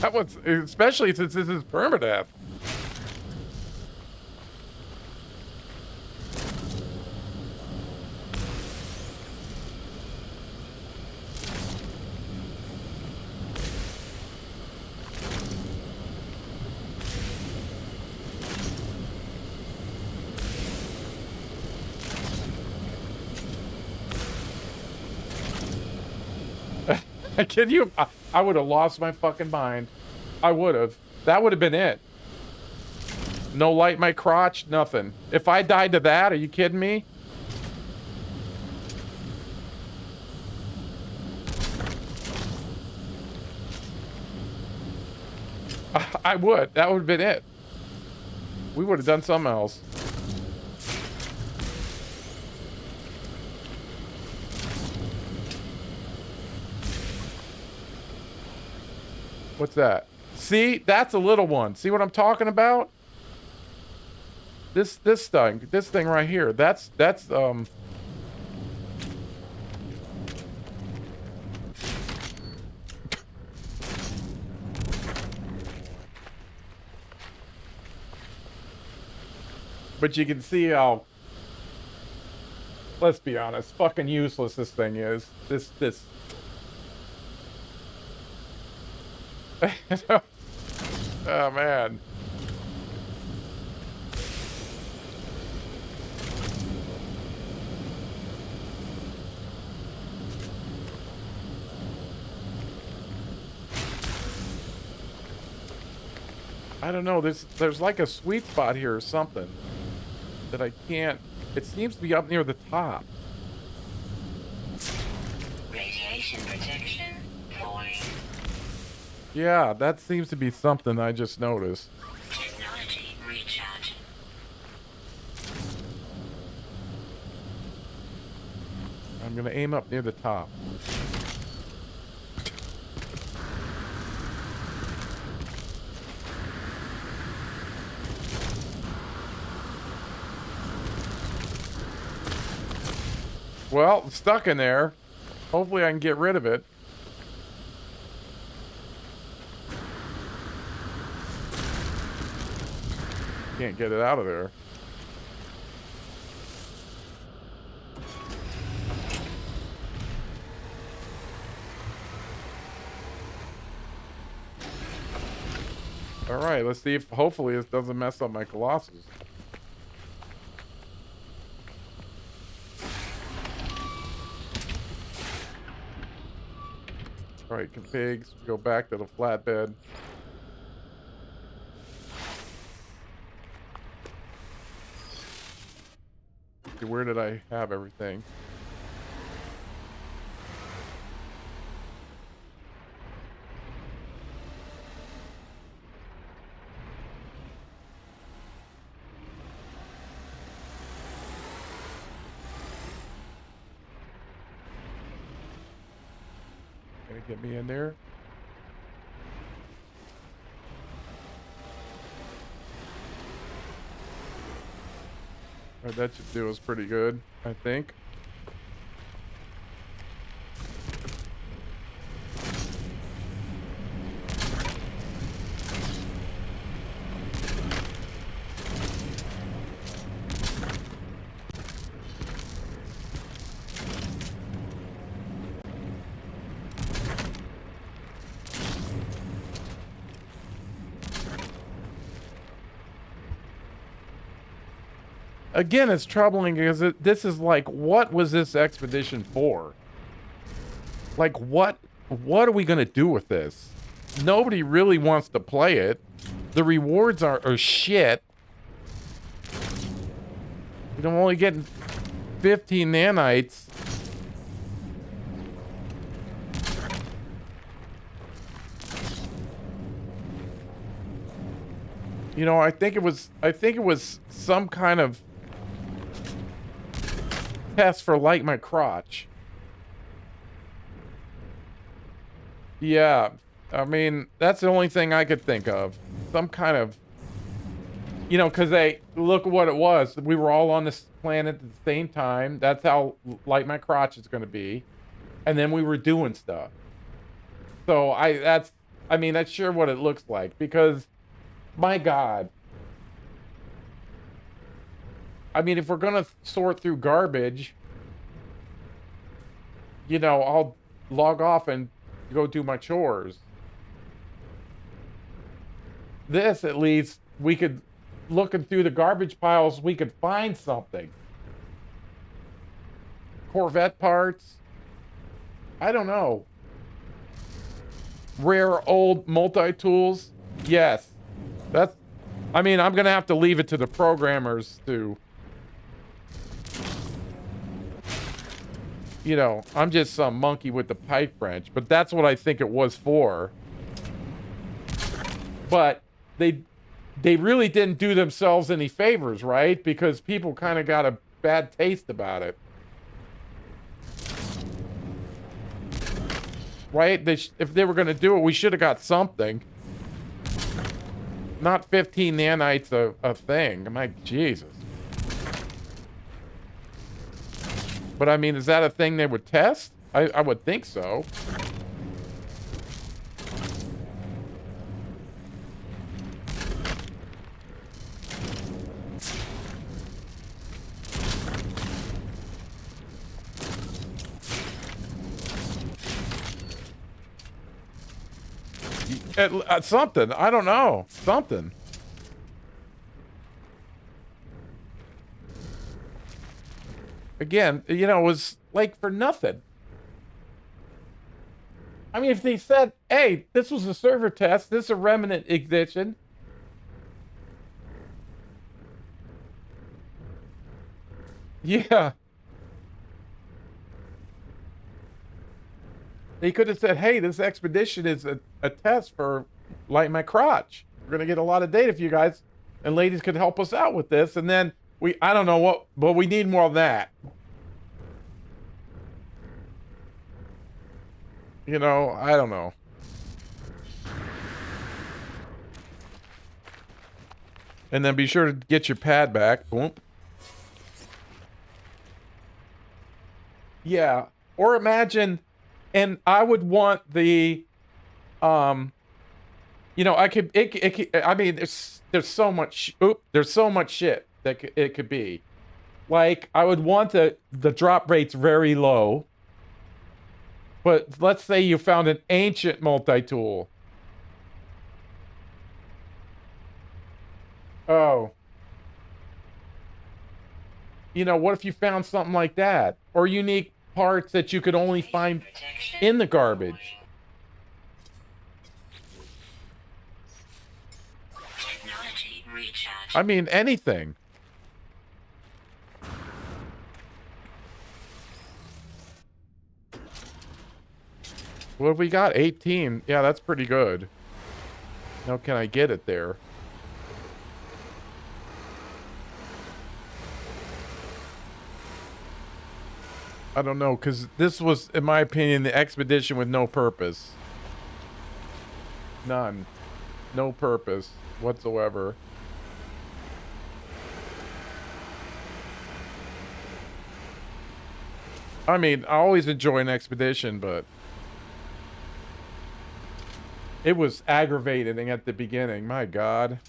A: That was, especially since this is permadeath. Can you? I would have lost my fucking mind. I would have. That would have been it. No light my crotch, nothing. If I died to that, are you kidding me? I would. That would have been it. We would have done something else. What's that? See, that's a little one. See what I'm talking about? This thing right here. That's But you can see how, let's be honest, fucking useless this thing is. This oh man. I don't know, there's like a sweet spot here or something that I can't, it seems to be up near the top.
B: Radiation protection falling.
A: Yeah, that seems to be something I just noticed.
B: Technology recharging.
A: I'm gonna aim up near the top. Well, it's stuck in there. Hopefully I can get rid of it. Can't get it out of there. All right, let's see if hopefully this doesn't mess up my Colossus. All right, configs, go back to the flatbed. Okay, where did I have everything? Gonna get me in there. All right, that should do us pretty good, I think. again, it's troubling because this is like, what was this expedition for? Like, what are we gonna do with this? Nobody really wants to play it. The rewards are shit. I'm only getting 15 nanites. You know, I think it was some kind of test for light my crotch. Yeah, I mean, that's the only thing I could think of. Some kind of, you know, because they look at what it was. We were all on this planet at the same time. That's how light my crotch is going to be. And then we were doing stuff. So I mean, that's sure what it looks like, because my God. I mean, if we're going to sort through garbage, you know, I'll log off and go do my chores. This, at least, we could, looking through the garbage piles, we could find something. Corvette parts. I don't know. Rare old multi-tools. Yes. That's, I mean, I'm going to have to leave it to the programmers to, you know, I'm just some monkey with the pipe wrench, but that's what I think it was for. But they really didn't do themselves any favors, right? Because people kind of got a bad taste about it. Right? If they were going to do it, we should have got something. Not 15 nanites a thing. I'm like, Jesus. But I mean, is that a thing they would test? I would think so. Something. I don't know. Something. Again, you know, it was like for nothing. I mean, if they said, hey, this was a server test, this is a remnant ignition. Yeah. They could have said, hey, this expedition is a test for light my crotch. We're going to get a lot of data if you guys and ladies could help us out with this. And then I don't know what, but we need more of that. You know, I don't know. And then be sure to get your pad back. Boom. Yeah. Or imagine, and I would want the, you know, I mean, there's so much, there's so much shit that it could be. Like, I would want the drop rates very low. But let's say you found an ancient multi-tool. Oh. You know, what if you found something like that? Or unique parts that you could only find in the garbage?
B: Technology recharge.
A: I mean, anything. What have we got? 18. Yeah, that's pretty good. Now, can I get it there? I don't know, because this was, in my opinion, the expedition with no purpose. None. No purpose whatsoever. I mean, I always enjoy an expedition, but it was aggravating at the beginning. My God.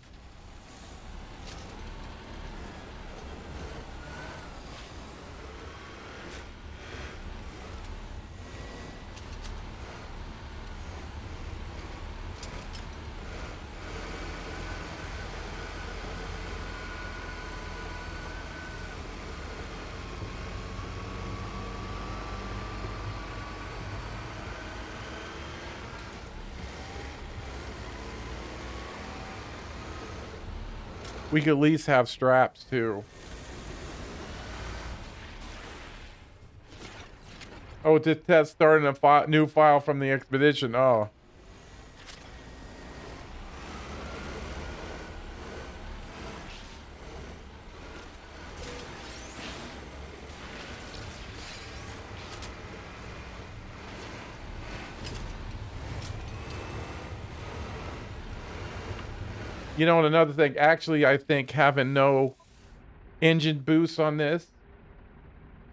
A: We could at least have straps too. Oh, just test starting a new file from the expedition. Oh. You know, and another thing, actually, I think having no engine boost on this.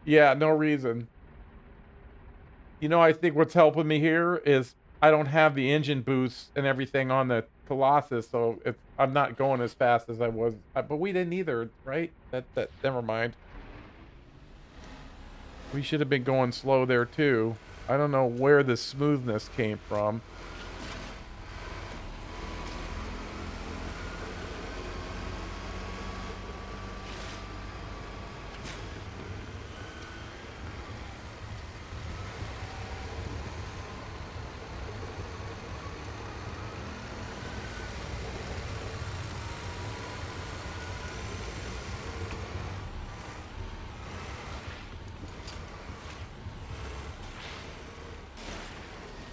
A: Yeah, no reason. You know, I think what's helping me here is I don't have the engine boost and everything on the Colossus, so I'm not going as fast as I was. But we didn't either, right? Never mind. We should have been going slow there too. I don't know where the smoothness came from.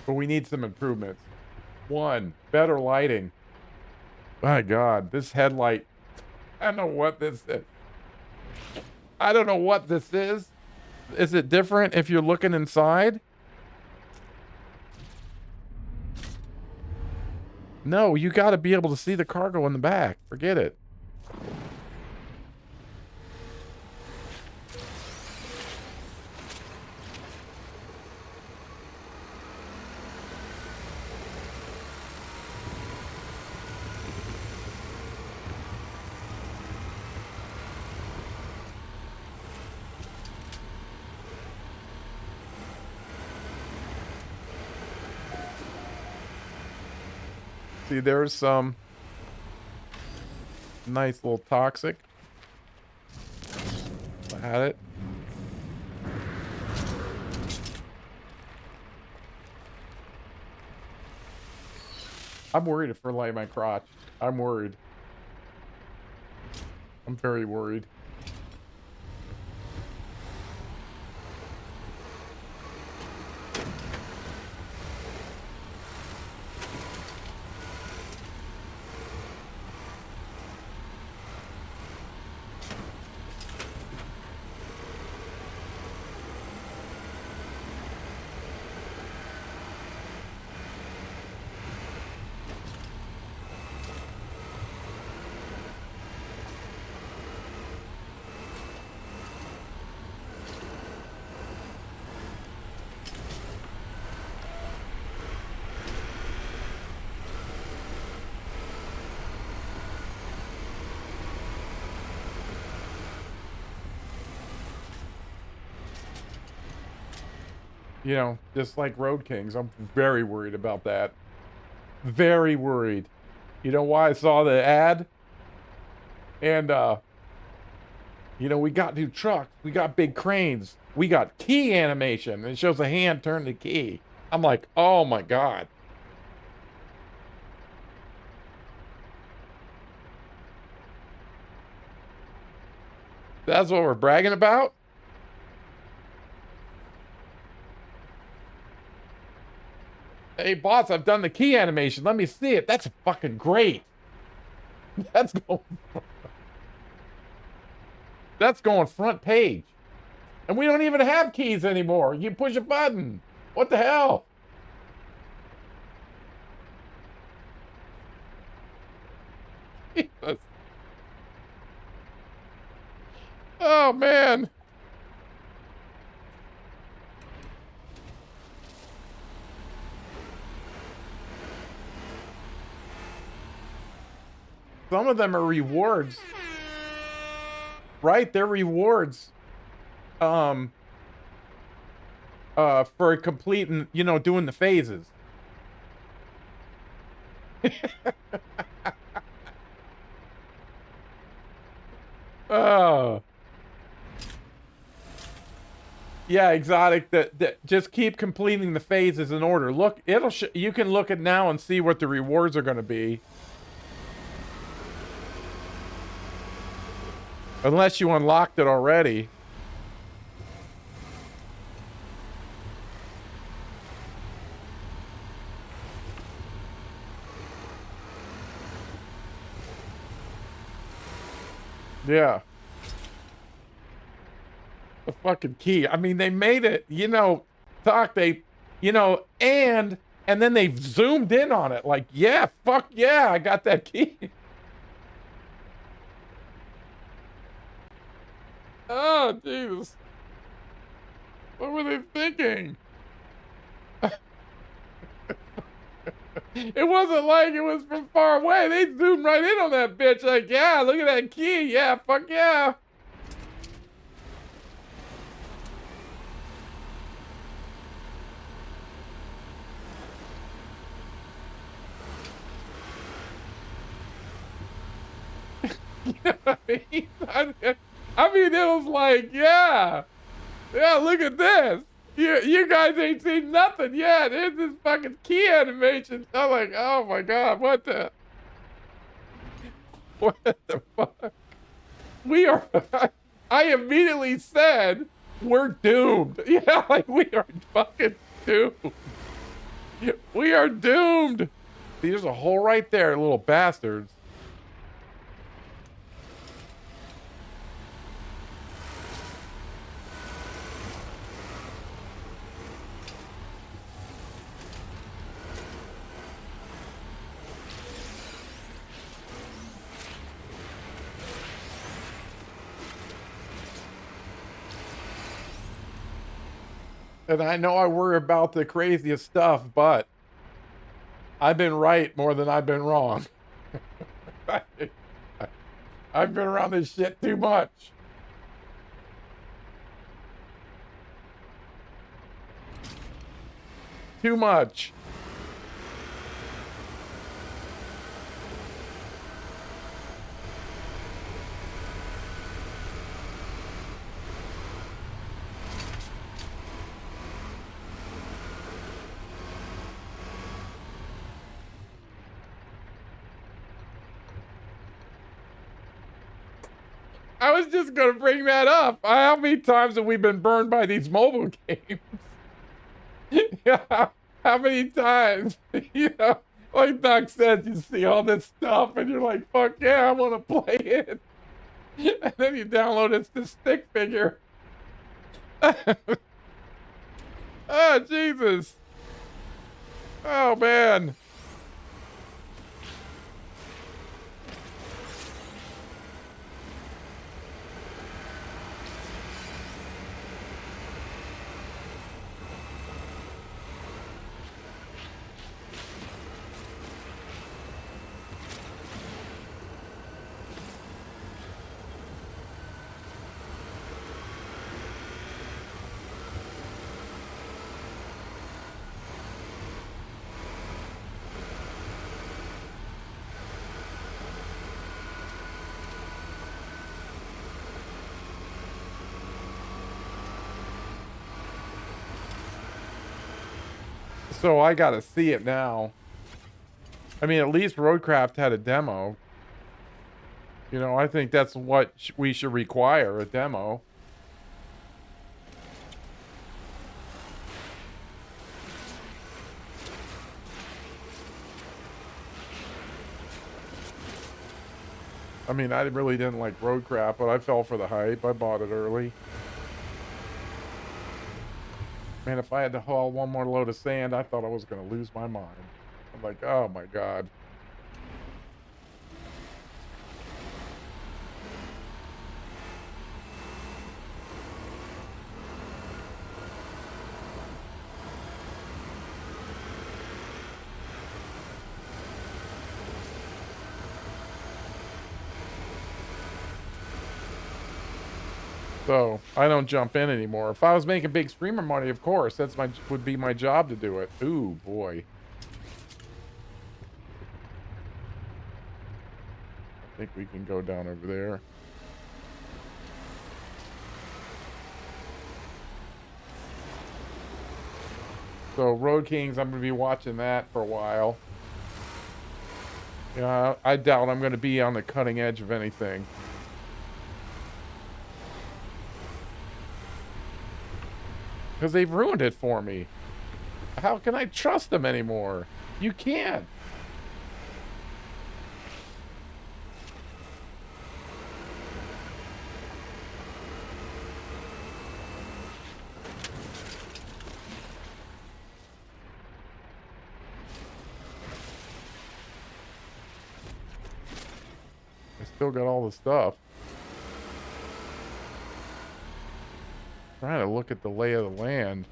A: But we need some improvements. One, better lighting. My God, this headlight. I don't know what this is. I don't know what this is. Is it different if you're looking inside? No, you got to be able to see the cargo in the back. Forget it. See, there's some nice little toxic. I had it. I'm worried if we're lighting my crotch. I'm worried. I'm very worried. You know, just like Road Kings, I'm very worried about that. Very worried. You know why I saw the ad? And, you know, we got new trucks. We got big cranes. We got key animation. It shows a hand turn the key. I'm like, oh my God. That's what we're bragging about? Hey, boss, I've done the key animation. Let me see it. That's fucking great. That's going front page. And we don't even have keys anymore. You push a button. What the hell? Jesus. Oh, man. Some of them are rewards. Right? They're rewards. For completing, you know, doing the phases. Oh. Yeah, exotic. That just keep completing the phases in order. Look, you can look at now and see what the rewards are going to be. Unless you unlocked it already. Yeah. The fucking key. I mean, they made it, you know, and then they zoomed in on it. Like, yeah, fuck yeah, I got that key. Oh, Jesus. What were they thinking? It wasn't like it was from far away. They zoomed right in on that bitch. Like, yeah, look at that key. Yeah, fuck yeah. You know what I mean? I mean, it was like, yeah, look at this. You guys ain't seen nothing yet. There's this fucking key animation. I'm like, oh my God, what the what the fuck? We are, I immediately said, we're doomed. Yeah, like we are fucking doomed. We are doomed. See, there's a hole right there, little bastards. And I know I worry about the craziest stuff, but I've been right more than I've been wrong. I've been around this shit too much. Too much. I was just gonna bring that up. How many times have we been burned by these mobile games? Yeah, how many times? You know, like Doc said, you see all this stuff and you're like, fuck yeah, I wanna play it. And then you download it's the stick figure. Oh, Jesus. Oh, man. So I gotta see it now. I mean, at least Roadcraft had a demo. You know, I think that's what we should require, a demo. I mean, I really didn't like Roadcraft, but I fell for the hype. I bought it early. Man, if I had to haul one more load of sand, I thought I was gonna lose my mind. I'm like, oh my God. So I don't jump in anymore. If I was making big streamer money, of course, would be my job to do it. Ooh, boy. I think we can go down over there. So Road Kings, I'm going to be watching that for a while. Yeah, I doubt I'm going to be on the cutting edge of anything. Because they've ruined it for me. How can I trust them anymore? You can't. I still got all the stuff. Trying to look at the lay of the land.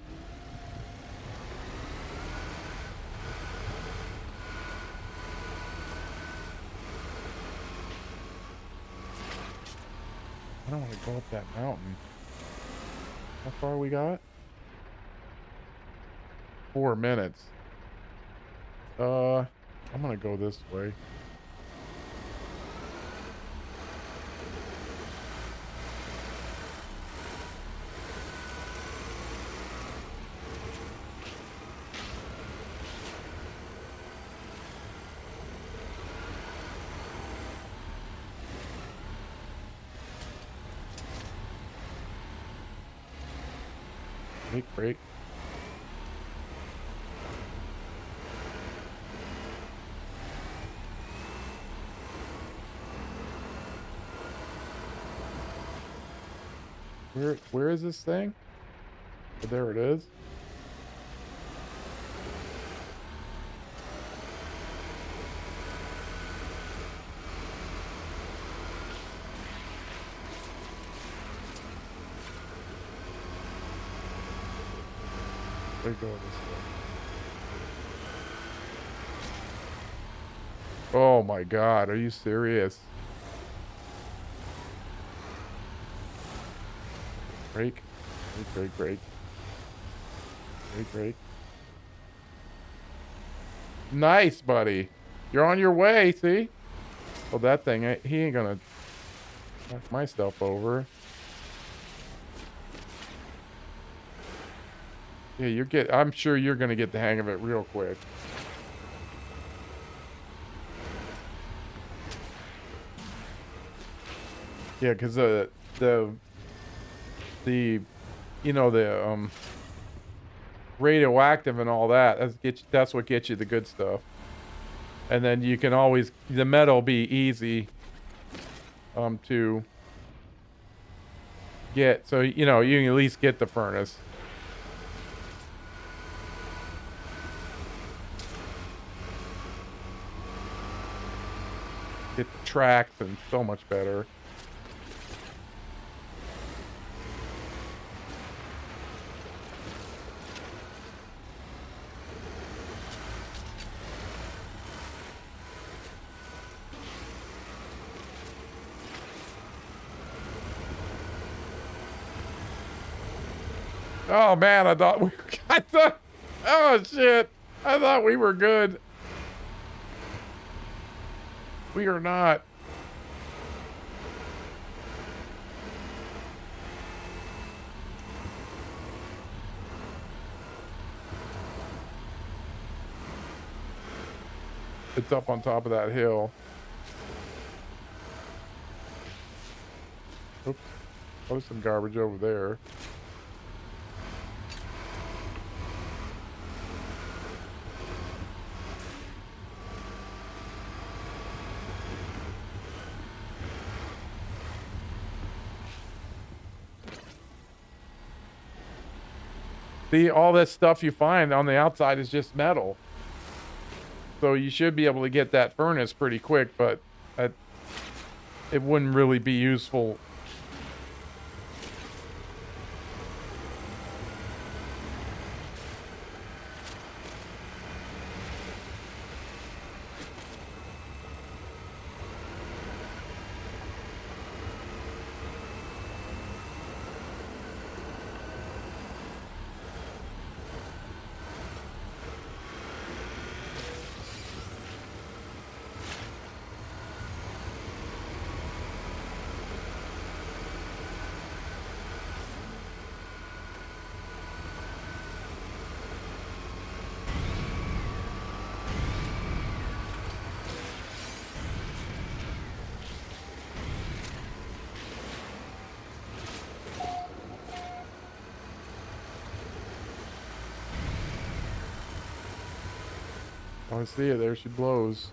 A: I don't want to go up that mountain. How far we got? 4 minutes. I'm gonna go this way. Break. Where is this thing? Oh, there it is. They go this way. Oh my God, are you serious? Break. Nice, buddy. You're on your way, see? Well, that thing, he ain't gonna knock my stuff over. Yeah, I'm sure you're gonna get the hang of it real quick. Yeah, because the you know, the radioactive and all that, that's what gets you the good stuff. And then you can always, the metal be easy to get, so you know, you can at least get the furnace. Get the tracks and so much better. Oh man, I thought oh shit, I thought we were good. We are not. It's up on top of that hill. Oops. Oh, there's some garbage over there. See, all this stuff you find on the outside is just metal. So you should be able to get that furnace pretty quick, but it wouldn't really be useful. Oh, I see it. There she blows.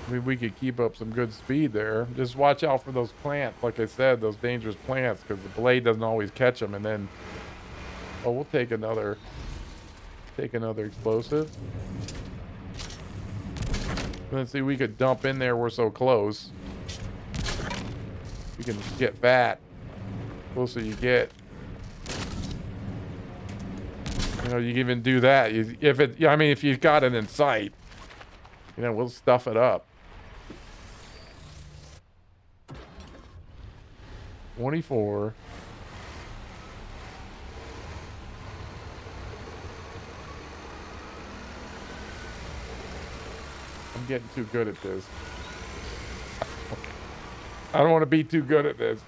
A: I mean, we could keep up some good speed there. Just watch out for those plants. Like I said, those dangerous plants, because the blade doesn't always catch them. And then, oh, we'll take another explosive. Let's see, we could dump in there. We're so close. You can get fat. Closer you get. You know, you can even do that. I mean, if you've got it in sight, you know, we'll stuff it up. 24. I'm getting too good at this. I don't want to be too good at this.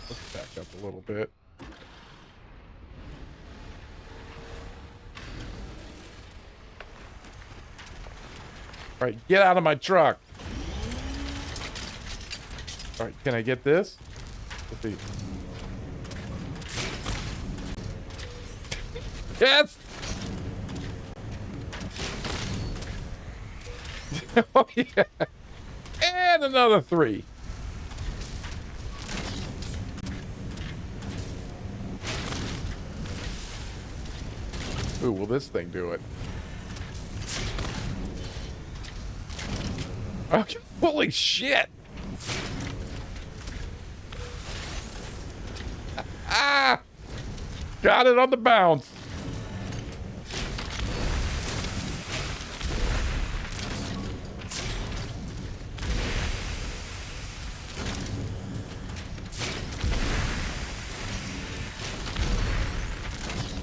A: Let's back up a little bit. All right, get out of my truck. All right, can I get this? Let's see. Yes! Oh, yeah. And another 3. Ooh, will this thing do it? Okay, holy shit! Ah! Got it on the bounce.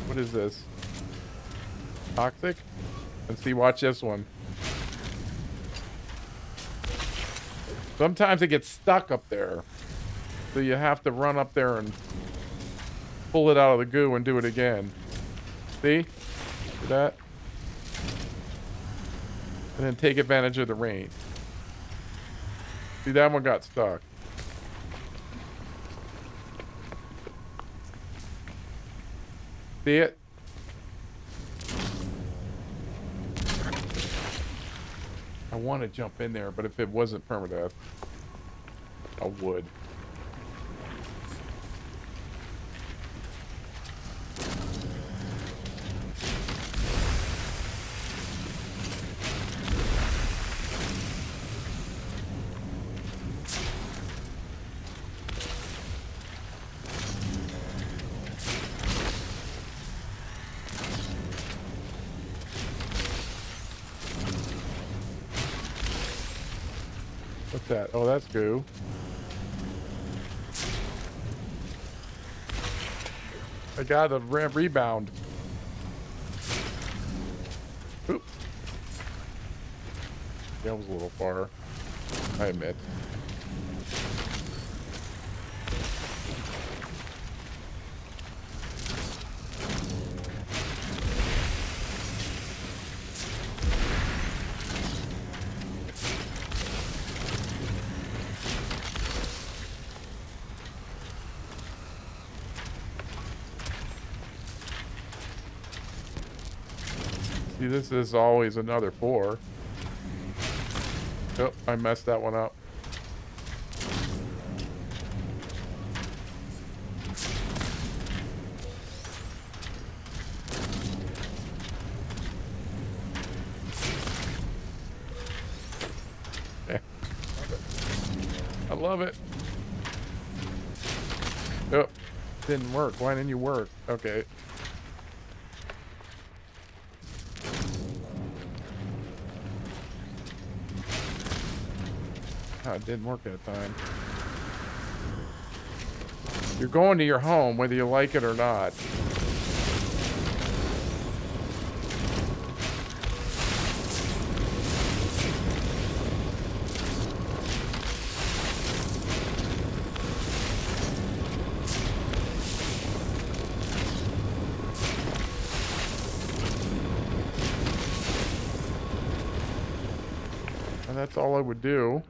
A: What is this? Toxic? Let's see, watch this one. Sometimes it gets stuck up there. So you have to run up there and pull it out of the goo and do it again. See? See that? And then take advantage of the rain. See, that one got stuck. See it? I want to jump in there, but if it wasn't permadeath, I would. What's that? Oh, that's goo. I got a rebound. Oop. That was a little far, I admit. See, this is always another 4. Oh, I messed that one up. Yeah. I love it. Oh, didn't work. Why didn't you work? Okay. Oh, it didn't work that time. You're going to your home, whether you like it or not. And that's all I would do.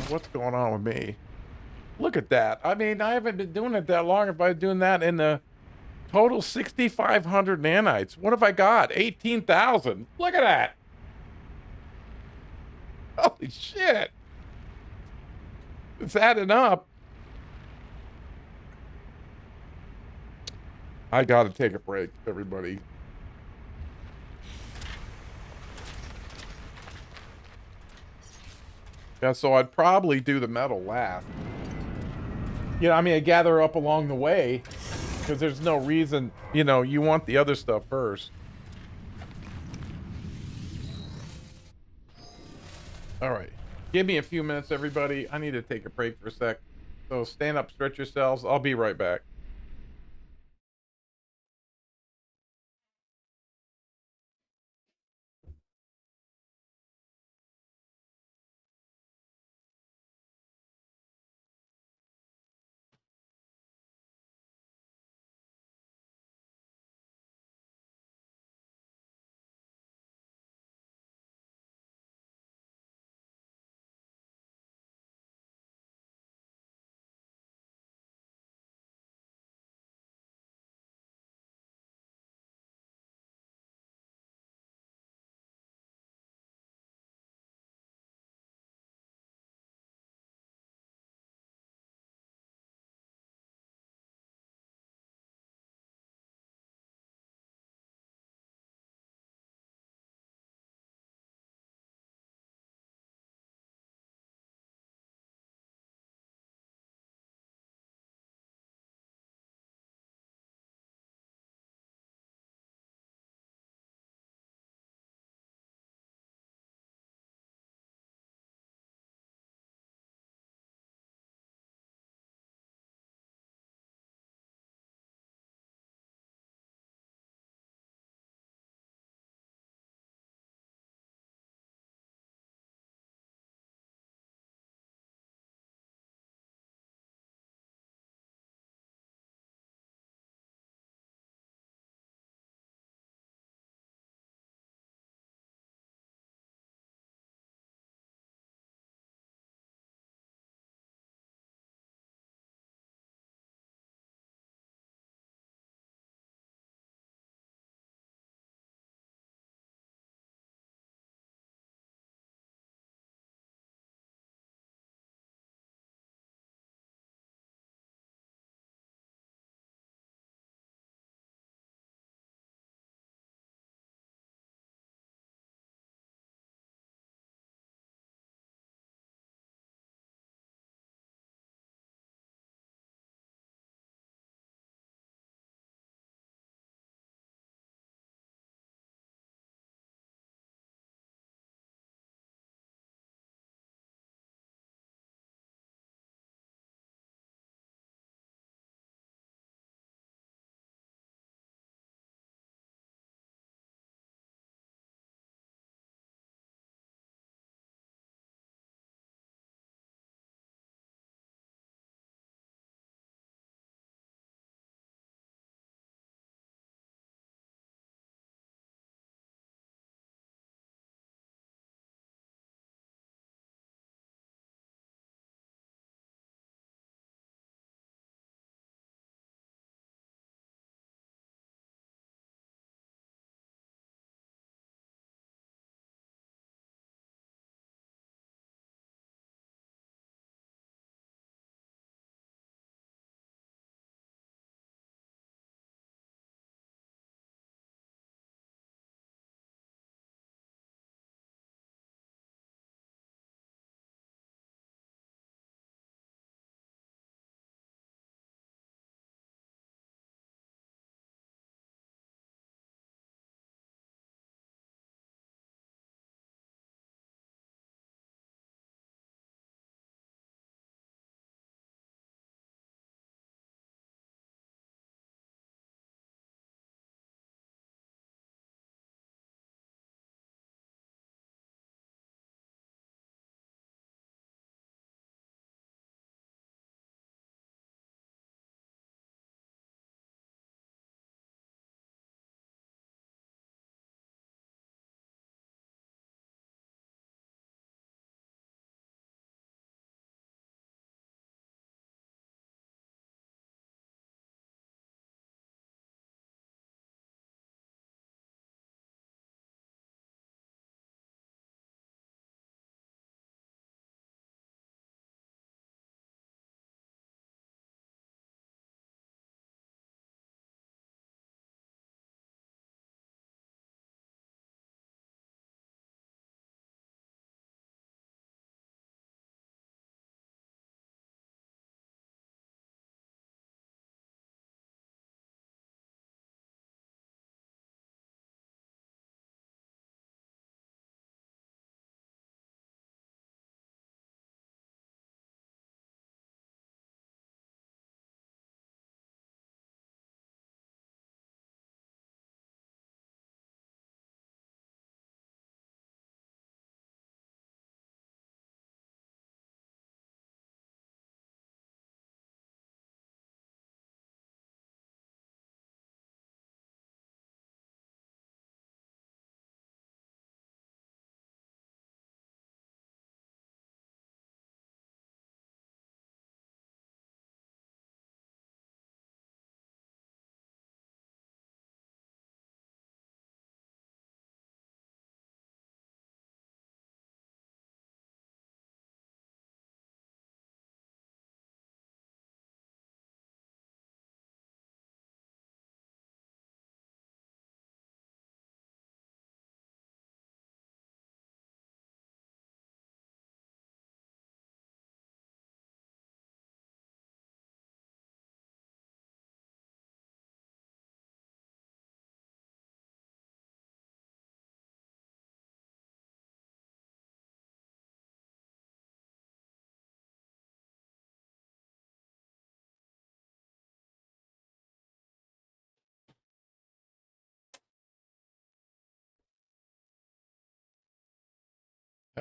A: What's going on with me? Look at that. I mean, I haven't been doing it that long. If I was doing that in the total 6,500 nanites, what have I got? 18,000. Look at that. Holy shit. It's adding up. I gotta take a break, everybody. Yeah, so I'd probably do the metal last. You know, I mean, I gather up along the way because there's no reason, you know, you want the other stuff first. All right. Give me a few minutes, everybody. I need to take a break for a sec. So stand up, stretch yourselves. I'll be right back.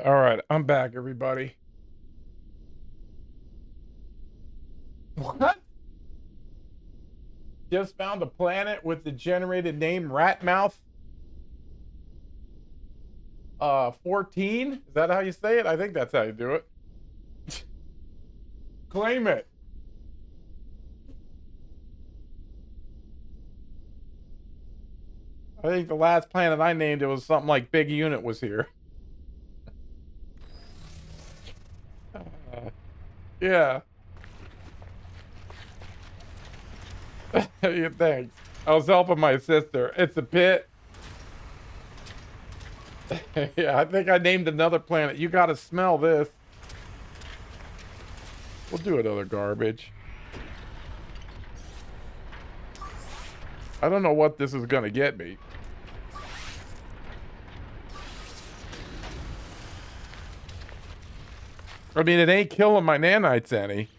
A: All right, I'm back, everybody. What? Just found a planet with the generated name Ratmouth 14? Is that how you say it? I think that's how you do it. Claim it. I think the last planet I named it was something like Big Unit was here. Yeah. Yeah, thanks. I was helping my sister. It's a pit. Yeah, I think I named another planet. You gotta smell this. We'll do another garbage. I don't know what this is gonna get me. I mean, it ain't killing my nanites any.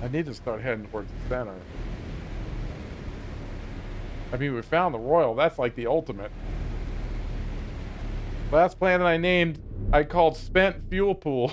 A: I need to start heading towards the center. I mean, we found the Royal. That's like the ultimate. Last planet I named, I called Spent Fuel Pool.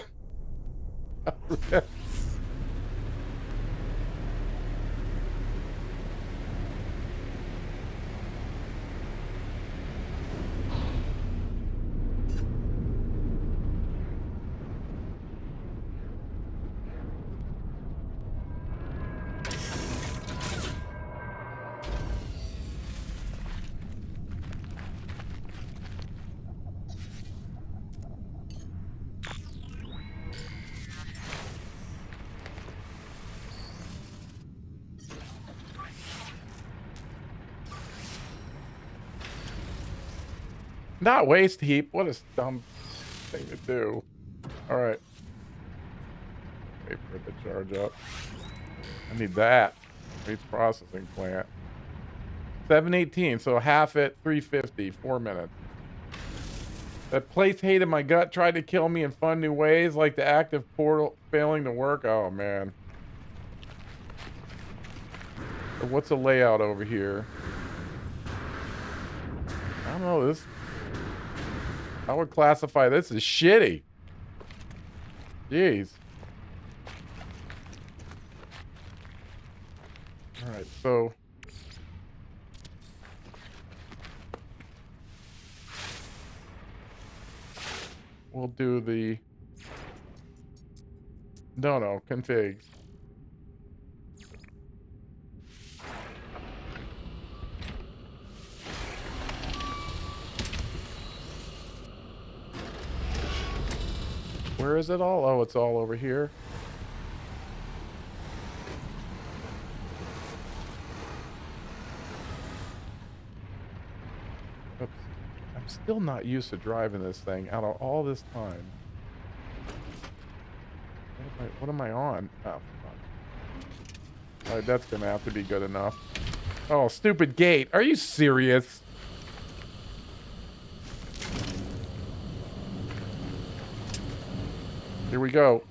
A: Not waste heap. What a dumb thing to do. All right. Wait for it to charge up. I need that. Waste processing plant. 718, so half at 350, 4 minutes. That place hated my gut, tried to kill me in fun new ways, like the active portal failing to work. Oh, man. What's the layout over here? I don't know. This... I would classify this as shitty. Jeez. Alright, so... we'll do the... No, configs. Where is it all? Oh, it's all over here. Oops. I'm still not used to driving this thing out of all this time. What am I on? Oh, fuck. Alright, that's gonna have to be good enough. Oh, stupid gate. Are you serious? Here we go.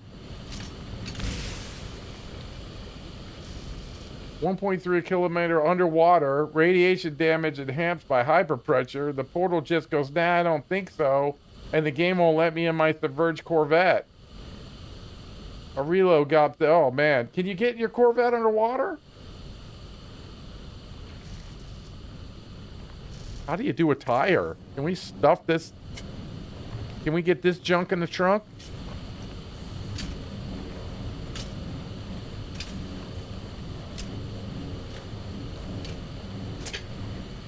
A: 1.3 kilometer underwater. Radiation damage enhanced by hyperpressure. The portal just goes, nah, I don't think so. And the game won't let me in my submerged Corvette. A reload got the... Oh, man. Can you get your Corvette underwater? How do you do a tire? Can we stuff this? Can we get this junk in the trunk?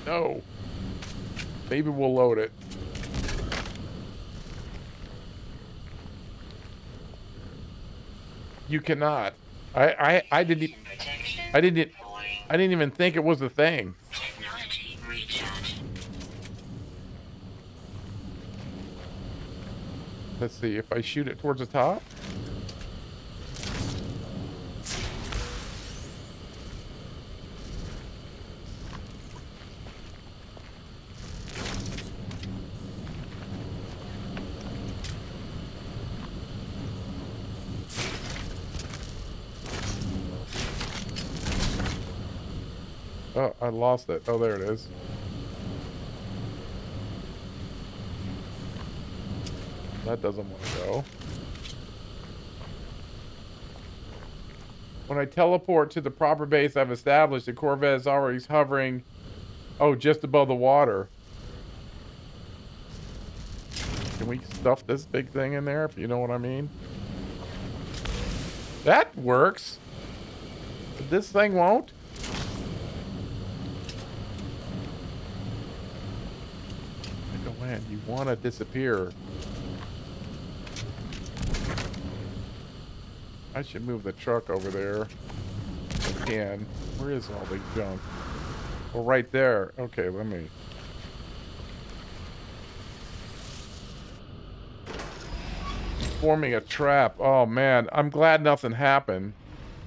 A: No. Maybe we'll load it. You cannot. I didn't even think it was a thing.
B: Technology recharge.
A: Let's see if I shoot it towards the top. Oh, I lost it. Oh, there it is. That doesn't want to go. When I teleport to the proper base I've established, the Corvette is already hovering, oh, just above the water. Can we stuff this big thing in there, if you know what I mean? That works. But this thing won't. Go in. You want to disappear. I should move the truck over there. If I can. Where is all the junk? Oh, right there. Okay, let me. Forming a trap. Oh, man. I'm glad nothing happened.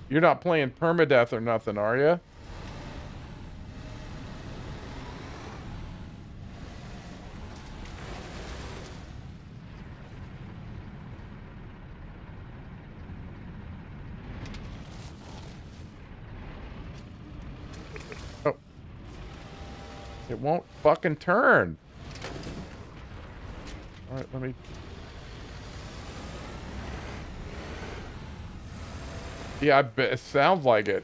A: You're not playing permadeath or nothing, are you? Oh. It won't fucking turn. All right, let me... Yeah, I bet it sounds like it.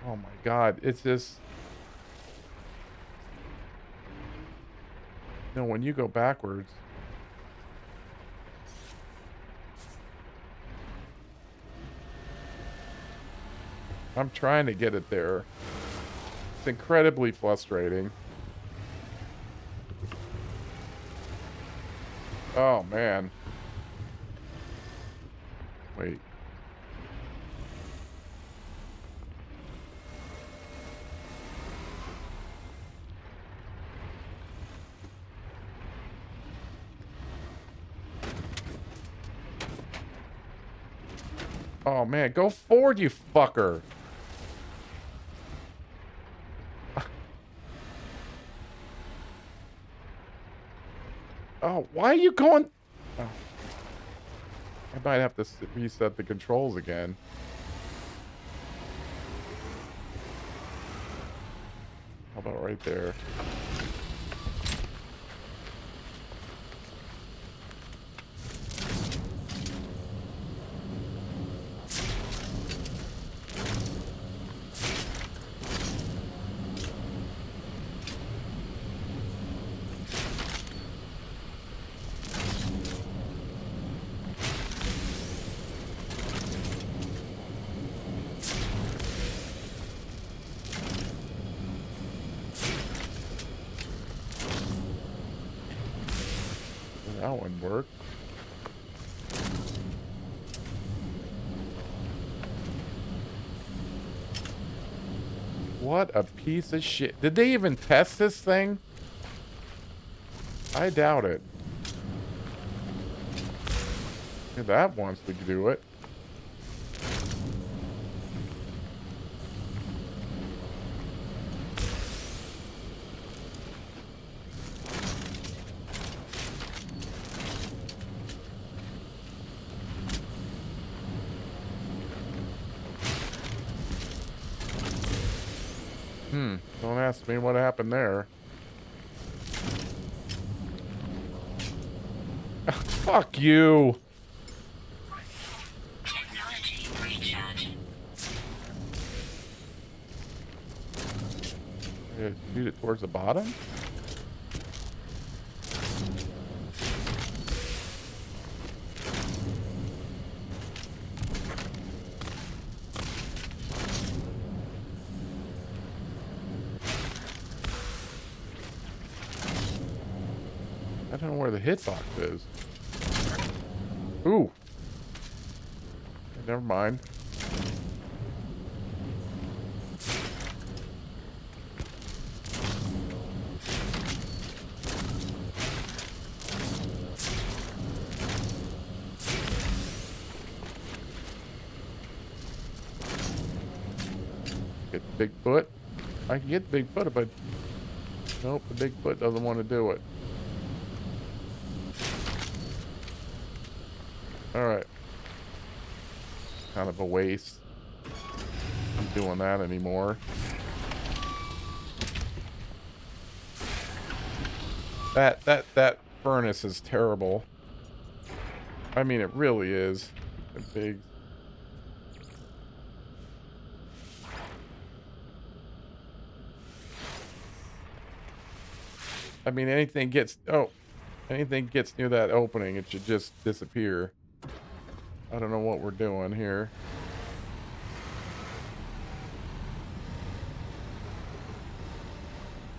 A: Oh my god, it's just... No, when you go backwards... I'm trying to get it there. It's incredibly frustrating. Oh, man. Wait. Oh, man. Go forward, you fucker. Oh, why are you going... Oh. I might have to reset the controls again. How about right there? That one worked. What a piece of shit. Did they even test this thing? I doubt it. Yeah, that wants to do it. Don't ask me what happened there. Fuck you.
B: Technology recharge.
A: Shoot it towards the bottom? I don't know where the hitbox is. Ooh. Never mind. Get Bigfoot. I can get Bigfoot, but nope, the Bigfoot doesn't want to do it. All right. kind of a waste. I'm doing that anymore. That furnace is terrible. I mean, it really is. The pigs. I mean, anything gets near that opening, it should just disappear. I don't know what we're doing here.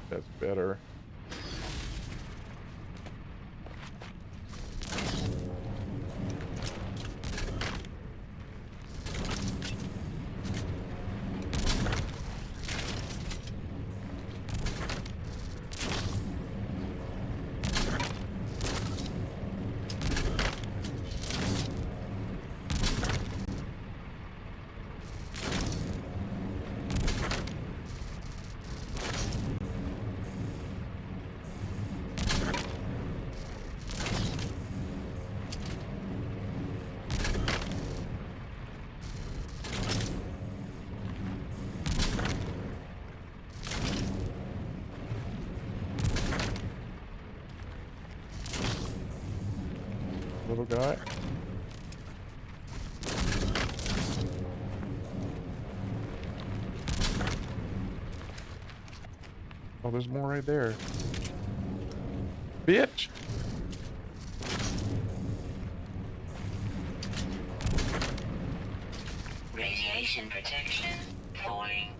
A: That's better. Little guy. Oh, there's more right there. Bitch!
B: Radiation protection falling.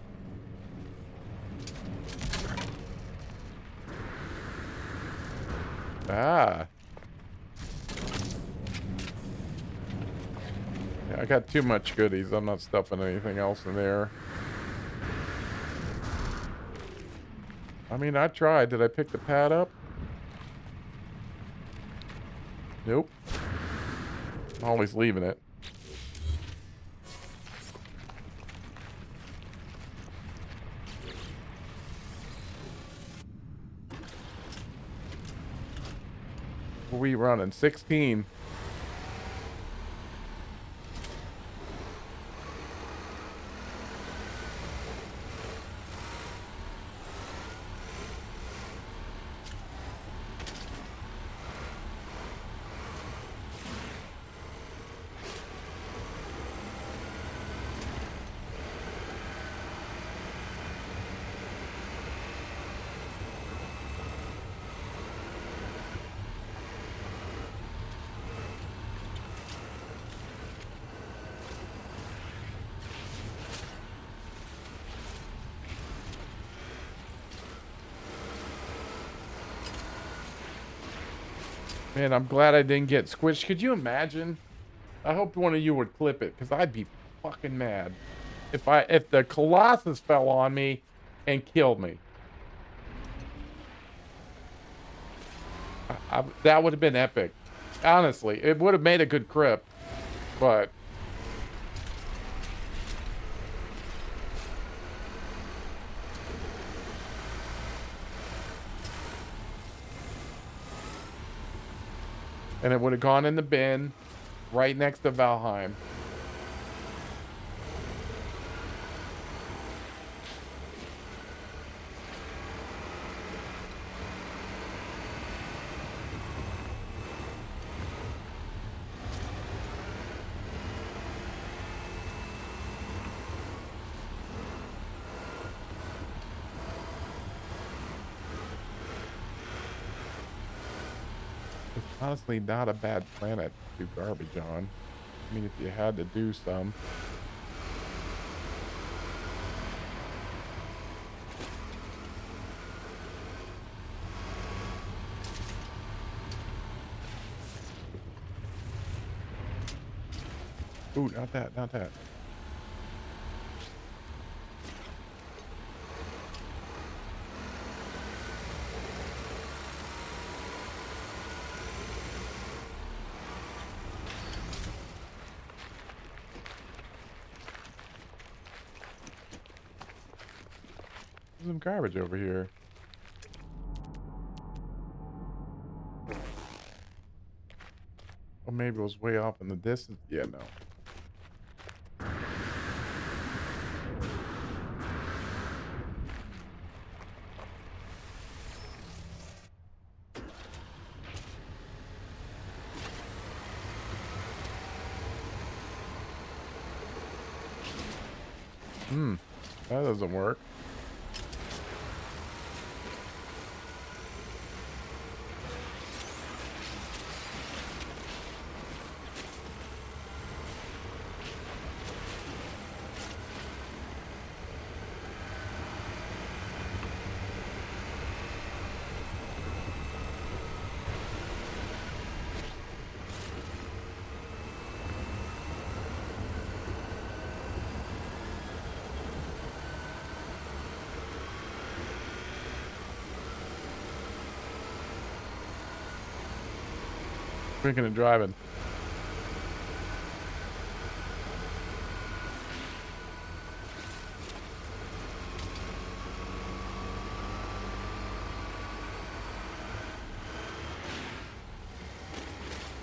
A: Ah. Yeah, I got too much goodies. I'm not stuffing anything else in there. I mean, I tried. Did I pick the pad up? Nope. I'm always leaving it. What are we running? 16. Man, I'm glad I didn't get squished. Could you imagine? I hope one of you would clip it, because I'd be fucking mad if the Colossus fell on me and killed me. That would have been epic. Honestly, it would have made a good crypt, but and it would have gone in the bin right next to Valheim. It's honestly not a bad planet to do garbage on. I mean, if you had to do some. Ooh, not that, not that. There's some garbage over here. Or maybe it was way off in the distance. Yeah, no. That doesn't work. Drinking and driving.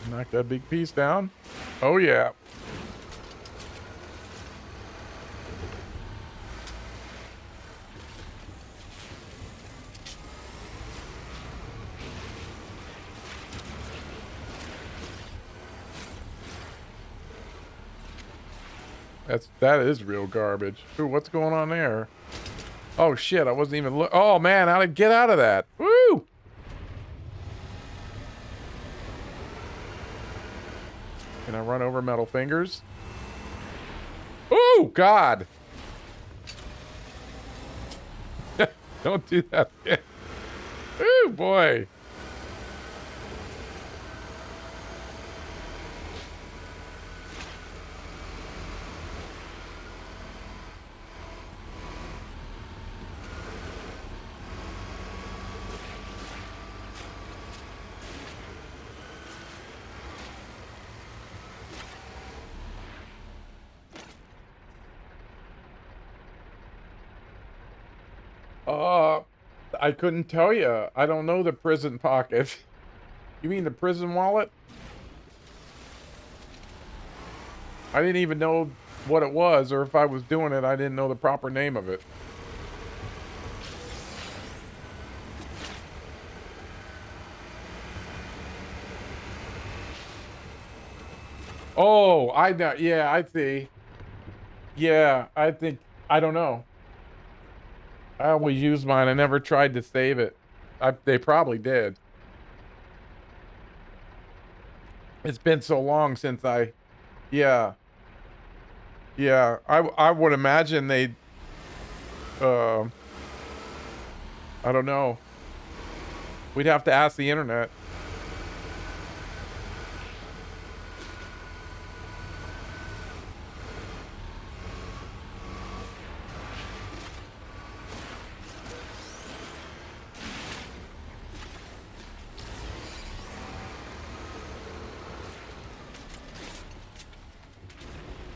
A: Knock that big piece down. Oh yeah. That is real garbage. Ooh, what's going on there? Oh shit, I wasn't even look. Oh man, how to get out of that? Woo! Can I run over metal fingers? Oh God! Don't do that. Ooh boy. I couldn't tell you. I don't know the prison pocket. You mean the prison wallet? I didn't even know what it was, or if I was doing it, I didn't know the proper name of it. Oh, I know. Yeah, I see. Yeah, I think, I don't know. I always use mine. I never tried to save it. They probably did. It's been so long since yeah. Yeah, I would imagine they'd, uh, I don't know. We'd have to ask the internet.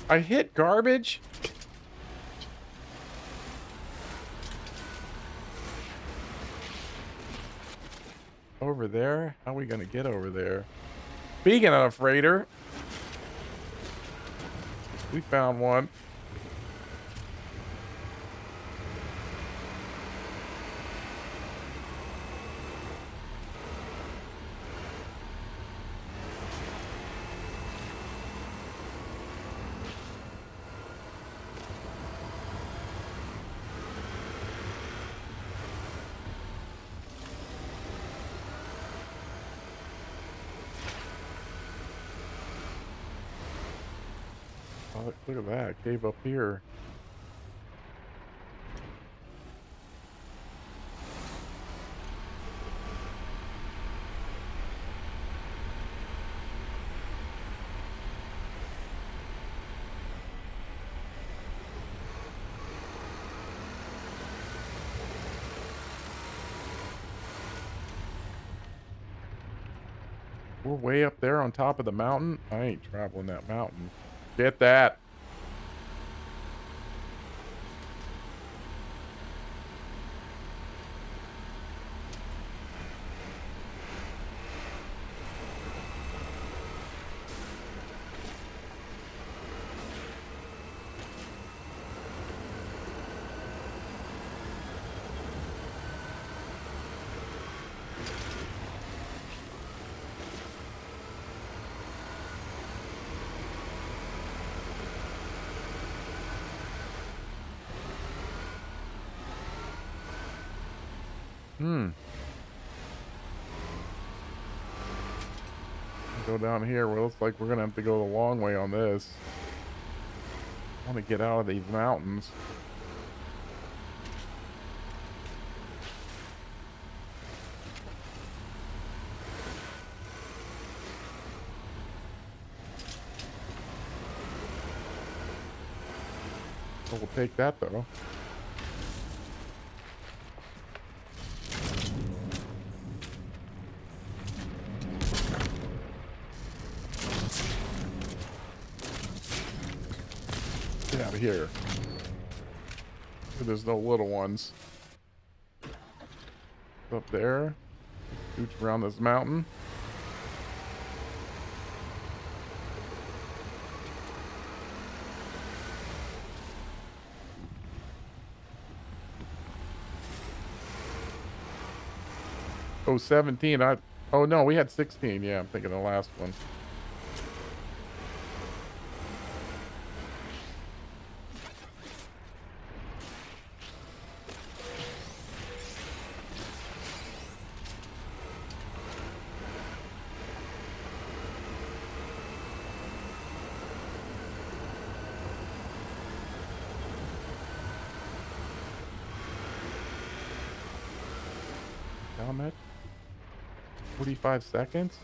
A: I hit garbage? Over there? How are we gonna get over there? Speaking of a freighter, we found one. Oh, look at that cave up here. We're way up there on top of the mountain. I ain't traveling that mountain. Get that. Hmm. Go down here. Well, looks like we're gonna have to go the long way on this. I want to get out of these mountains. Oh, we'll take that though. Get out of here. There's no little ones. Up there. Scooch around this mountain. Oh, 17. Oh no, we had 16. Yeah, I'm thinking the last one. Damn it. 45 seconds?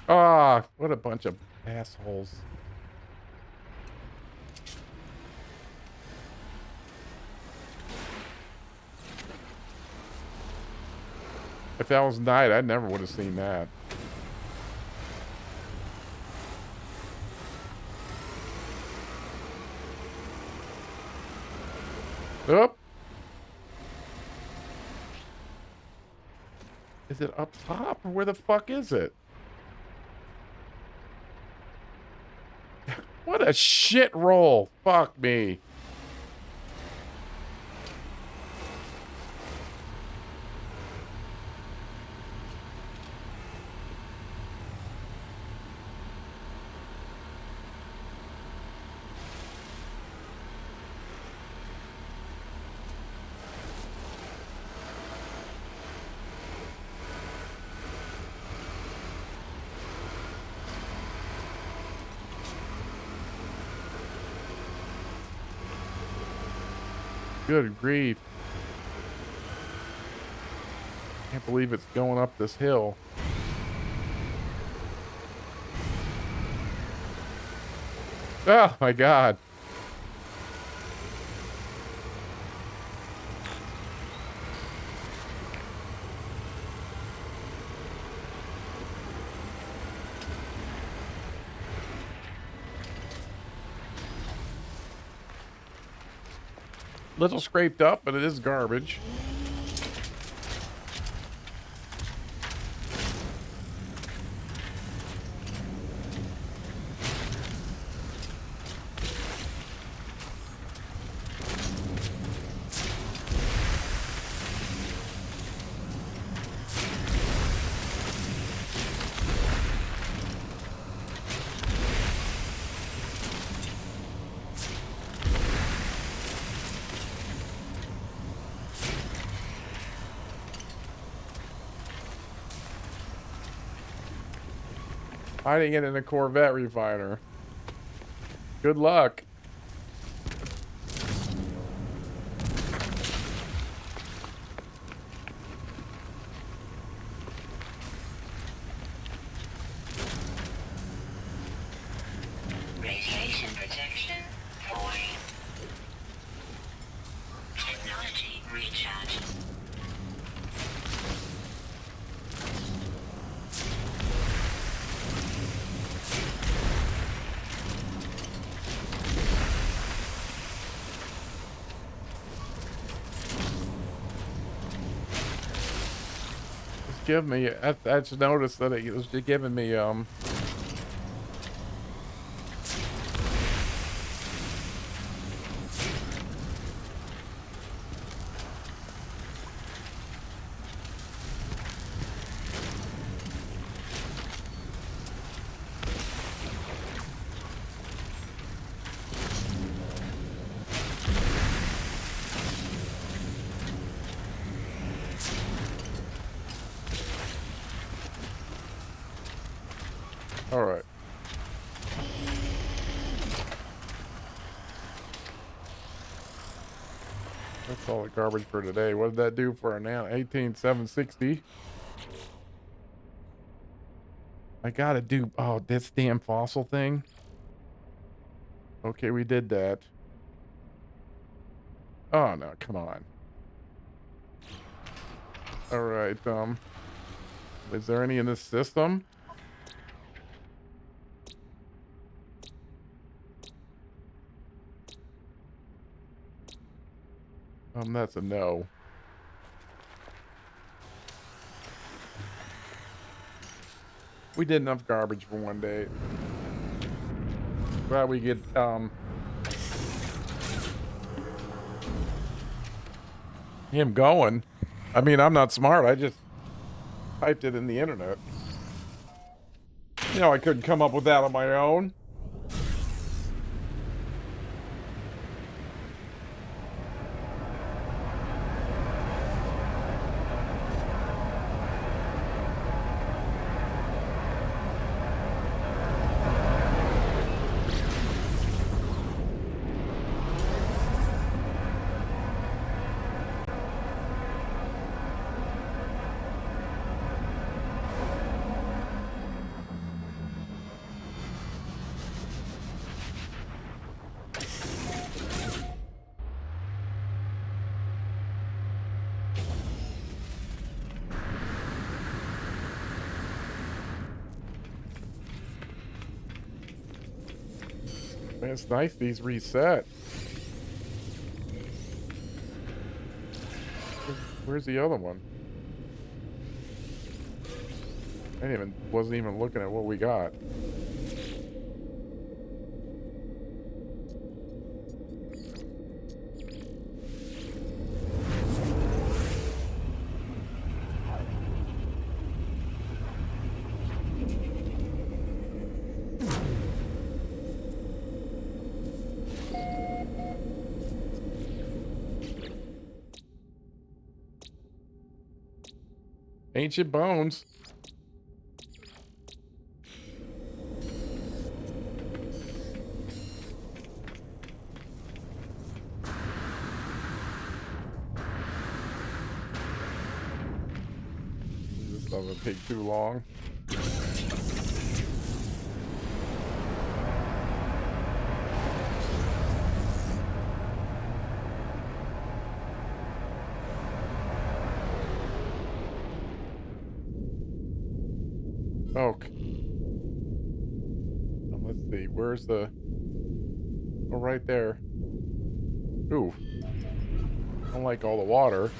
A: Ah, what a bunch of assholes. If that was night, I never would have seen that. Up. Is it up top or where the fuck is it? What a shit roll. Fuck me. Good grief. Can't believe it's going up this hill. Oh my god. Little scraped up, but it is garbage. Hiding it in a Corvette refiner. Good luck.
B: Radiation protection falling. Technology recharge.
A: Give me, I just noticed that it was giving me, All right. That's all the garbage for today. What did that do for our now? 18,760. I gotta do, oh, this damn fossil thing. Okay, we did that. Oh no, come on. All right, is there any in this system? That's a no. We did enough garbage for one day. Glad we get, him going. I mean, I'm not smart. I just typed it in the internet. You know, I couldn't come up with that on my own. Man, it's nice these reset. Where's the other one? Wasn't even looking at what we got. Ancient bones. This doesn't take too long. Okay. Let's see. Where's the... Oh, right there. Ooh. I don't like all the water.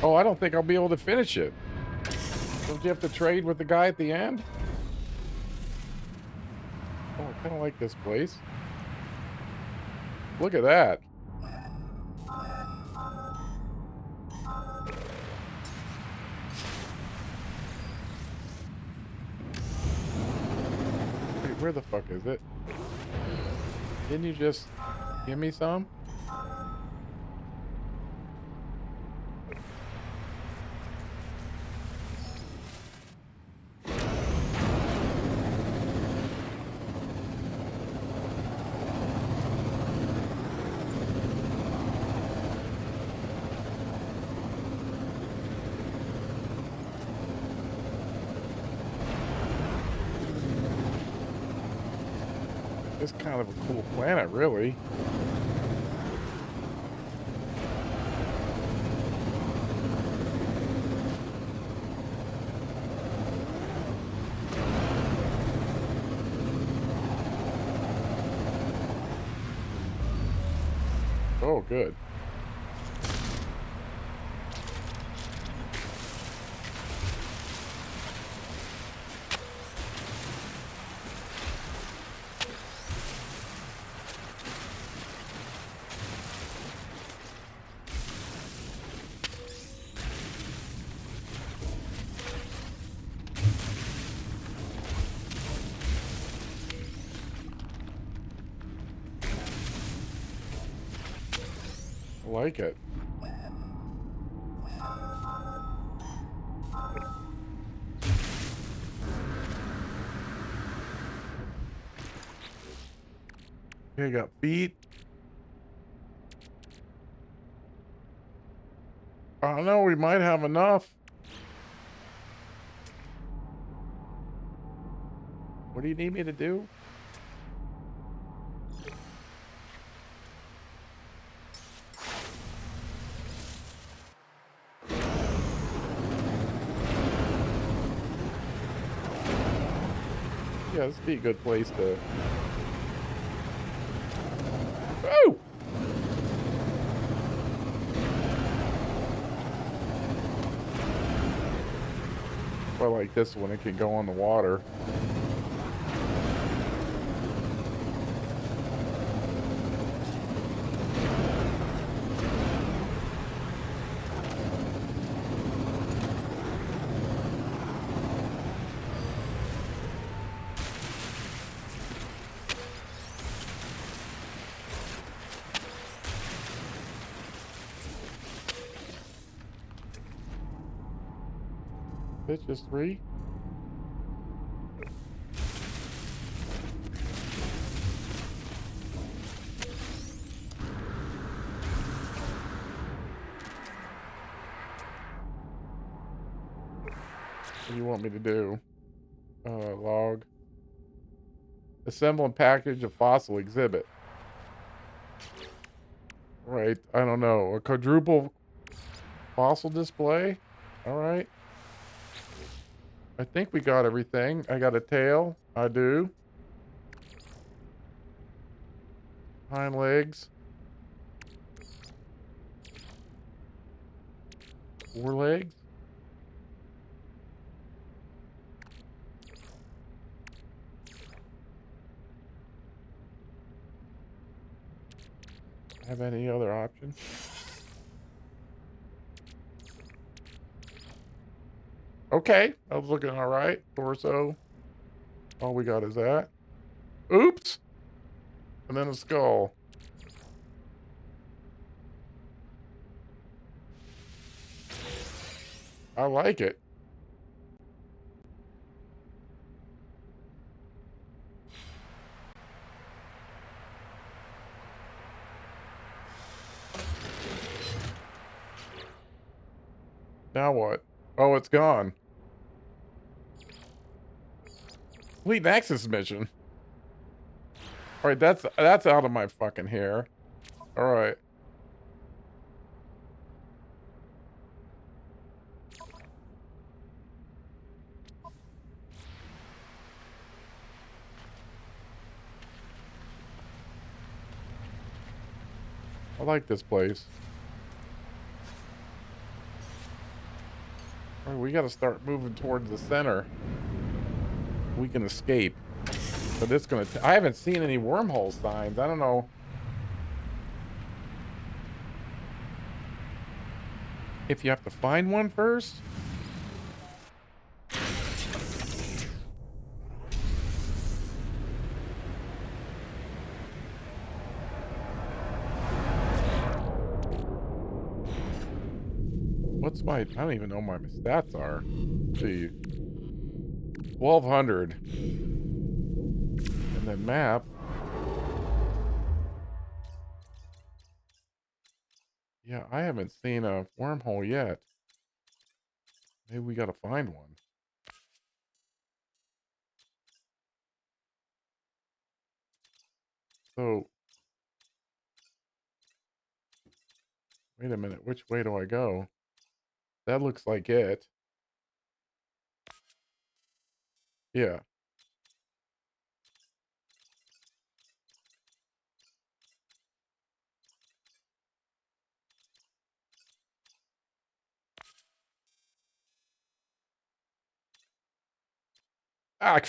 A: Oh, I don't think I'll be able to finish it. Don't you have to trade with the guy at the end? Oh, I kind of like this place. Look at that. Wait, where the fuck is it? Didn't you just give me some? It's kind of a cool planet, really. Oh, good. I like it. Okay, got feet. I don't know, we might have enough. What do you need me to do? Yeah, this would be a good place to... Oh! I like this one, it can go on the water. It's just 3. What do you want me to do? Log. Assemble and package a fossil exhibit. Right, I don't know. A quadruple fossil display? Alright. I think we got everything. I got a tail. I do. Hind legs. 4 legs. Have any other option? Okay, I was looking all right. Torso. All we got is that. Oops. And then a skull. I like it. Now what? Oh, it's gone. Complete an access mission. All right, that's out of my fucking hair. All right. I like this place. All right, we got to start moving towards the center. We can escape. But it's gonna... I haven't seen any wormhole signs. I don't know if you have to find one first. What's my... I don't even know what my stats are. Let's see. 1200. And then map. Yeah, I haven't seen a wormhole yet. Maybe we gotta find one. So... Wait a minute, which way do I go? That looks like it. Yeah. Ah,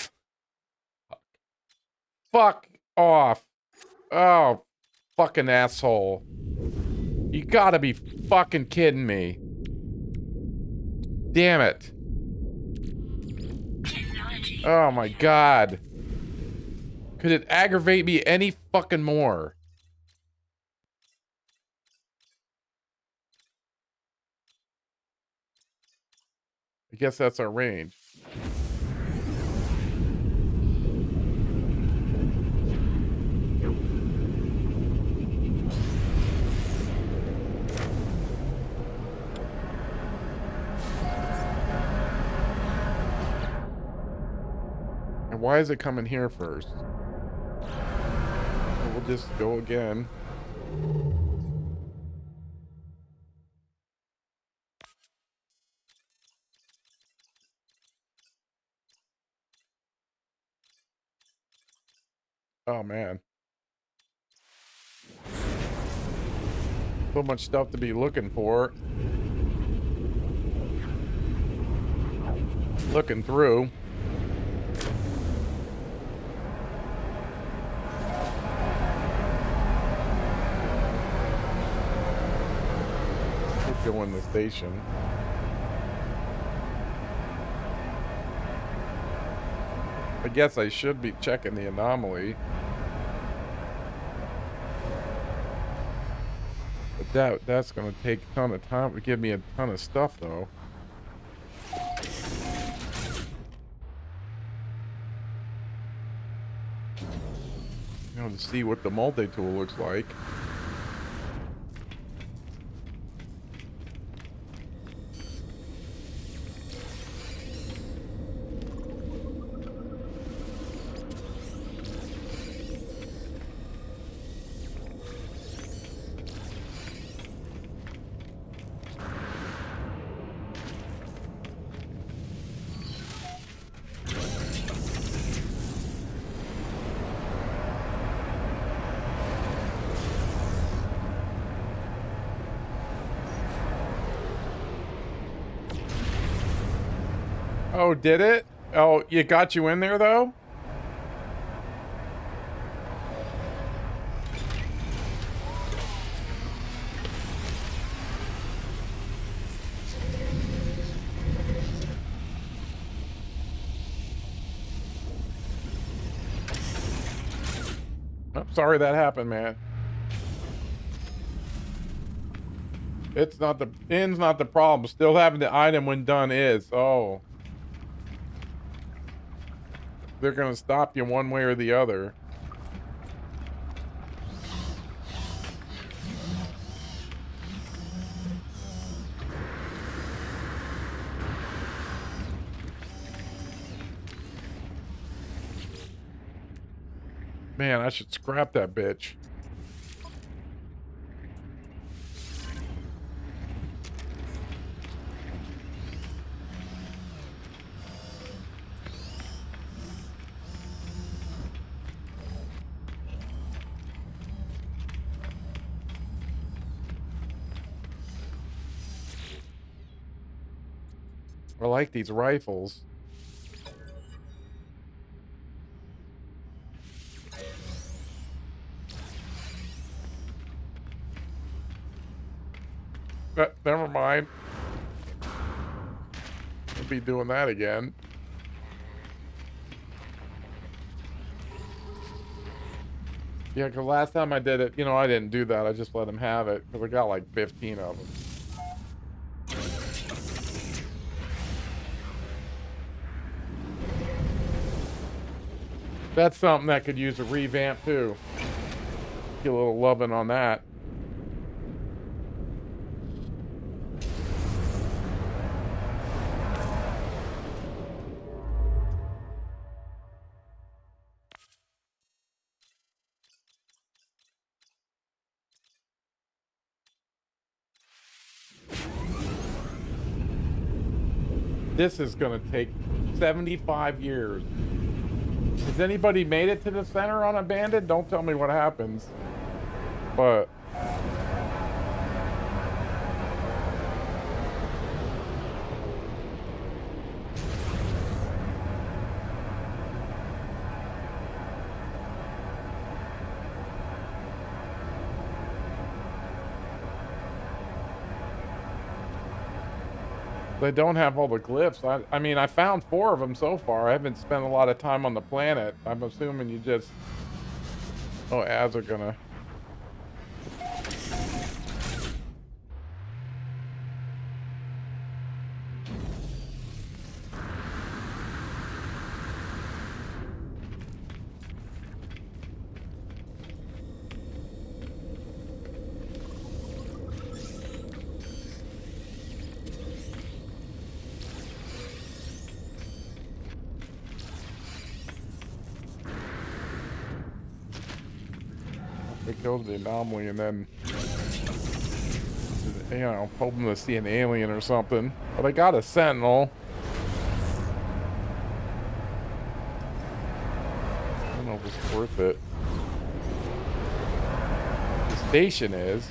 A: fuck off. Oh, fucking asshole. You gotta be fucking kidding me. Damn it.
B: Technology.
A: Oh my god. Could it aggravate me any fucking more? guess that's our range. And why is it coming here first? We'll just go again. Oh man. So much stuff to be looking for. Looking through. We'll go in the station. I guess I should be checking the anomaly. But that's gonna take a ton of time to give me a ton of stuff though. You know, to see what the multi-tool looks like. Oh, did it? Oh, it got you in there, though? I'm sorry that happened, man. It's not the... In's not the problem. Still having the item when done is. Oh. They're gonna stop you one way or the other. Man, I should scrap that bitch. I like these rifles. But never mind. I'll be doing that again. Yeah, because last time I did it, you know, I didn't do that. I just let him have it because I got like 15 of them. That's something that could use a revamp too. Get a little loving on that. This is gonna take 75 years. Has anybody made it to the center on Abandoned? Don't tell me what happens. But they don't have all the glyphs. I mean, I found 4 of them so far. I haven't spent a lot of time on the planet. I'm assuming you just... Oh, ads are gonna... It kills the anomaly and then, you know, hoping to see an alien or something. But I got a sentinel. I don't know if it's worth it. The station is.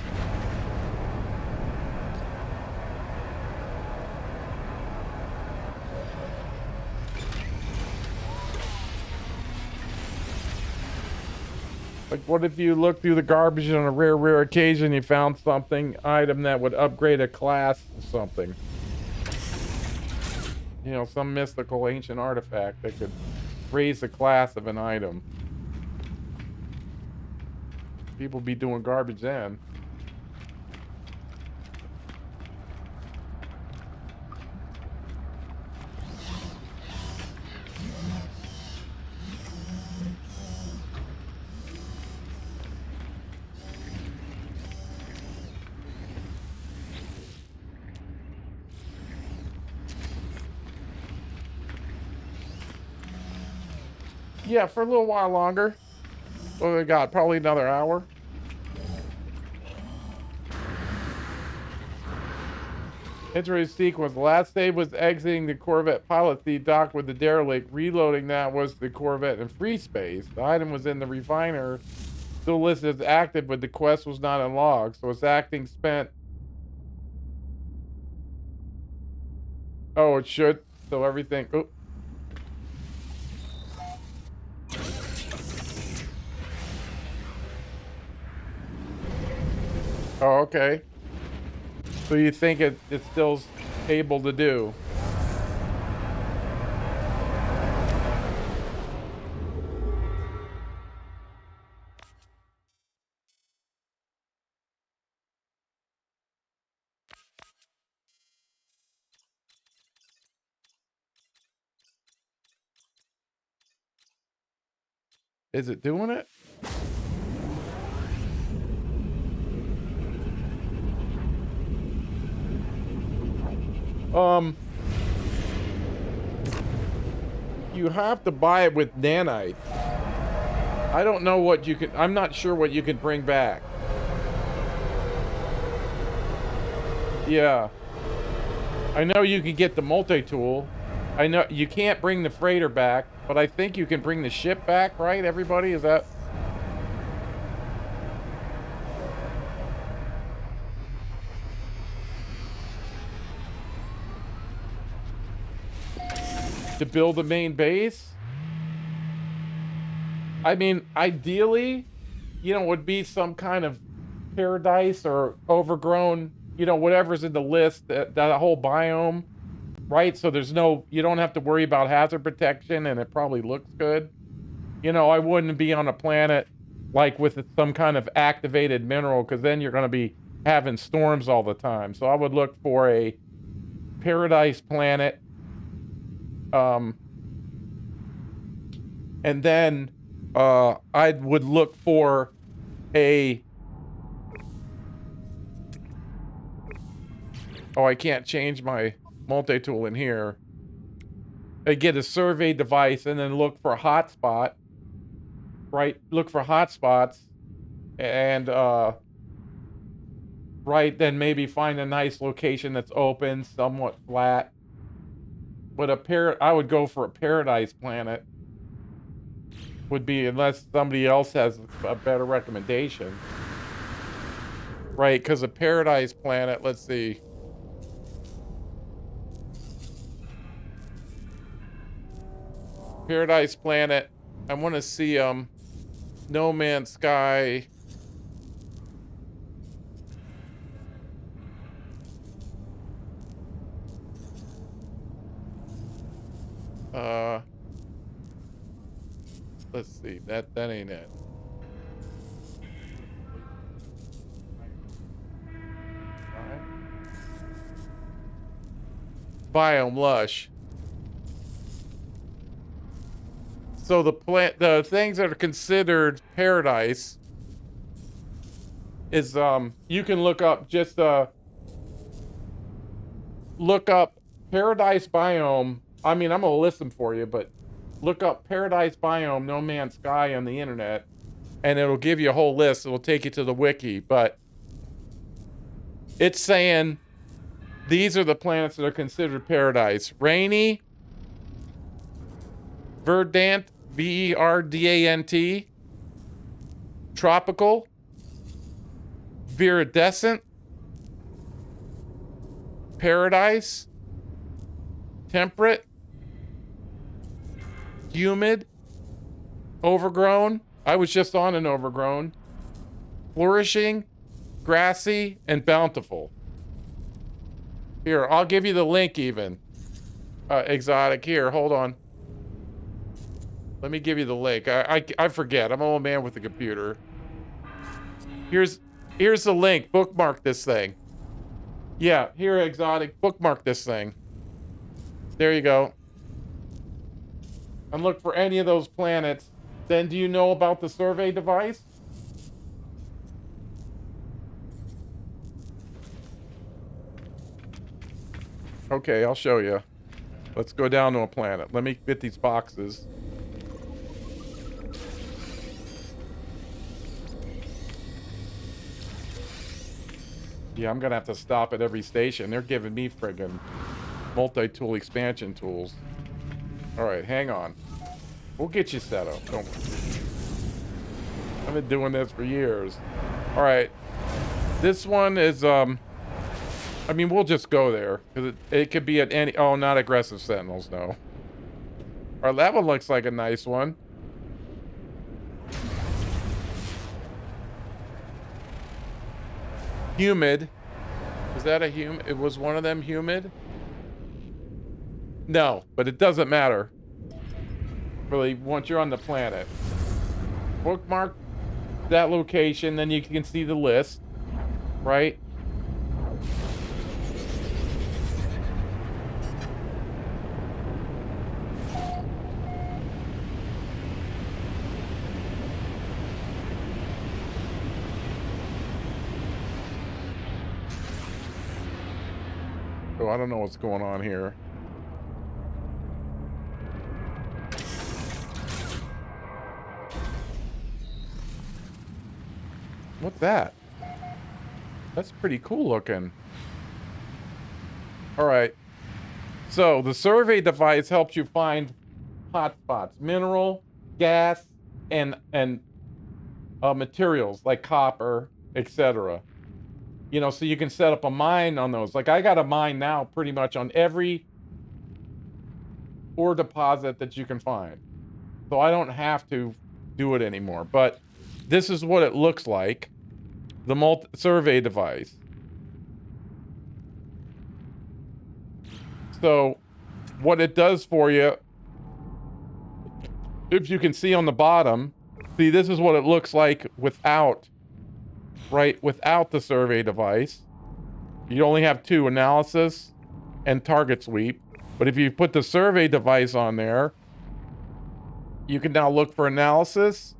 A: Like, what if you look through the garbage on a rare occasion you found something, item that would upgrade a class or something? You know, some mystical ancient artifact that could raise the class of an item. People be doing garbage then. Yeah, for a little while longer. What do we got? Probably another hour. Interesting sequence. The last stage was exiting the Corvette pilot seat docked with the derelict. Reloading that was the Corvette in free space. The item was in the refiner, still listed as active, but the quest was not unlocked, so it's acting spent. Oh, it should. So everything. Oh. Oh, okay. So you think it's still able to do? Is it doing it? You have to buy it with nanite. I don't know what you can. I'm not sure what you can bring back. Yeah. I know you can get the multi-tool. I know you can't bring the freighter back, but I think you can bring the ship back, right? Everybody, is that? To build a main base? I mean, ideally, you know, would be some kind of paradise or overgrown, you know, whatever's in the list, that whole biome, right? So there's no, you don't have to worry about hazard protection and it probably looks good. You know, I wouldn't be on a planet like with some kind of activated mineral because then you're going to be having storms all the time. So I would look for a paradise planet. And then I would look for a... Oh, I can't change my multi-tool in here. I get a survey device and then look for a hotspot. Right? Look for hotspots. And, right, then maybe find a nice location that's open, somewhat flat. But I would go for a paradise planet. Would be, unless somebody else has a better recommendation. Right, because a paradise planet, let's see. Paradise planet. I want to see, No Man's Sky. Let's see. That ain't it. Biome lush. So the things that are considered paradise is you can look up just look up paradise biome. I mean, I'm gonna list them for you, but look up paradise biome No Man's Sky on the internet and it'll give you a whole list. It'll take you to the wiki, but it's saying these are the planets that are considered paradise. Rainy, verdant, Verdant, tropical, viridescent, paradise, temperate, humid, overgrown. I was just on an overgrown. Flourishing, grassy, and bountiful. Here, I'll give you the link even. Exotic. Here, hold on. Let me give you the link. I forget. I'm an old man with a computer. Here's the link. Bookmark this thing. Yeah, here, Exotic. Bookmark this thing. There you go. And look for any of those planets. Then do you know about the survey device? Okay, I'll show you. Let's go down to a planet. Let me get these boxes. Yeah, I'm gonna have to stop at every station. They're giving me friggin' multi-tool expansion tools. Alright, hang on. We'll get you set up. Don't worry. I've been doing this for years. Alright. This one is, I mean, we'll just go there. Because it could be at any... Oh, not aggressive sentinels, no. Alright, that one looks like a nice one. Humid. Was that a humid? It was one of them humid? No, but it doesn't matter. Really, once you're on the planet. Bookmark that location, then you can see the list. Right? Oh, I don't know what's going on here. What's that? That's pretty cool looking. All right. So the survey device helps you find hotspots, mineral, gas, and materials like copper, etc. You know, so you can set up a mine on those. Like I got a mine now pretty much on every ore deposit that you can find. So I don't have to do it anymore. But this is what it looks like. The survey device. So what it does for you, if you can see on the bottom, see, this is what it looks like without, right, without the survey device. You only have two, analysis and target sweep. But if you put the survey device on there, you can now look for analysis.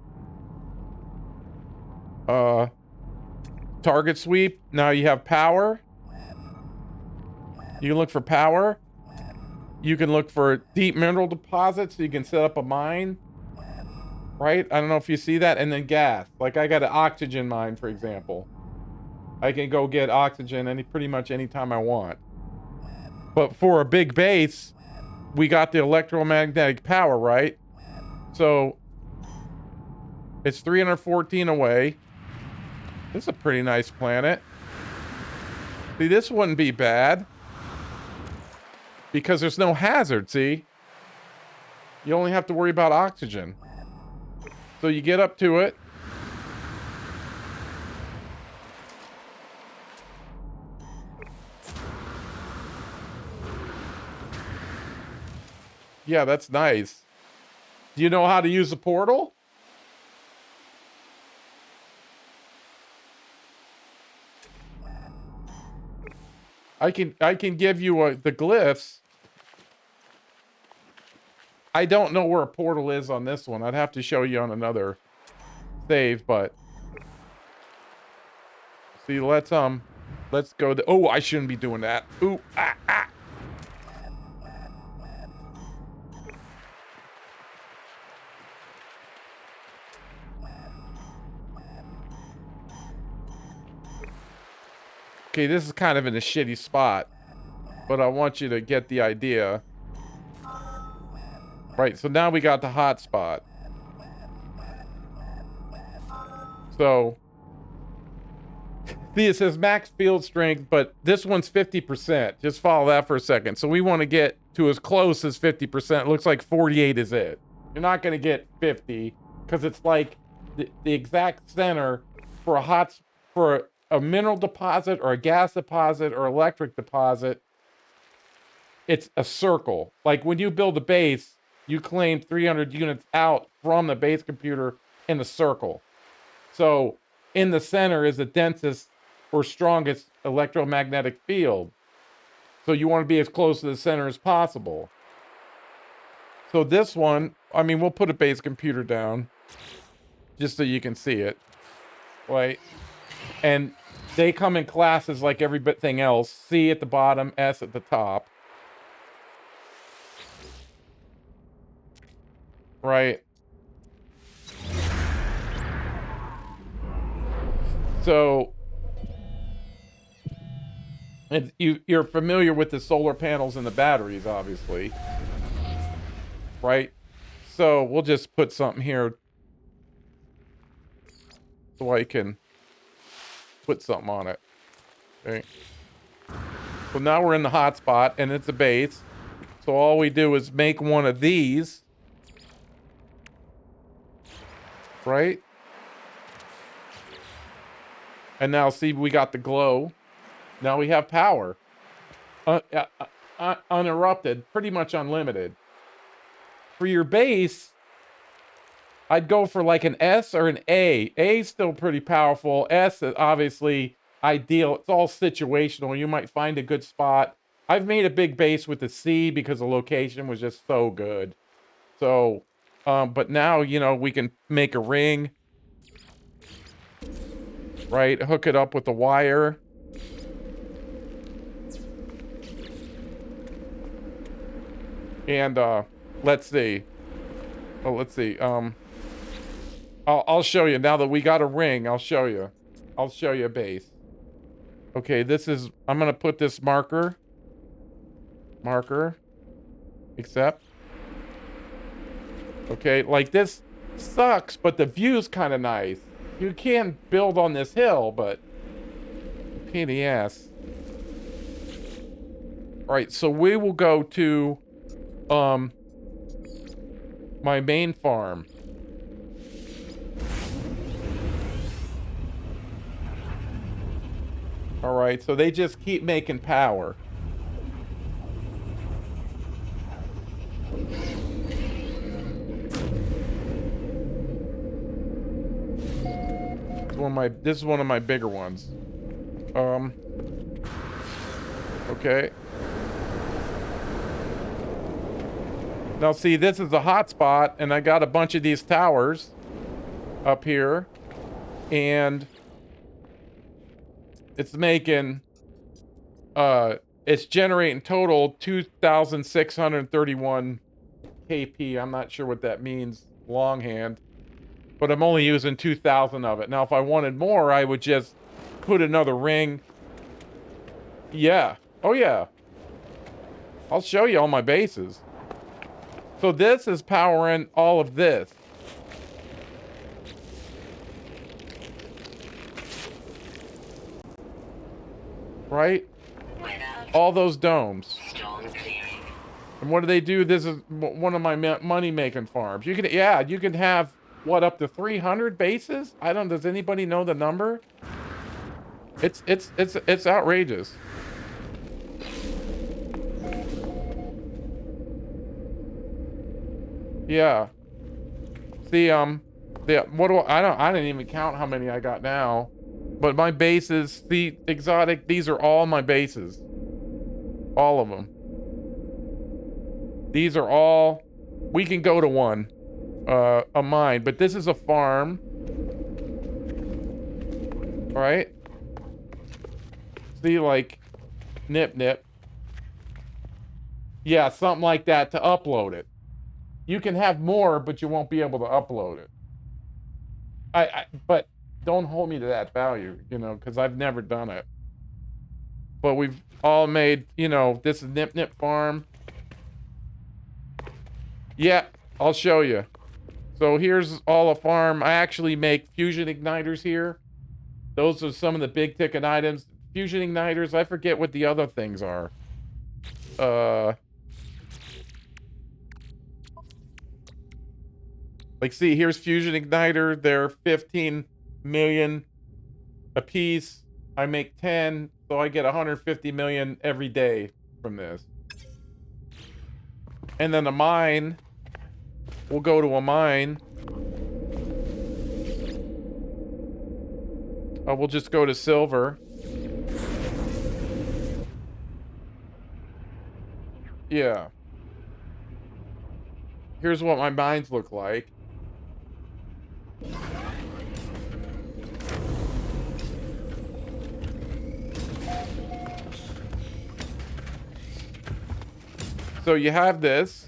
A: Target sweep. Now you have power. You can look for power. You can look for deep mineral deposits, so you can set up a mine. Right? I don't know if you see that. And then gas. Like I got an oxygen mine, for example. I can go get oxygen pretty much anytime I want. But for a big base, we got the electromagnetic power, right? So it's 314 away. This is a pretty nice planet. See, this wouldn't be bad. Because there's no hazard, see? You only have to worry about oxygen. So you get up to it. Yeah, that's nice. Do you know how to use the portal? I can give you the glyphs. I don't know where a portal is on this one. I'd have to show you on another save, but see, let's go oh, I shouldn't be doing that. Ooh, ah. Okay, this is kind of in a shitty spot, but I want you to get the idea. Right, so now we got the hot spot. So, see, it says max field strength, but this one's 50%. Just follow that for a second. So we want to get to as close as 50%. It looks like 48 is it. You're not going to get 50 because it's like the exact center for a mineral deposit or a gas deposit or electric deposit. It's a circle. Like when you build a base, you claim 300 units out from the base computer in a circle. So in the center is the densest or strongest electromagnetic field. So you want to be as close to the center as possible. So this one, I mean, we'll put a base computer down just so you can see it, right? And they come in classes like everything else. C at the bottom, S at the top. Right? So you're familiar with the solar panels and the batteries, obviously. Right? So we'll just put something here so I can put something on it. Okay. So now we're in the hot spot and it's a base. So all we do is make one of these. Right? And now see, we got the glow. Now we have power. Uninterrupted, pretty much unlimited. For your base, I'd go for like an S or an A. A's still pretty powerful. S is obviously ideal. It's all situational. You might find a good spot. I've made a big base with the C because the location was just so good. So, but now, you know, we can make a ring. Right? Hook it up with the wire. And, let's see. Oh, let's see. I'll show you. Now that we got a ring, I'll show you. I'll show you a base. Okay, this is... I'm gonna put this marker. Accept. Okay, like this sucks, but the view's kind of nice. You can build on this hill, but... pain in the ass. Alright, so we will go to... my main farm. Alright, so they just keep making power. This is one of my bigger ones. Okay. Now see, this is a hot spot, and I got a bunch of these towers up here, and it's making, it's generating total 2,631 KP. I'm not sure what that means longhand, but I'm only using 2,000 of it. Now, if I wanted more, I would just put another ring. Yeah. Oh, yeah. I'll show you all my bases. So this is powering all of this. Right? All those domes. And what do they do? This is one of my money-making farms. You can, yeah, you can have, what, up to 300 bases? I don't, does anybody know the number? It's outrageous. Yeah. See, what do I didn't even count how many I got now. But my bases, the exotic, these are all my bases. All of them. These are all, we can go to one, a mine, but this is a farm. Right? See, like, nip. Yeah, something like that to upload it. You can have more, but you won't be able to upload it. But don't hold me to that value, you know, because I've never done it. But we've all made, you know, this is Nip Nip Farm. Yeah, I'll show you. So here's all a farm. I actually make fusion igniters here. Those are some of the big ticket items. Fusion igniters, I forget what the other things are. Like, see, here's fusion igniter. They're 15 million a piece. I make 10, so I get 150 million every day from this. And then a mine, we'll go to a mine. We'll just go to silver. Yeah. Here's what my mines look like. So you have this.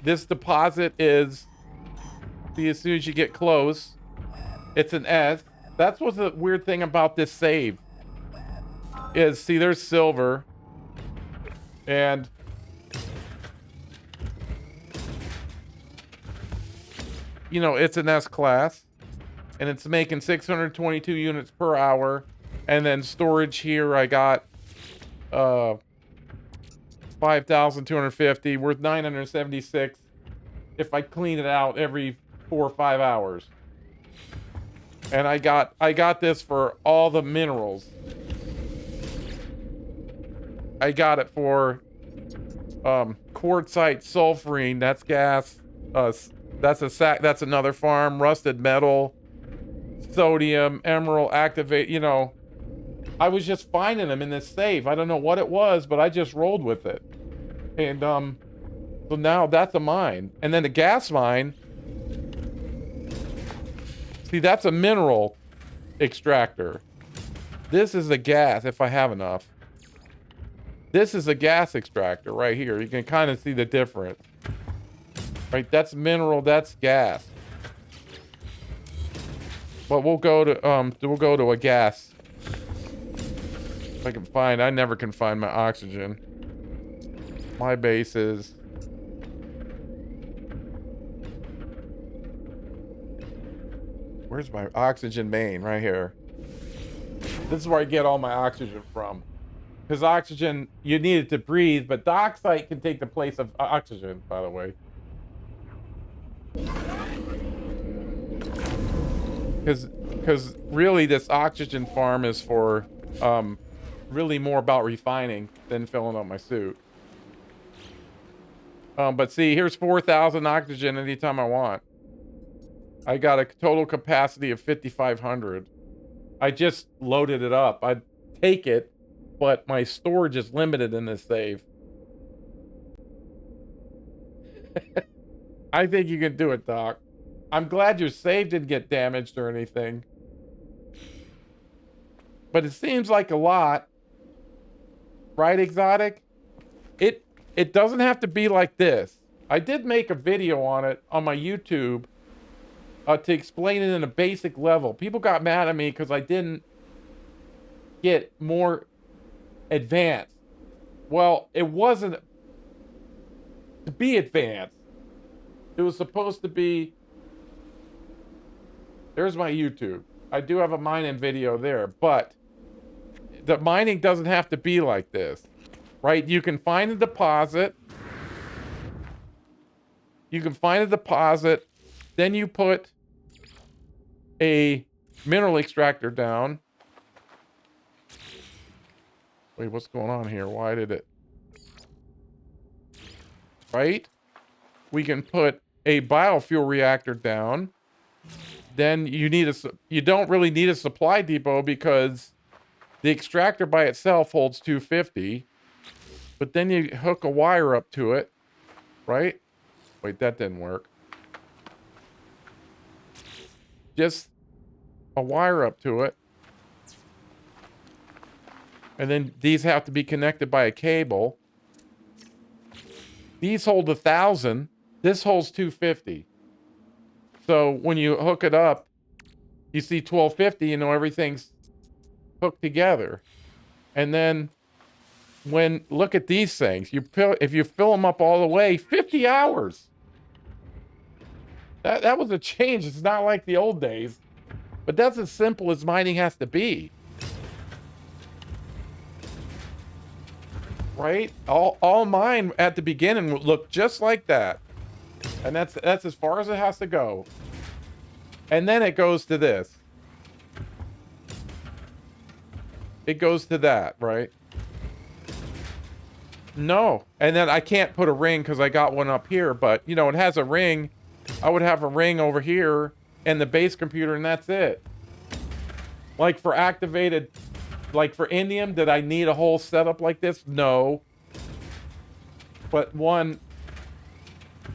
A: This deposit is, see, as soon as you get close, it's an S. That's what's the weird thing about this save. Is, see, there's silver. And you know, it's an S class. And it's making 622 units per hour. And then storage here, I got 5,250, worth 976 if I clean it out every 4 or 5 hours. And I got this for all the minerals. I got it for quartzite sulfurine, that's gas. That's another farm. Rusted metal, sodium, emerald, activate, you know. I was just finding them in this save. I don't know what it was, but I just rolled with it. And so now that's a mine. And then the gas mine, see, that's a mineral extractor. This is a gas, if I have enough. This is a gas extractor right here. You can kind of see the difference. Right, that's mineral, that's gas. But we'll go to a gas. If I can find, I never can find my oxygen. My base is, where's my oxygen main? Right here. This is where I get all my oxygen from. Because oxygen, you need it to breathe, but the oxide can take the place of oxygen, by the way. Because really this oxygen farm is for really more about refining than filling up my suit. But see, here's 4,000 oxygen anytime I want. I got a total capacity of 5,500. I just loaded it up. I'd take it, but my storage is limited in this save. I think you can do it, Doc. I'm glad your save didn't get damaged or anything. But it seems like a lot. Right, Exotic? It doesn't have to be like this. I did make a video on it on my YouTube to explain it in a basic level. People got mad at me because I didn't get more advanced. Well, it wasn't to be advanced. It was supposed to be... There's my YouTube. I do have a mining video there, but the mining doesn't have to be like this, right? You can find a deposit. You can find a deposit. Then you put a mineral extractor down. Wait, what's going on here? Why did it... Right? We can put a biofuel reactor down. Then you don't really need a supply depot because the extractor by itself holds 250. But then you hook a wire up to it, right? Wait, that didn't work. Just a wire up to it. And then these have to be connected by a cable. These hold 1,000. This holds 250. So when you hook it up, you see 1250, you know everything's hooked together. And then look at these things. If you fill them up all the way, 50 hours. That was a change. It's not like the old days. But that's as simple as mining has to be. Right? All mine at the beginning would look just like that. And that's as far as it has to go. And then it goes to this. It goes to that, right? No. And then I can't put a ring because I got one up here, but you know, it has a ring. I would have a ring over here and the base computer, and that's it. Like for activated, like for Indium, did I need a whole setup like this? No. But one,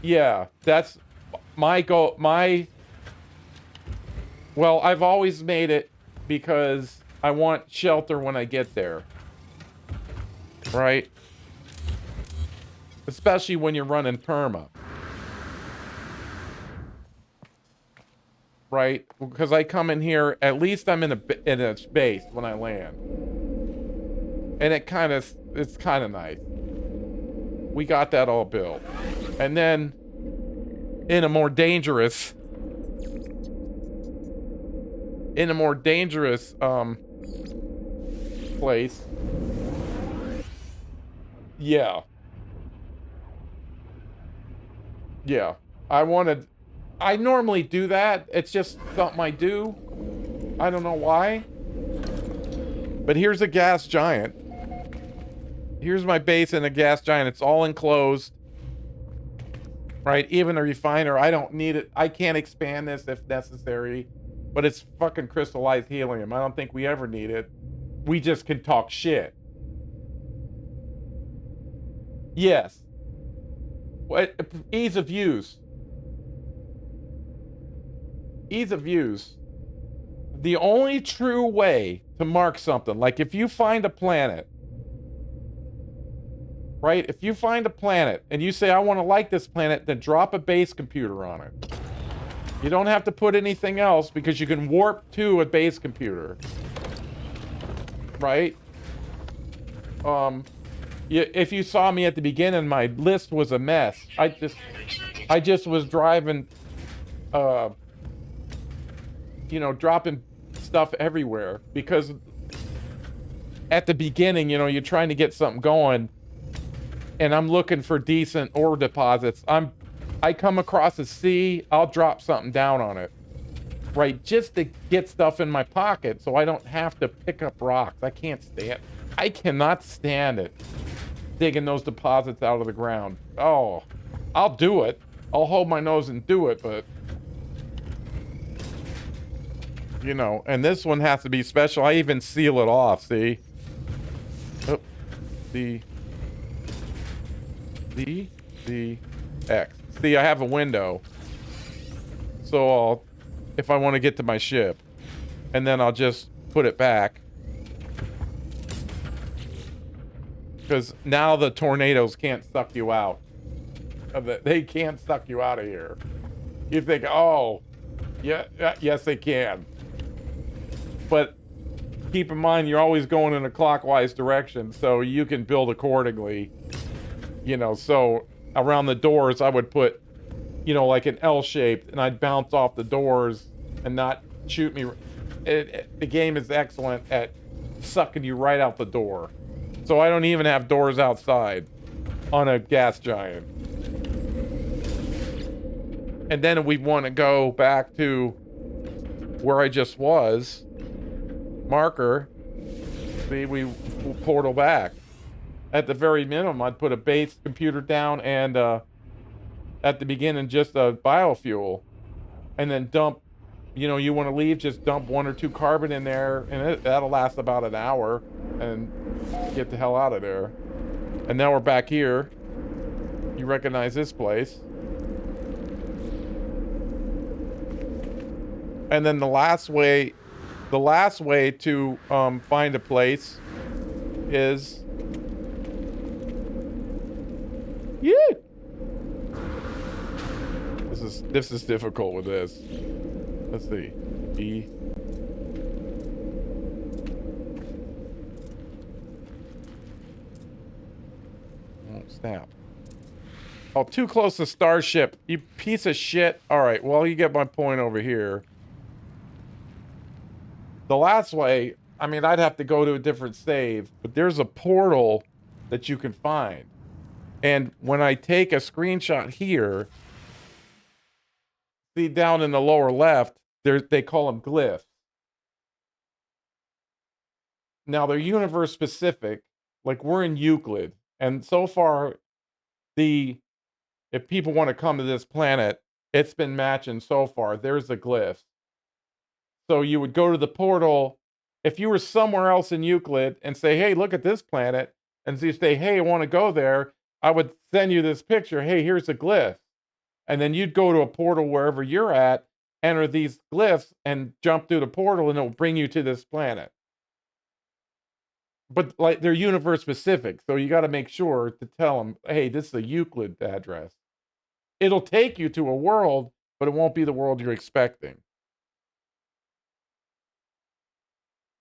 A: yeah, that's my goal. Well, I've always made it because I want shelter when I get there. Right? Especially when you're running perma. Right? Because I come in here, at least I'm in a space when I land. And it's kind of nice. We got that all built. And then in a more dangerous place. Yeah. Yeah. I normally do that. It's just something I do. I don't know why. But here's a gas giant. Here's my base in a gas giant. It's all enclosed. Right? Even a refiner, I don't need it. I can't expand this if necessary. But it's fucking crystallized helium. I don't think we ever need it. We just can talk shit. Yes. What? Ease of use. Ease of use. The only true way to mark something, like if you find a planet, right? If you find a planet and you say, I want to like this planet, then drop a base computer on it. You don't have to put anything else because you can warp to a base computer. Right? If you saw me at the beginning, my list was a mess. I just was driving, you know, dropping stuff everywhere because at the beginning, you know, you're trying to get something going and I'm looking for decent ore deposits. I come across a sea, I'll drop something down on it, right? Just to get stuff in my pocket so I don't have to pick up rocks. I cannot stand it. Digging those deposits out of the ground. Oh, I'll do it. I'll hold my nose and do it, but you know, and this one has to be special. I even seal it off, see? Oh, the X. See, I have a window. So if I want to get to my ship, and then I'll just put it back. Because now the tornadoes can't suck you out. They can't suck you out of here. You think, oh, yeah, yes they can. But keep in mind, you're always going in a clockwise direction, so you can build accordingly. You know, so around the doors, I would put, you know, like an L-shaped, and I'd bounce off the doors and not shoot me. The game is excellent at sucking you right out the door. So I don't even have doors outside on a gas giant. And then we want to go back to where I just was. Marker. See, we portal back. At the very minimum, I'd put a base computer down and at the beginning just a biofuel. And then dump, you know, you want to leave, just dump 1 or 2 carbon in there and that'll last about an hour and get the hell out of there. And now we're back here. You recognize this place. And then the last way to find a place is This is difficult with this. Let's see. E. snap. Oh, too close to Starship. You piece of shit. Alright, well, you get my point over here. The last way, I mean, I'd have to go to a different save, but there's a portal that you can find. And when I take a screenshot here, see down in the lower left, they call them glyphs. Now, they're universe specific. Like, we're in Euclid. And so far, if people want to come to this planet, it's been matching so far. There's the glyphs. So you would go to the portal. If you were somewhere else in Euclid and say, hey, look at this planet, and so you say, hey, I want to go there, I would send you this picture. Hey, here's a glyph. And then you'd go to a portal wherever you're at, enter these glyphs, and jump through the portal, and it'll bring you to this planet. But like they're universe specific, so you got to make sure to tell them, hey, this is a Euclid address. It'll take you to a world, but it won't be the world you're expecting.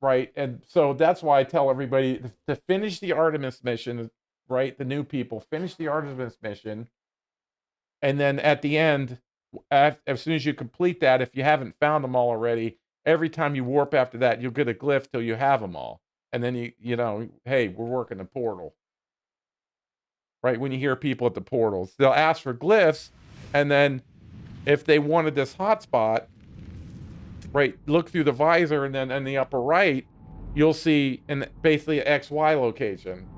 A: Right? And so that's why I tell everybody to finish the Artemis mission, right? The new people, finish the Artemis mission. And then at the end, as soon as you complete that, if you haven't found them all already, every time you warp after that, you'll get a glyph till you have them all. And then you know, hey, we're working the portal. Right? When you hear people at the portals, they'll ask for glyphs, and then if they wanted this hotspot, right, look through the visor, and then in the upper right, you'll see basically an XY location.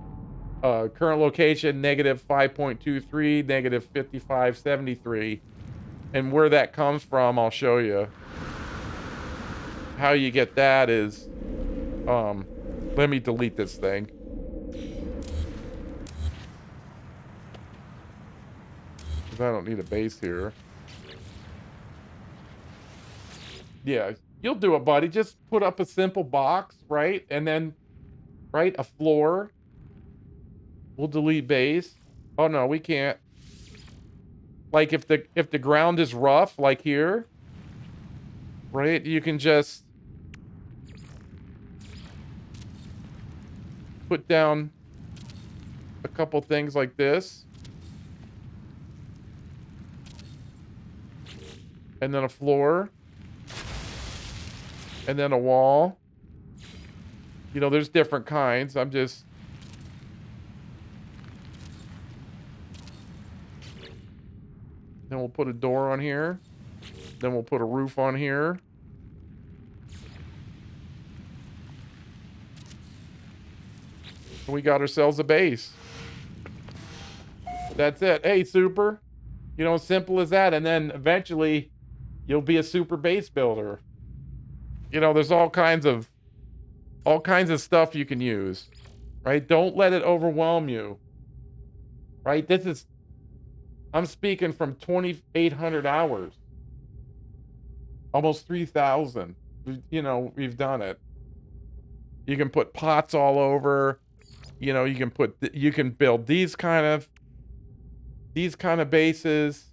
A: Current location, negative 5.23, negative 5573. And where that comes from, I'll show you. How you get that is, let me delete this thing. Because I don't need a base here. Yeah, you'll do it, buddy. Just put up a simple box, right? And then, right, a floor. We'll delete base. Oh, no, we can't. Like, if the ground is rough, like here, right, you can just put down a couple things like this. And then a floor. And then a wall. You know, there's different kinds. I'm just... Then we'll put a door on here. Then we'll put a roof on here. We got ourselves a base. That's it. Hey, super. You know, simple as that. And then eventually you'll be a super base builder. You know, there's all kinds of stuff you can use. Right? Don't let it overwhelm you. Right? I'm speaking from 2,800 hours. Almost 3,000. You know, we've done it. You can put pots all over. You know, you can build these kind of bases.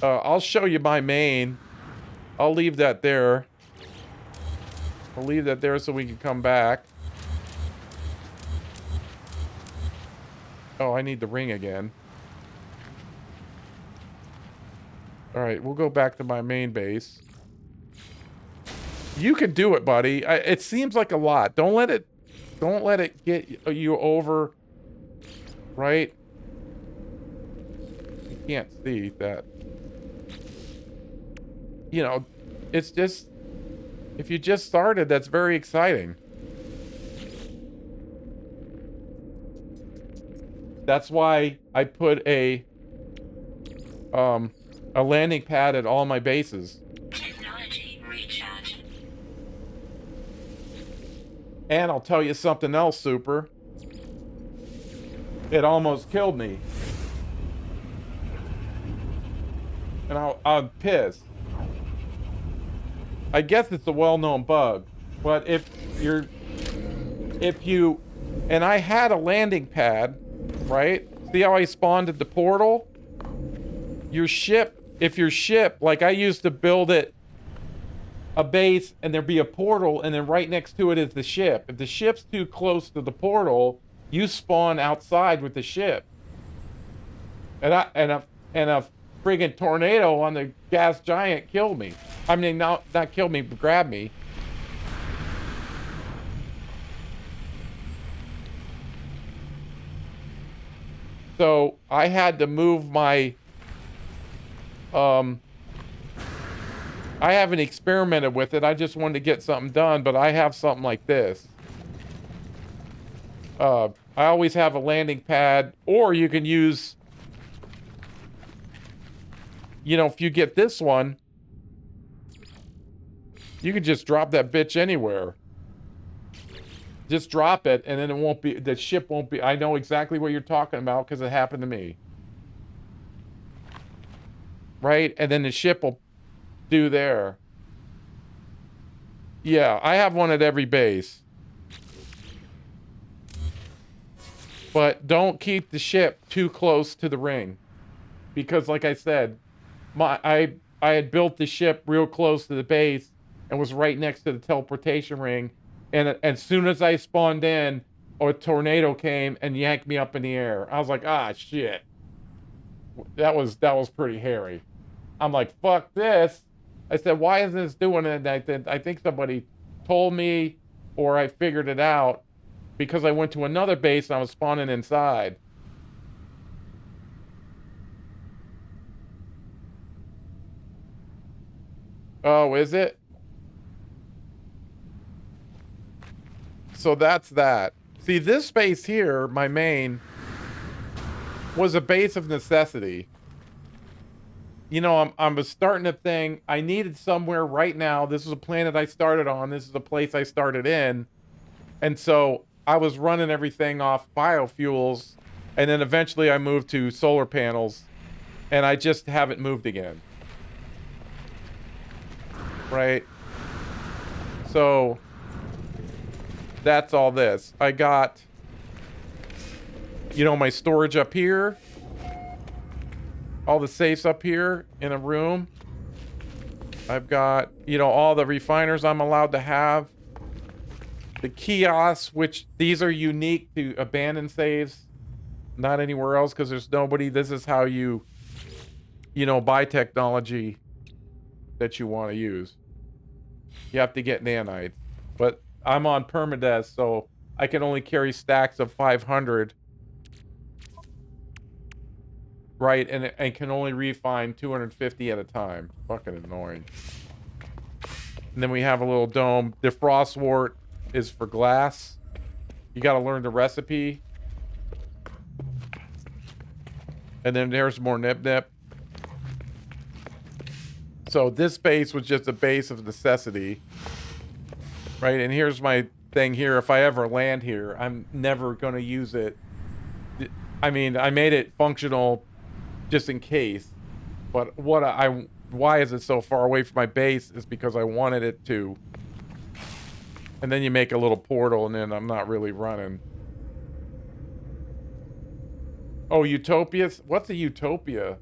A: I'll show you my main. I'll leave that there. I'll leave that there so we can come back. Oh, I need the ring again. All right, we'll go back to my main base. You can do it, buddy. It seems like a lot. Don't let it get you over. Right? You can't see that. You know, it's just, if you just started, that's very exciting. That's why I put a landing pad at all my bases.
B: Technology recharge.
A: And I'll tell you something else, super. It almost killed me. And I'm pissed. I guess it's a well-known bug, but if you, and I had a landing pad, right? See how I spawned at the portal? If your ship, like I used to build it a base and there'd be a portal, and then right next to it is the ship. If the ship's too close to the portal, you spawn outside with the ship. And a friggin' tornado on the gas giant killed me. I mean, not killed me, but grabbed me. So I had to move my I haven't experimented with it. I just wanted to get something done, but I have something like this. I always have a landing pad, or you can use, you know, if you get this one, you can just drop that bitch anywhere. Just drop it, and then it won't be, the ship won't be, I know exactly what you're talking about because it happened to me. Right? And then the ship will do there. Yeah, I have one at every base. But don't keep the ship too close to the ring. Because like I said, I had built the ship real close to the base and was right next to the teleportation ring. And as soon as I spawned in, a tornado came and yanked me up in the air. I was like, ah, shit. That was pretty hairy. I'm like, fuck this. I said, why isn't this doing it? And I think somebody told me, or I figured it out, because I went to another base and I was spawning inside. Oh, is it? So that's that. See, this base here, my main, was a base of necessity. You know, I'm starting a thing. I needed somewhere right now. This is a planet I started on. This is a place I started in. And so I was running everything off biofuels. And then eventually I moved to solar panels. And I just haven't moved again. Right? So that's all this. I got, you know, my storage up here. All the safes up here in a room. I've got, you know, all the refiners I'm allowed to have. The kiosks, which these are unique to abandoned saves. Not anywhere else because there's nobody. This is how you know, buy technology that you want to use. You have to get nanites. But I'm on permadeath, so I can only carry stacks of 500. Right, and can only refine 250 at a time. Fucking annoying. And then we have a little dome. The frostwort is for glass. You gotta learn the recipe. And then there's more nip. So this base was just a base of necessity. Right, and here's my thing here. If I ever land here, I'm never gonna use it. I mean, I made it functional just in case, but why is it so far away from my base is because I wanted it to. And then you make a little portal and then I'm not really running. Oh, utopias? What's a utopia?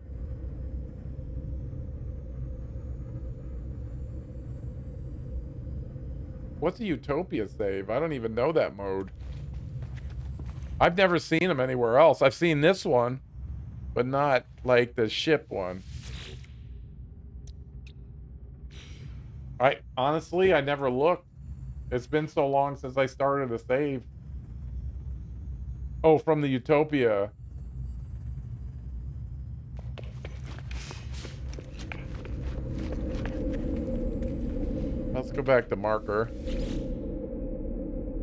A: What's a utopia save? I don't even know that mode. I've never seen them anywhere else. I've seen this one, but not like the ship one. Honestly, I never looked. It's been so long since I started a save. Oh, from the utopia. Let's go back to marker.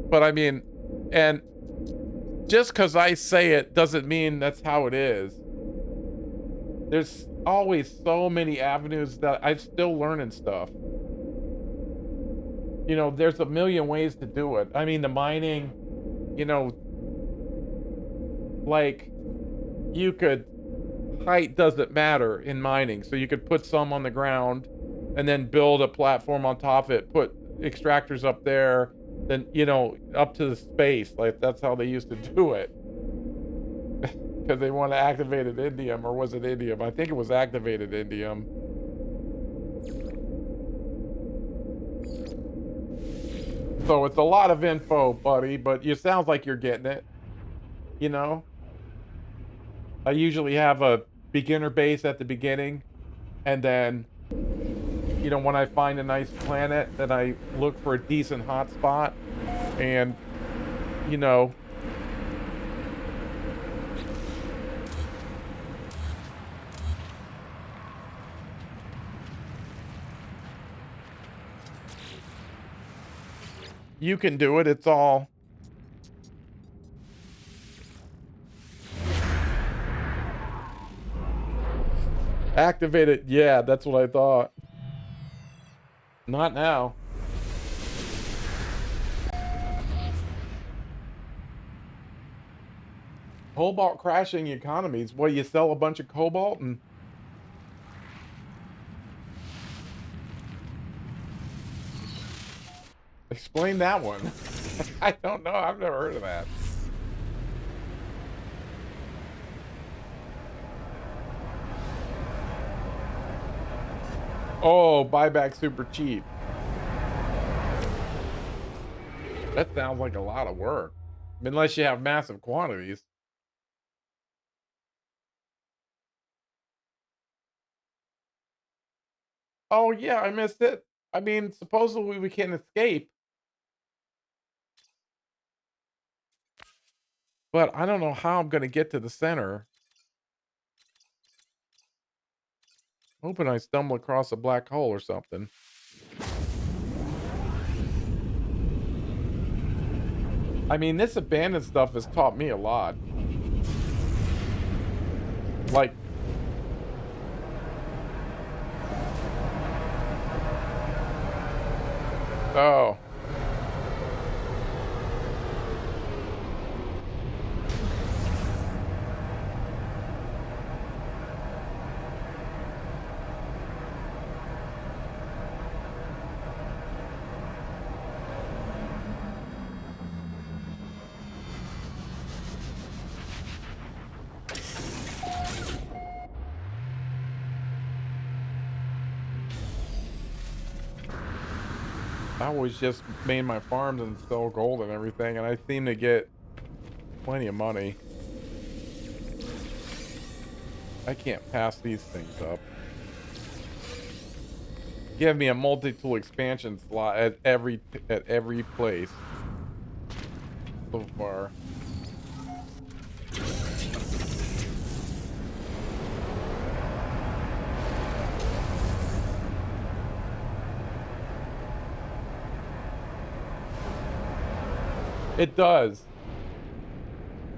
A: But I mean, and just because I say it doesn't mean that's how it is. There's always so many avenues that I'm still learning stuff. You know, there's a million ways to do it. I mean, the mining, you know, like, you could, height doesn't matter in mining. So you could put some on the ground and then build a platform on top of it, put extractors up there, then, you know, up to the space. Like, that's how they used to do it. Because they want to activate an indium, or was it indium? I think it was activated indium. So it's a lot of info, buddy, but it sounds like you're getting it, you know? I usually have a beginner base at the beginning, and then, when I find a nice planet, then I look for a decent hotspot, and, you know, you can do it. It's all activated. Yeah, that's what I thought. Not now. Cobalt crashing economies. What, you sell a bunch of cobalt and explain that one. I don't know. I've never heard of that. Oh, buyback super cheap. That sounds like a lot of work. Unless you have massive quantities. Oh yeah, I missed it. I mean, supposedly we can escape, but I don't know how I'm gonna get to the center. Hoping I stumble across a black hole or something. I mean, this abandoned stuff has taught me a lot. Like, oh, I always just made my farms and sell gold and everything, and I seem to get plenty of money. I can't pass these things up. Give me a multi-tool expansion slot at every place so far. It does.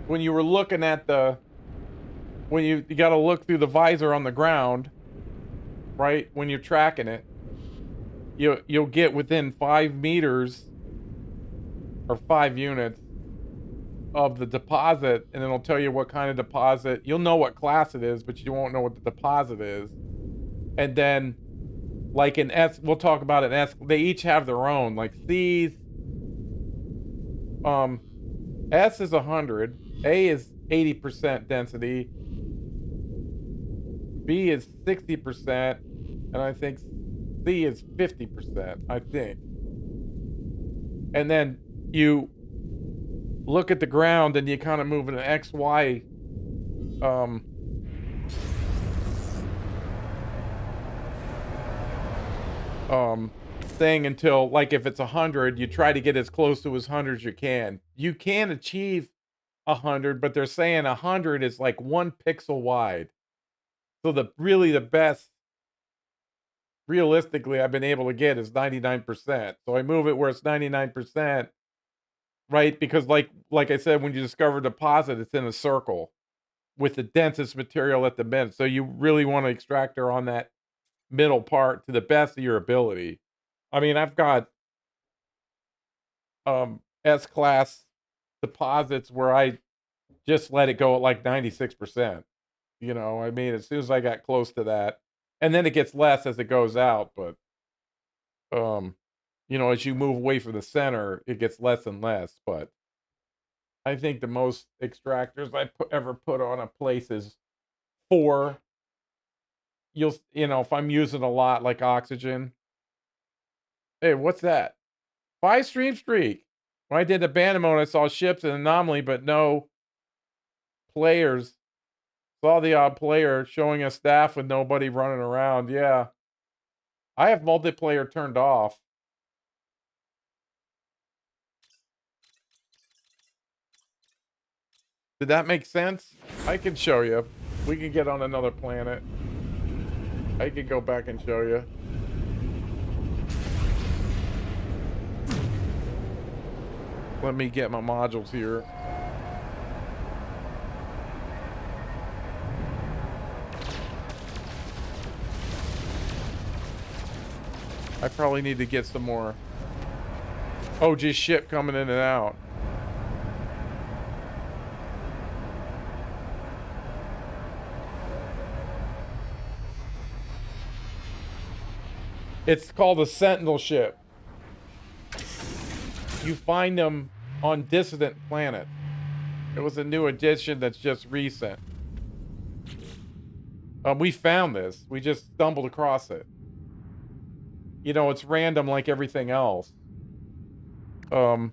A: When you were looking at when you got to look through the visor on the ground, right? When you're tracking it, you'll get within 5 meters or 5 units of the deposit, and it'll tell you what kind of deposit. You'll know what class it is, but you won't know what the deposit is. And then, like in S, we'll talk about it in S. They each have their own. Like C's, um, S is 100, A is 80% density, B is 60%, and I think C is 50%, I think. And then you look at the ground and you kind of move in an XY um um thing until, like, if it's 100, you try to get as close to as 100 as you can. You can achieve 100, but they're saying 100 is like 1 pixel wide. So the best realistically I've been able to get is 99%. So I move it where it's 99%, right? Because like I said, when you discover a deposit, it's in a circle with the densest material at the bend. So you really want to extract her on that middle part to the best of your ability. I mean, I've got S class deposits where I just let it go at like 96%. I mean, as soon as I got close to that, and then it gets less as it goes out, but um, as you move away from the center, it gets less and less. But I think the most extractors ever put on a place is 4. If I'm using a lot like oxygen. Hey, what's that? 5 stream streak. When I did abandoned mode, I saw ships and anomaly, but no players. Saw the odd player showing a staff with nobody running around. Yeah. I have multiplayer turned off. Did that make sense? I can show you. We can get on another planet. I can go back and show you. Let me get my modules here. I probably need to get some more. Oh, just shit coming in and out. It's called a Sentinel ship. You find them on dissident planets. It was a new addition that's just recent. We found this. We just stumbled across it. You know, it's random like everything else. You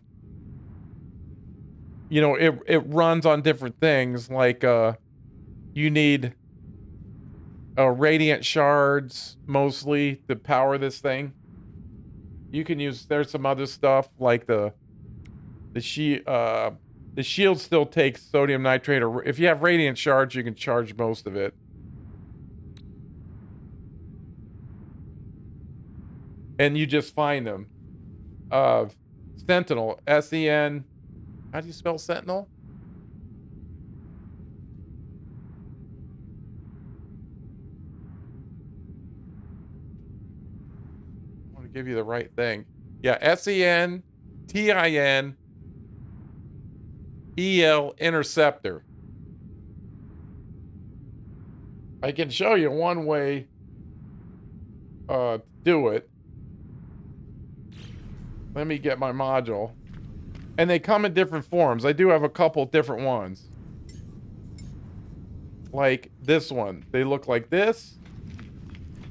A: know, it runs on different things. Like, you need radiant shards mostly to power this thing. You can use, there's some other stuff like the shield still takes sodium nitrate, or if you have radiant shards, you can charge most of it. And you just find them. Sentinel, S-E-N. How do you spell Sentinel? I want to give you the right thing. Yeah, SENTINEL Interceptor. I can show you one way to do it. Let me get my module. And they come in different forms. I do have a couple different ones. Like this one. They look like this.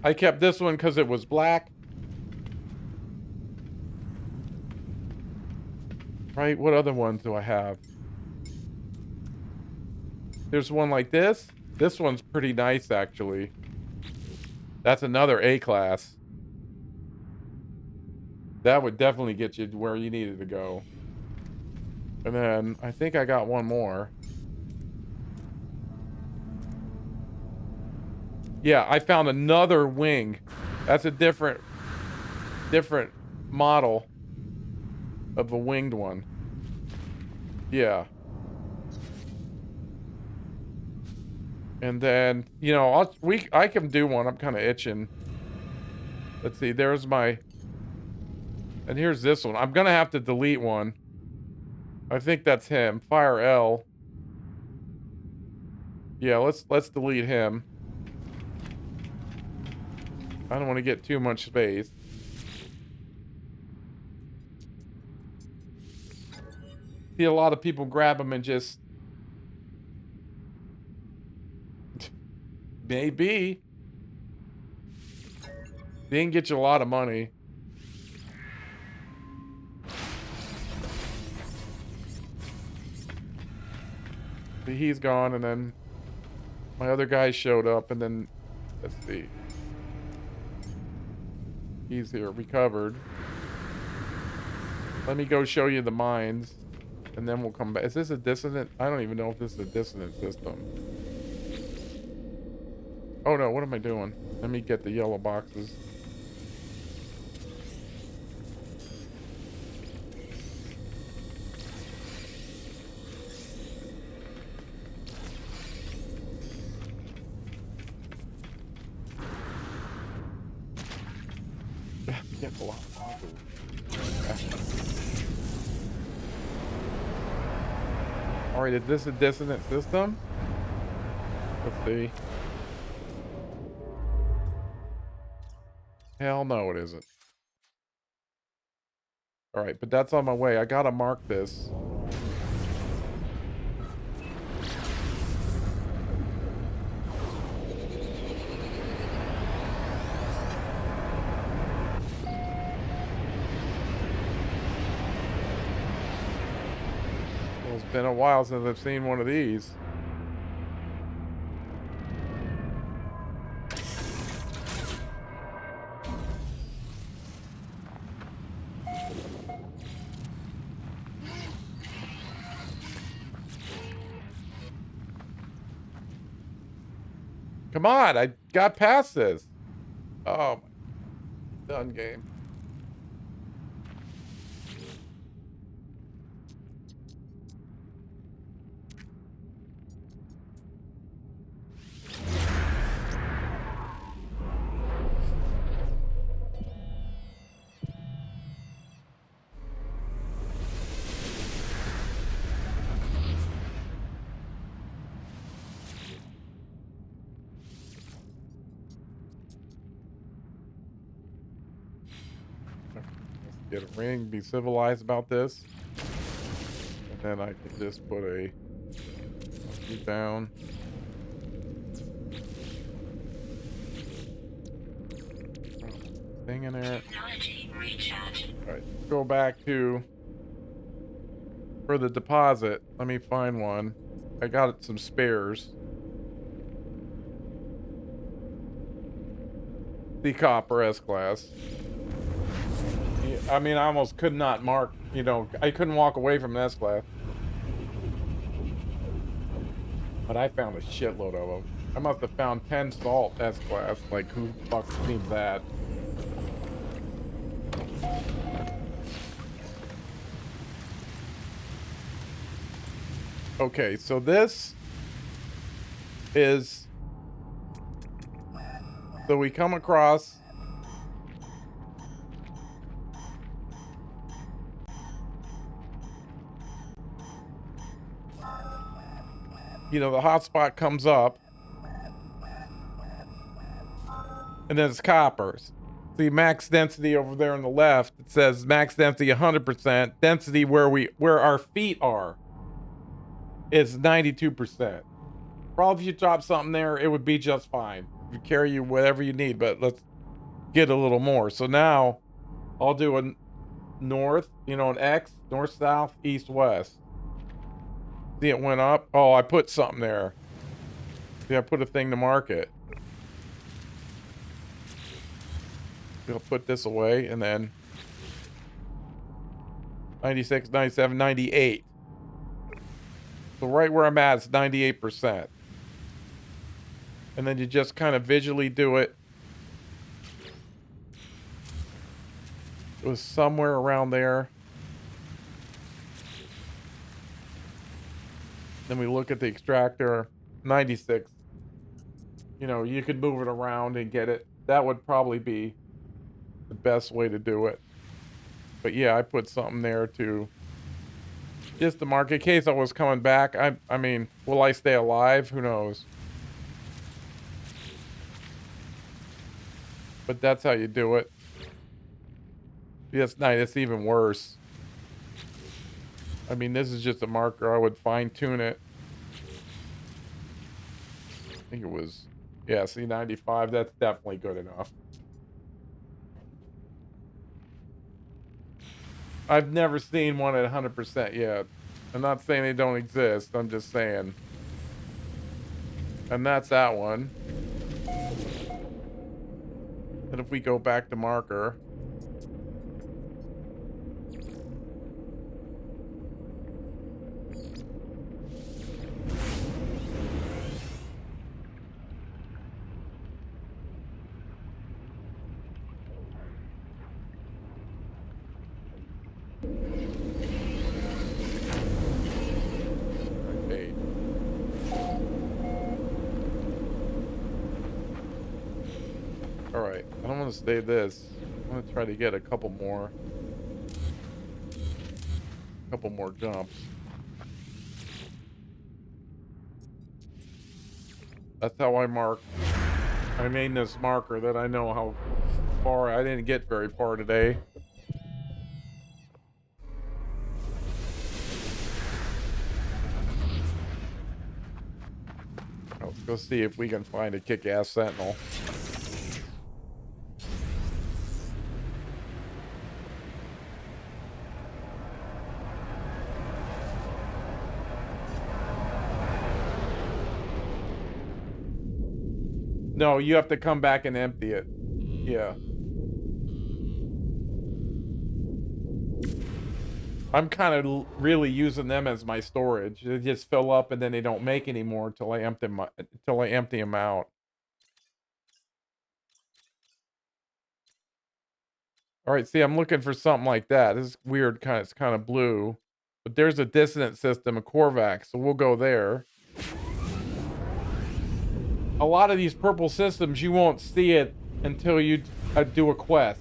A: I kept this one because it was black. Right? What other ones do I have? There's one like this. This one's pretty nice, actually. That's another A-class. That would definitely get you where you needed to go. And then, I think I got one more. Yeah, I found another wing. That's a different model of a winged one. Yeah. And then, you know, I can do one. I'm kind of itching. Let's see. There's my... And here's this one. I'm going to have to delete one. I think that's him. Fire L. Yeah, let's delete him. I don't want to get too much space. See a lot of people grab them and just... Maybe. They can get you a lot of money. See, he's gone, and then my other guy showed up, and then let's see. He's here, recovered. Let me go show you the mines, and then we'll come back. Is this a dissonant? I don't even know if this is a dissonant system. Oh no, what am I doing? Let me get the yellow boxes. Get a lot of boxes. Alright, is this a dissonant system? Let's see. Hell no, it isn't. Alright, but that's on my way. I gotta mark this. Been a while since I've seen one of these. Come on, I got past this. Oh, my done game. Let's get a ring, be civilized about this. And then I can just put a monkey down. Thing in there.
B: Technology recharge.
A: Alright, go back to for the deposit. Let me find one. I got some spares. The copper S-Class. I mean, I almost could not mark, you know, I couldn't walk away from an S-Class. But I found a shitload of them. I must have found 10 salt S-Class. Like, who the fuck seen that? Okay, so this is... So we come across... You know, the hotspot comes up. And then it's coppers. See, max density over there on the left. It says max density 100%. Density where our feet are is 92%. Probably if you drop something there, it would be just fine. You carry you whatever you need, but let's get a little more. So now I'll do a north, you know, an X, north, south, east, west. See, it went up. Oh, I put something there. See, I put a thing to mark it. We'll put this away and then 96, 97, 98. So right where I'm at, it's 98%. And then you just kind of visually do it. It was somewhere around there. Then we look at the extractor, 96. You know, you could move it around and get it. That would probably be the best way to do it. But yeah, I put something there to just to mark in case I was coming back. I mean, will I stay alive? Who knows? But that's how you do it. That's nice. It's even worse. I mean, this is just a marker. I would fine tune it. I think it was, yeah, see, 95. That's definitely good enough. I've never seen one at 100% yet. I'm not saying they don't exist. I'm just saying. And that's that one. And if we go back to marker. Alright, I don't want to stay this. I want to try to get a couple more jumps. That's how I mark. I made this marker that I know how far. I didn't get very far today. Let's go see if we can find a kick-ass sentinel. No, you have to come back and empty it. Yeah. I'm kind of really using them as my storage. They just fill up and then they don't make any more until I empty them out. All right, see, I'm looking for something like that. This is weird, it's kind of blue. But there's a dissonant system, a Korvac, so we'll go there. A lot of these purple systems, you won't see it until you do a quest.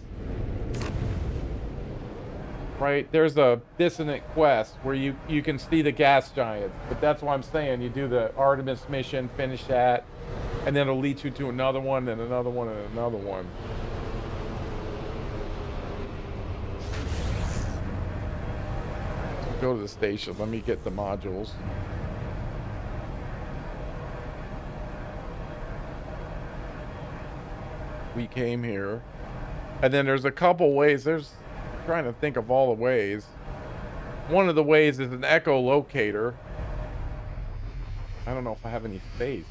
A: Right? There's a dissonant quest where you can see the gas giants. But that's what I'm saying. You do the Artemis mission, finish that, and then it'll lead you to another one, and another one, and another one. Go to the station. Let me get the modules. We came here. And then there's a couple ways. I'm trying to think of all the ways. One of the ways is an echolocator. I don't know if I have any space.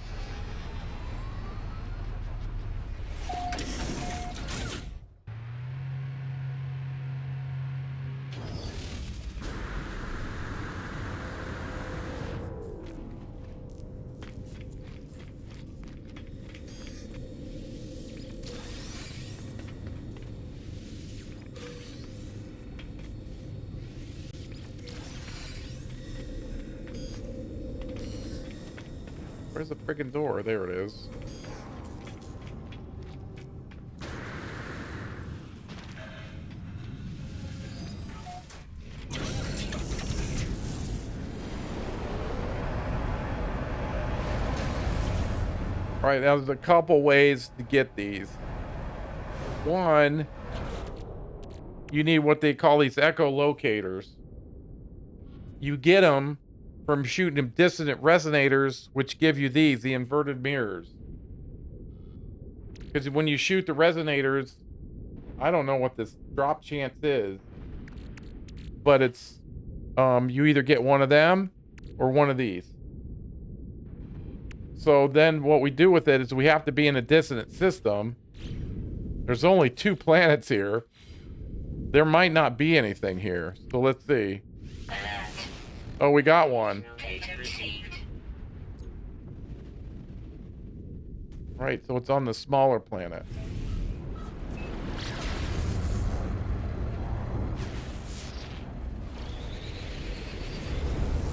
A: Where's the freaking door? There it is. All right, now there's a couple ways to get these. One, you need what they call these echolocators. You get them from shooting dissonant resonators, which give you these, the inverted mirrors. Because when you shoot the resonators, I don't know what this drop chance is, but it's, you either get one of them or one of these. So then what we do with it is we have to be in a dissonant system. There's only 2 planets here. There might not be anything here. So let's see. Oh, we got one.
B: Data received.
A: Right, so it's on the smaller planet.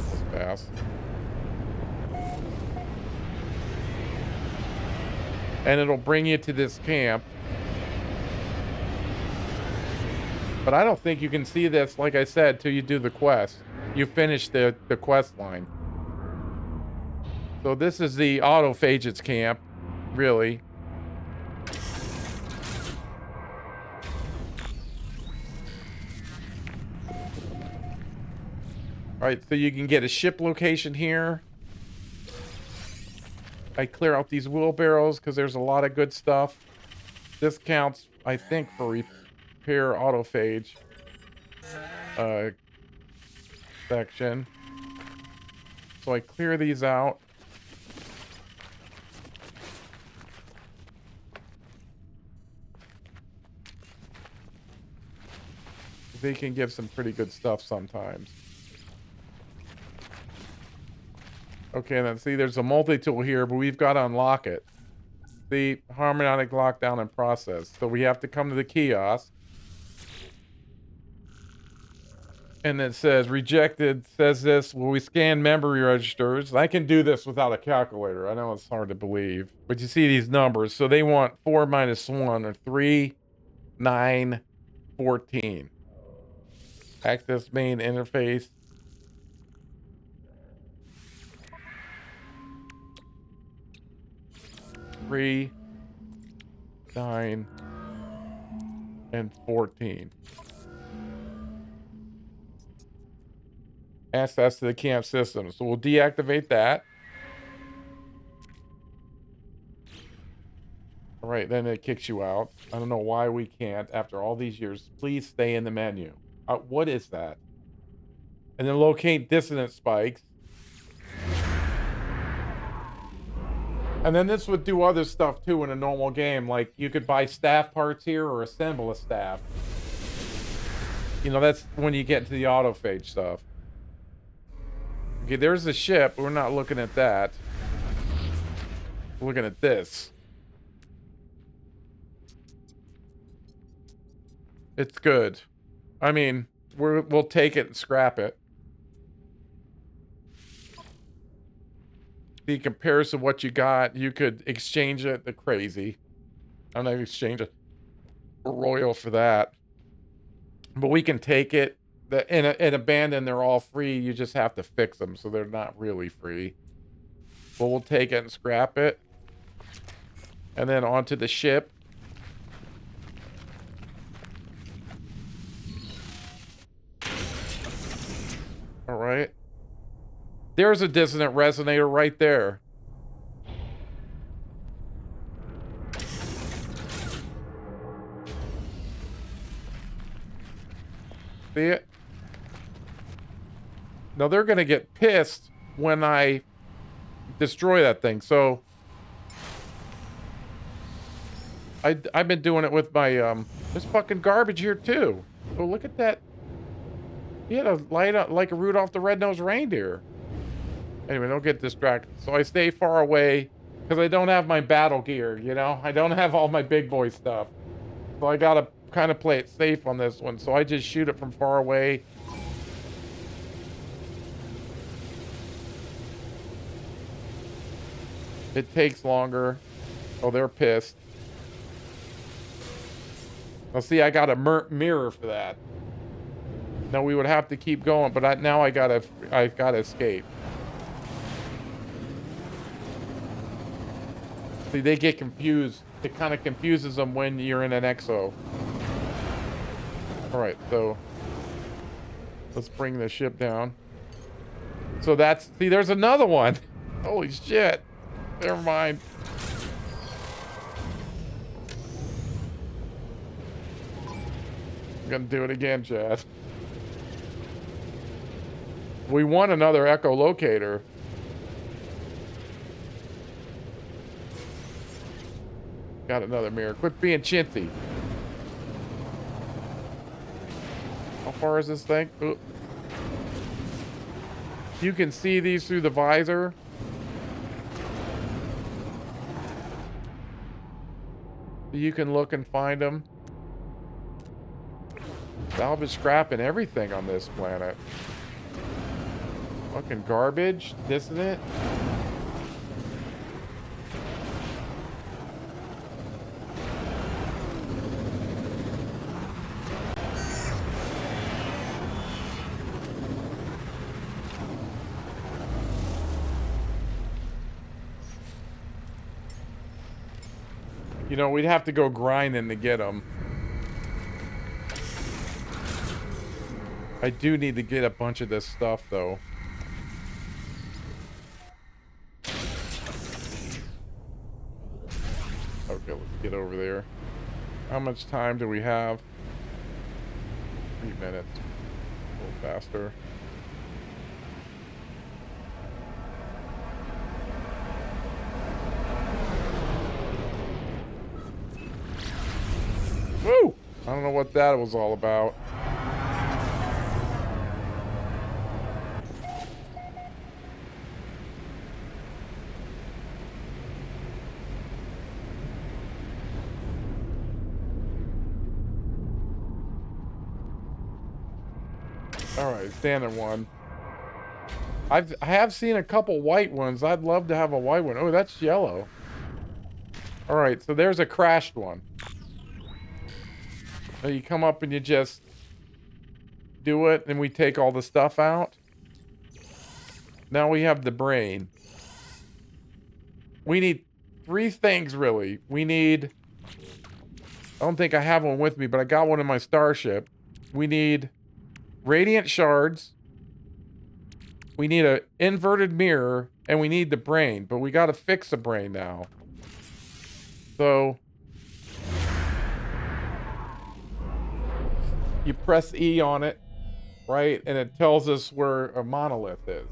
A: Let's pass. And it'll bring you to this camp. But I don't think you can see this, like I said, till you do the quest. You finish the quest line. So this is the autophagists camp, really. Alright, so you can get a ship location here. I clear out these wheelbarrows because there's a lot of good stuff. This counts, I think, for repair autophage section. So I clear these out. They can give some pretty good stuff sometimes. Okay, then see, there's a multi-tool here, but we've got to unlock it. The harmonic lockdown and process. So we have to come to the kiosk. And it says, rejected, says this, will we scan memory registers? I can do this without a calculator. I know it's hard to believe. But you see these numbers. So they want 4 minus 1, or 3, 9, 14. Access main interface. Three, 9, and 14. Access to the camp system. So we'll deactivate that. All right, then it kicks you out. I don't know why we can't after all these years. Please stay in the menu. What is that? And then locate dissonant spikes. And then this would do other stuff too in a normal game. Like you could buy staff parts here or assemble a staff. You know, that's when you get to the autophage stuff. Okay, there's the ship. We're not looking at that. We're looking at this. It's good. I mean, we'll take it and scrap it. The comparison to what you got, you could exchange it. The crazy. I'm not exchange a royal for that. But we can take it. In Abandon, they're all free. You just have to fix them, so they're not really free. But we'll take it and scrap it. And then onto the ship. All right. There's a dissonant resonator right there. See it? Now they're going to get pissed when I destroy that thing. So I've been doing it with my there's fucking garbage here too. Oh, look at that. He had a light up like a Rudolph the Red-Nosed Reindeer. Anyway, don't get distracted. So I stay far away because I don't have my battle gear, you know? I don't have all my big boy stuff. So I gotta kind of play it safe on this one. So I just shoot it from far away. It takes longer. Oh, they're pissed. Now see, I got a mirror for that. Now we would have to keep going, but now I gotta escape. See, they get confused. It kind of confuses them when you're in an exo. All right, so let's bring the ship down. So that's, see, there's another one. Holy shit. Never mind. I'm gonna do it again, Chad. We want another echolocator. Got another mirror. Quit being chintzy. How far is this thing? Ooh. You can see these through the visor. You can look and find them. Salvage scrap and everything on this planet. Fucking garbage. Dissonant. You know, we'd have to go grinding to get them. I do need to get a bunch of this stuff, though. Okay, let's get over there. How much time do we have? 3 minutes. A little faster. Woo! I don't know what that was all about. All right, standard one. I have seen a couple white ones. I'd love to have a white one. Oh, that's yellow. All right, so there's a crashed one. So you come up and you just do it, and we take all the stuff out. Now we have the brain. We need 3 things, really. We need... I don't think I have one with me, but I got one in my starship. We need radiant shards. We need an inverted mirror, and we need the brain. But we got to fix the brain now. So... you press E on it, right? And it tells us where a monolith is.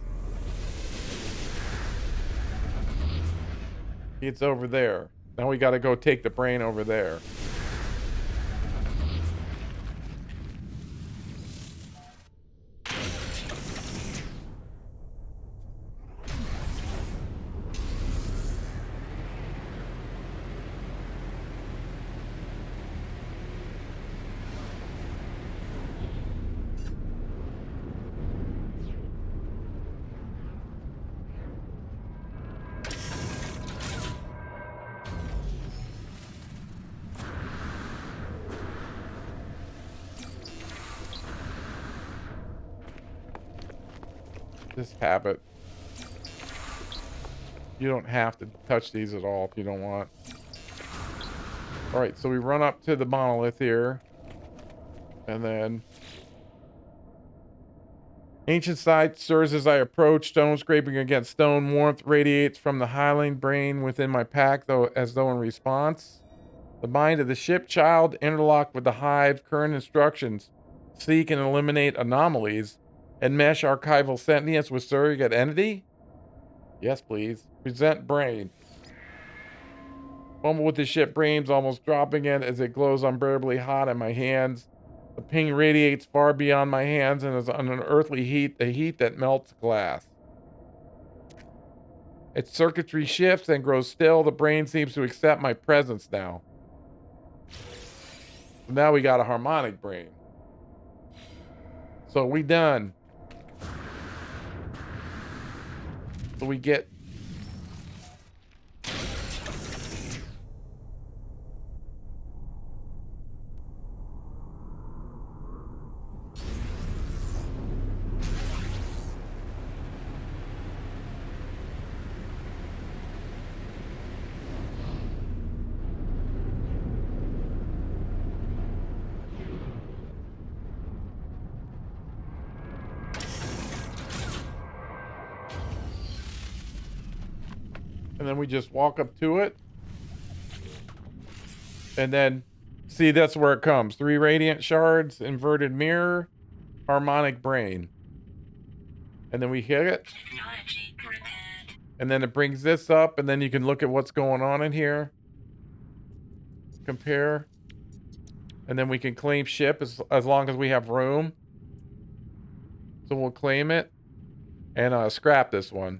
A: It's over there. Now we got to go take the brain over there. Just have it. You don't have to touch these at all if you don't want. Alright, so we run up to the monolith here. And then... Ancient site stirs as I approach. Stone scraping against stone. Warmth radiates from the hiling brain within my pack, though as though in response. The mind of the ship child interlocked with the hive. Current instructions. Seek and eliminate anomalies. Enmesh archival sentience with surrogate entity? Yes, please. Present brain. Fumble with the ship brains, almost dropping it as it glows unbearably hot in my hands. The ping radiates far beyond my hands and is an unearthly heat, a heat that melts glass. Its circuitry shifts and grows still. The brain seems to accept my presence now. Now we got a harmonic brain. So we done. So we get... And then we just walk up to it. And then, see, that's where it comes. 3 radiant shards, inverted mirror, harmonic brain. And then we hit it.
B: Technology prepared.
A: And then it brings this up, and then you can look at what's going on in here. Compare. And then we can claim ship as long as we have room. So we'll claim it. And scrap this one.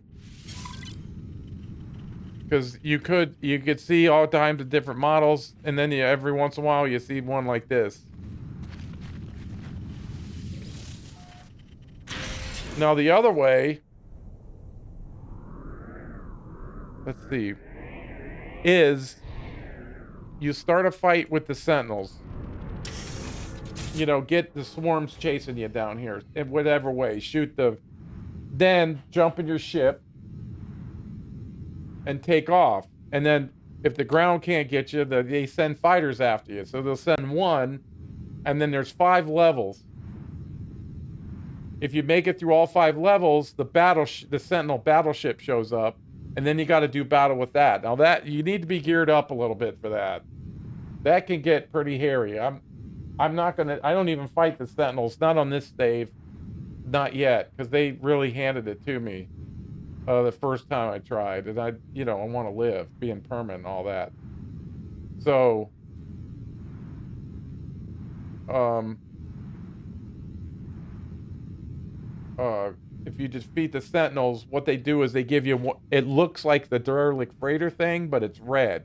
A: Because you could see all times the different models, and then every once in a while you see one like this. Now the other way, let's see, is you start a fight with the sentinels. You know, get the swarms chasing you down here in whatever way. Shoot the, then jump in your ship and take off. And then if the ground can't get you, they send fighters after you. So they'll send one, and then there's 5 levels. If you make it through all 5 levels, the Sentinel battleship shows up, and then you got to do battle with that. Now that you need to be geared up a little bit for that. That can get pretty hairy. I don't even fight the Sentinels, not on this save, not yet, because they really handed it to me. The first time I tried, and I want to live, being permanent and all that. So, if you defeat the Sentinels, what they do is they give you, it looks like the derelict freighter thing, but it's red.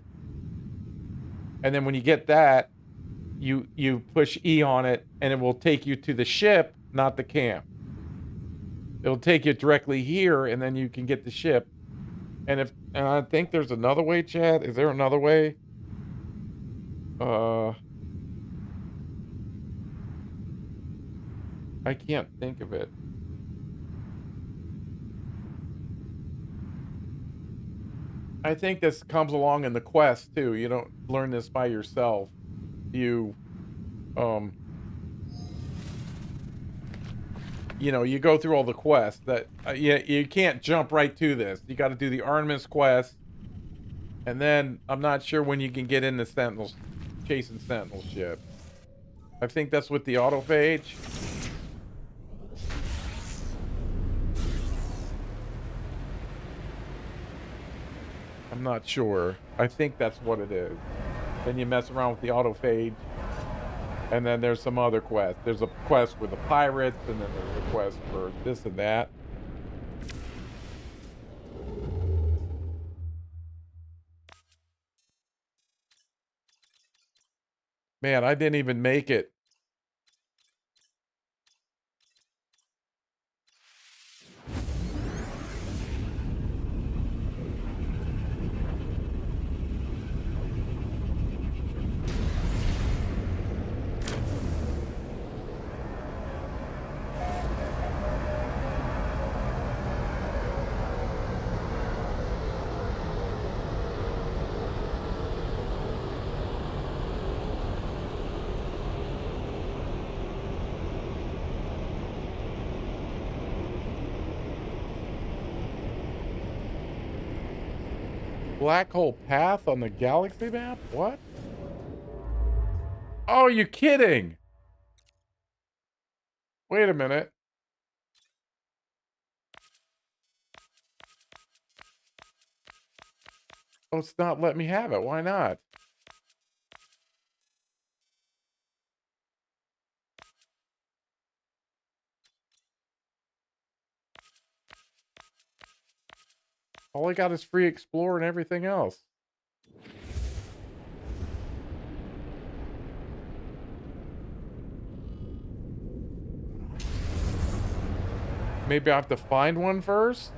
A: And then when you get that, you push E on it, and it will take you to the ship, not the camp. It'll take you directly here, and then you can get the ship. And I think there's another way, Chad. Is there another way? I can't think of it. I think this comes along in the quest too. You don't learn this by yourself. You you go through all the quests that you can't jump right to this. You got to do the Artemis quest, and then I'm not sure when you can get in the Sentinels, chasing Sentinel ship. I think that's with the autophage. I'm I'm not sure. I think that's what it is. Then you mess around with the autophage, and then there's some other quest. There's a quest with the pirates, and then there's a quest for this and that. Man, I didn't even make it. Black hole path on the galaxy map? What? Oh, you kidding? Wait a minute. Oh, it's not letting me have it. Why not? All I got is free explore and everything else. Maybe I have to find one first?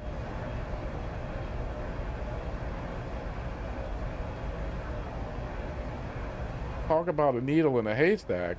A: Talk about a needle in a haystack.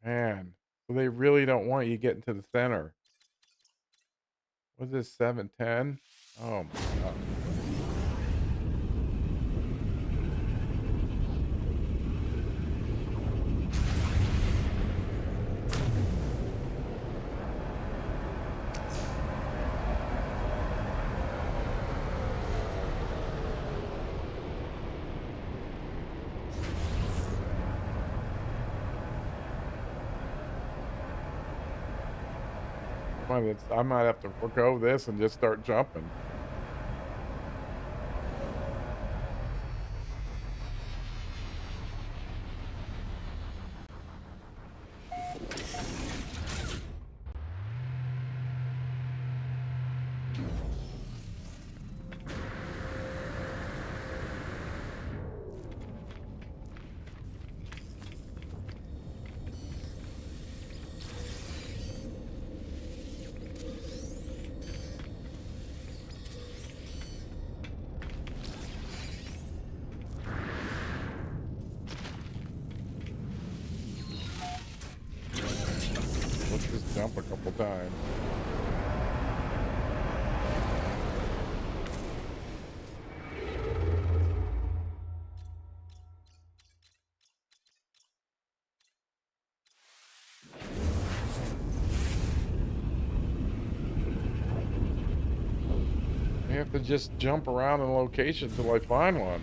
A: Man, so they really don't want you getting to the center. What's this, 710? Oh my god. I might have to forgo this and just start jumping. Let's just jump a couple times. I have to just jump around in locations till I find one.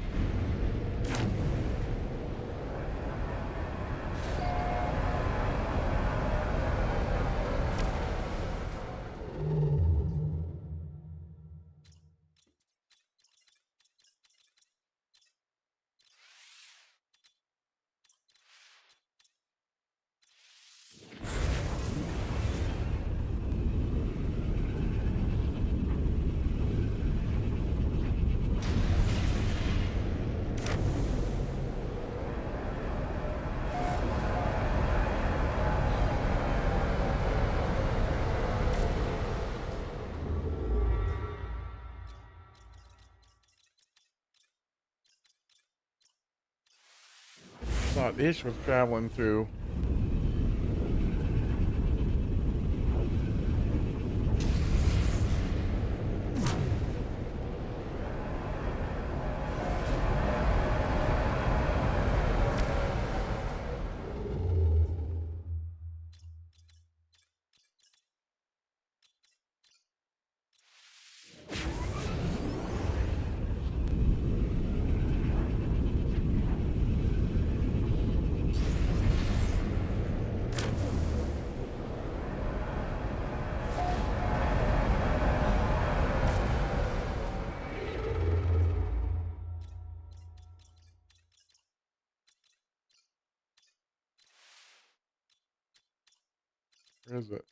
A: thought Ish was traveling through. Where is it?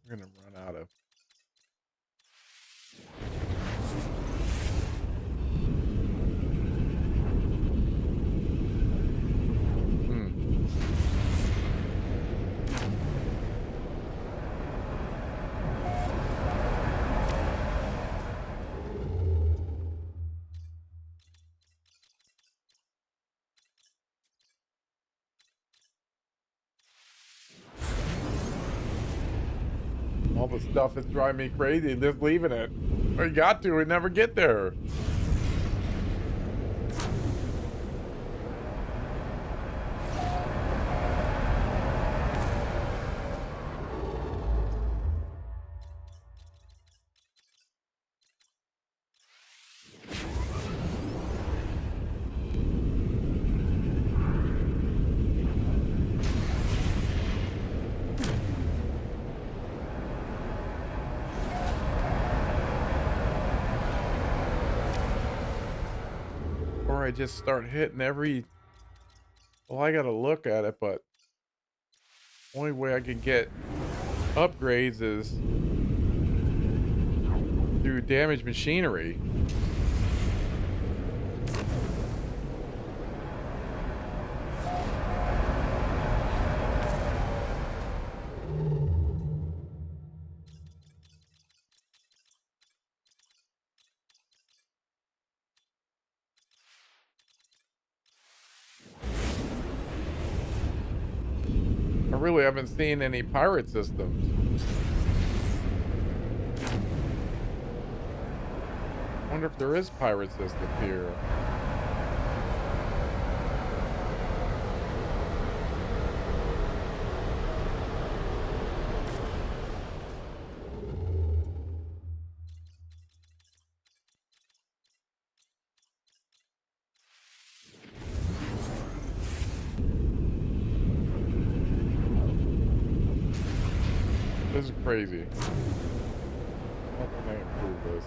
A: We're gonna run out of. All the stuff is driving me crazy. Just leaving it. We got to. We never get there. Or I just start hitting every. Well, I gotta look at it, but only way I can get upgrades is through damaged machinery. I really haven't seen any pirate systems. I wonder if there is pirate system here. This is crazy. How can I improve this?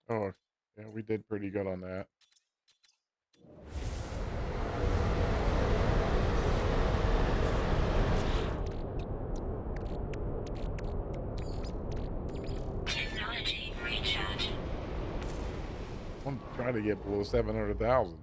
A: Oh, yeah, we did pretty good on that.
B: Technology recharge.
A: I'm trying to get below 700,000.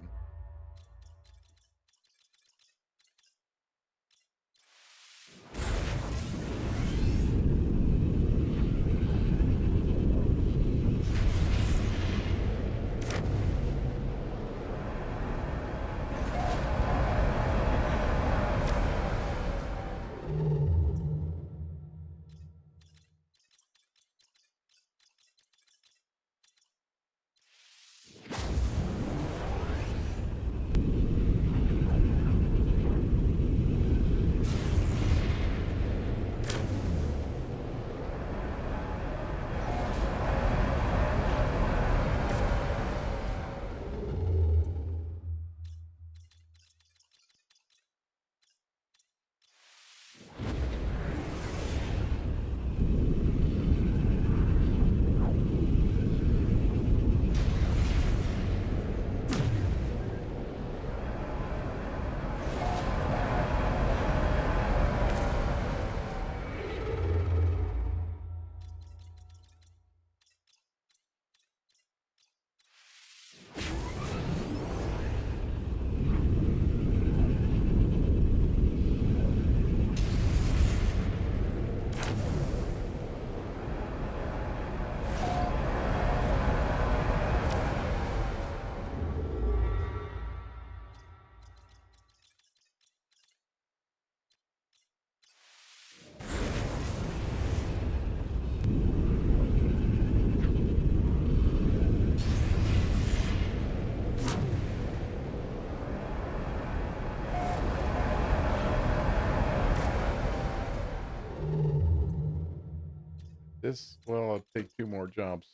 A: This, well, I'll take 2 more jumps.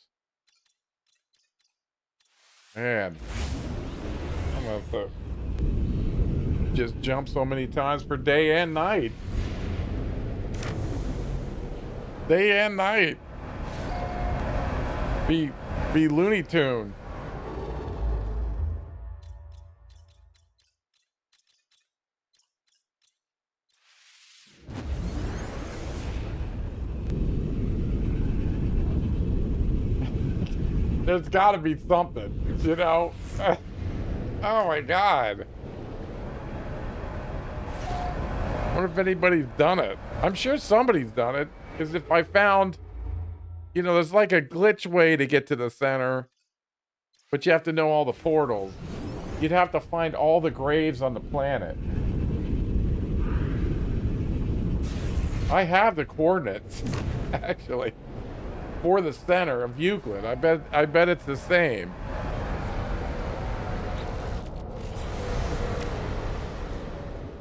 A: Man, I'm gonna have to just jump so many times per day and night. Day and night. Be Looney Tune. There's got to be something, you know? Oh my God. I wonder if anybody's done it. I'm sure somebody's done it. Because if I found, you know, there's like a glitch way to get to the center, but you have to know all the portals. You'd have to find all the graves on the planet. I have the coordinates, actually, for the center of Euclid. I bet it's the same.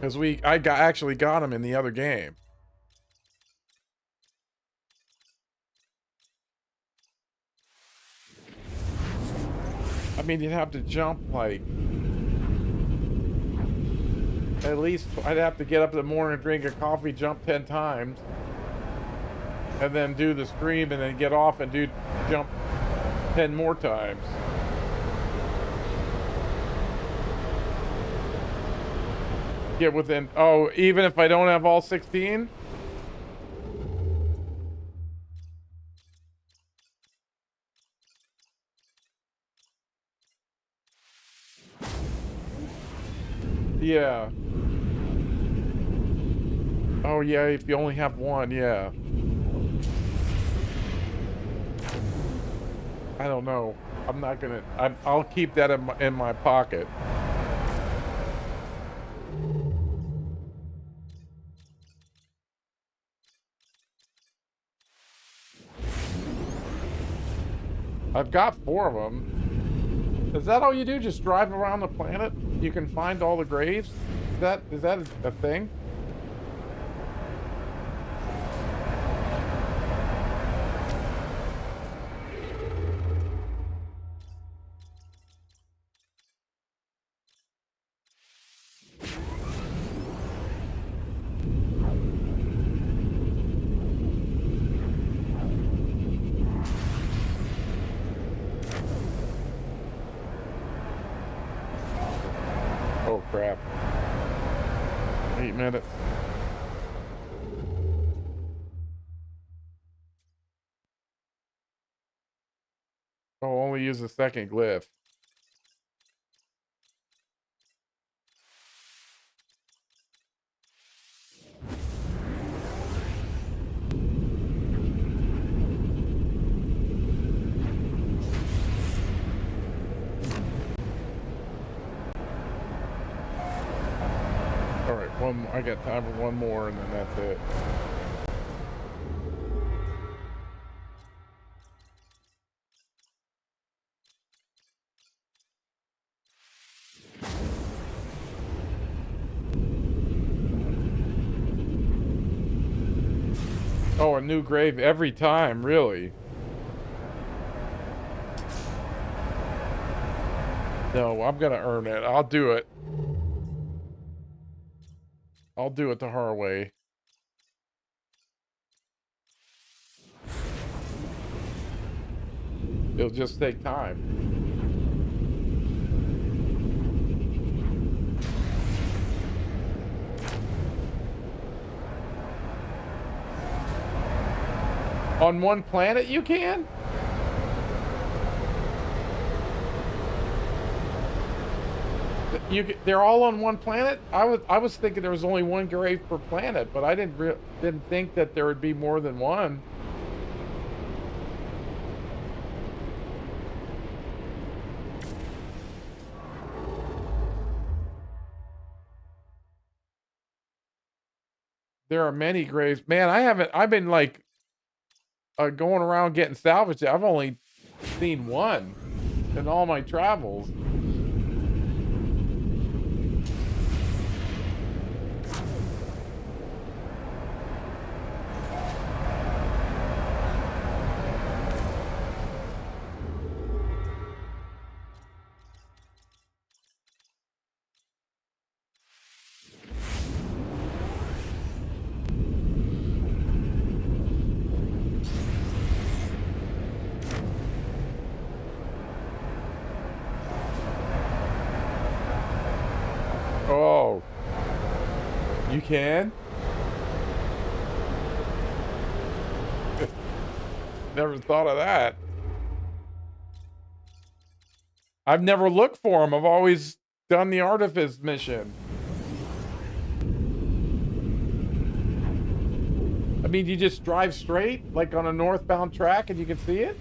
A: Because actually got him in the other game. I mean, you'd have to jump like at least I'd have to get up in the morning, drink a coffee, jump 10 times, and then do the stream, and then get off and jump 10 more times. Get within, oh, even if I don't have all 16? Yeah. Oh yeah, if you only have one, yeah. I don't know. I'm not gonna, I'll keep that in my pocket. I've got 4 of them. Is that all you do? Just drive around the planet? You can find all the graves? Is that a thing? Oh crap. 8 minutes. Oh, only use the second glyph. Alright, I got time for one more and then that's it. Oh, a new grave every time, really? No, I'm gonna earn it. I'll do it. I'll do it the hard way. It'll just take time. On one planet you can? They're all on one planet? I was thinking there was only one grave per planet, but I didn't think that there would be more than one. There are many graves. Man, I've been like going around getting salvaged. I've only seen one in all my travels. Oh, you can? Never thought of that. I've never looked for them. I've always done the artifice mission. I mean, you just drive straight, like on a northbound track, and you can see it?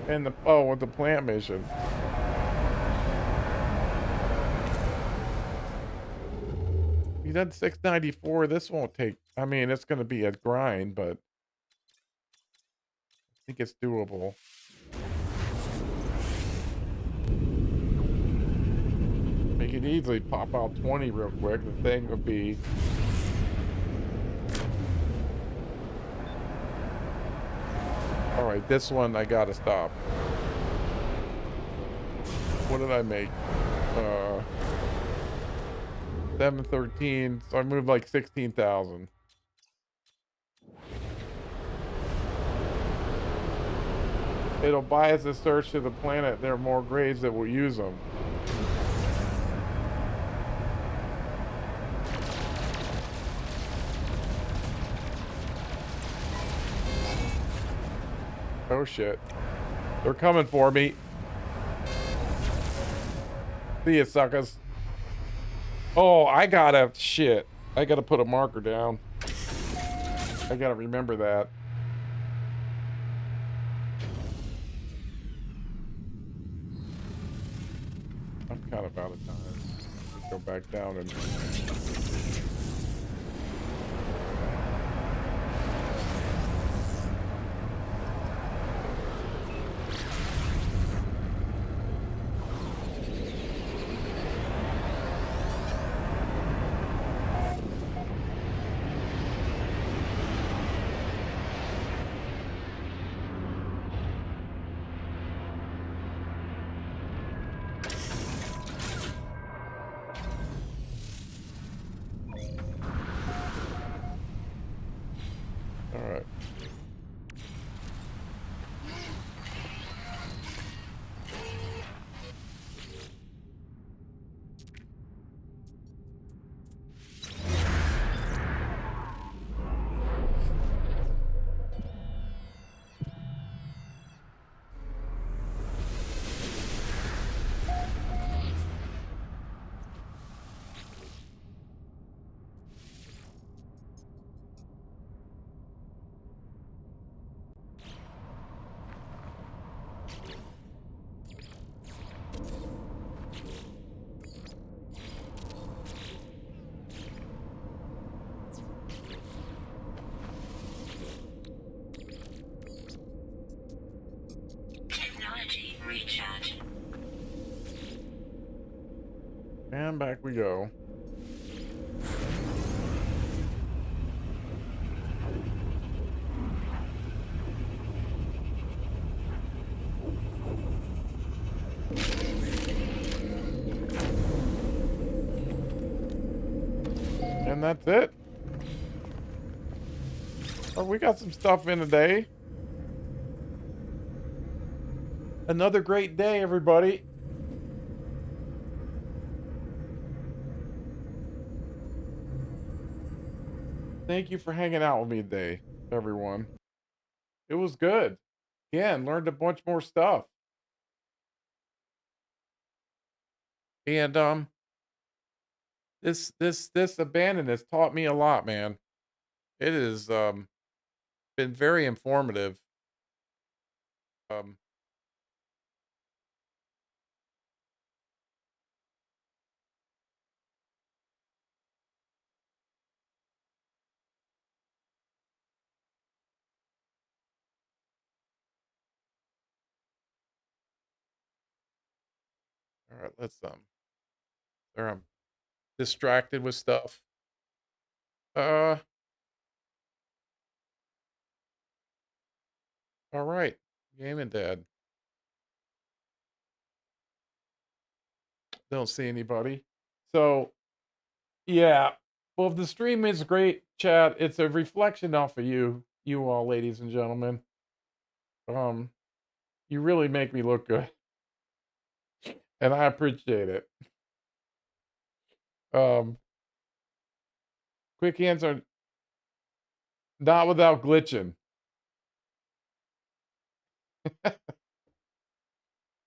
A: And the, oh, with the plant mission. You done 694. This won't take, I mean, it's going to be a grind, but I think it's doable. We could easily pop out 20 real quick. The thing would be, all right, this one I gotta stop. What did I make? 713. So I moved like 16,000. It'll bias the search to the planet. There are more graves that will use them. Oh shit. They're coming for me. See ya, suckers. Oh, I gotta, shit. I gotta put a marker down. I gotta remember that. I'm kind of out of time. Let's go back down and... All right.
B: Technology recharge.
A: And back we go. And that's it. Oh, we got some stuff in today. Another great day, everybody. Thank you for hanging out with me today, everyone. It was good. Again, learned a bunch more stuff. And this abandon has taught me a lot, man. It has been very informative. Um all right, let's there I'm distracted with stuff. Uh all right. Gaming Dad. Don't see anybody. So yeah. Well, if the stream is great, chat, it's a reflection off of you all, ladies and gentlemen. Um, you really make me look good, and I appreciate it. Um, quick answer, not without glitching.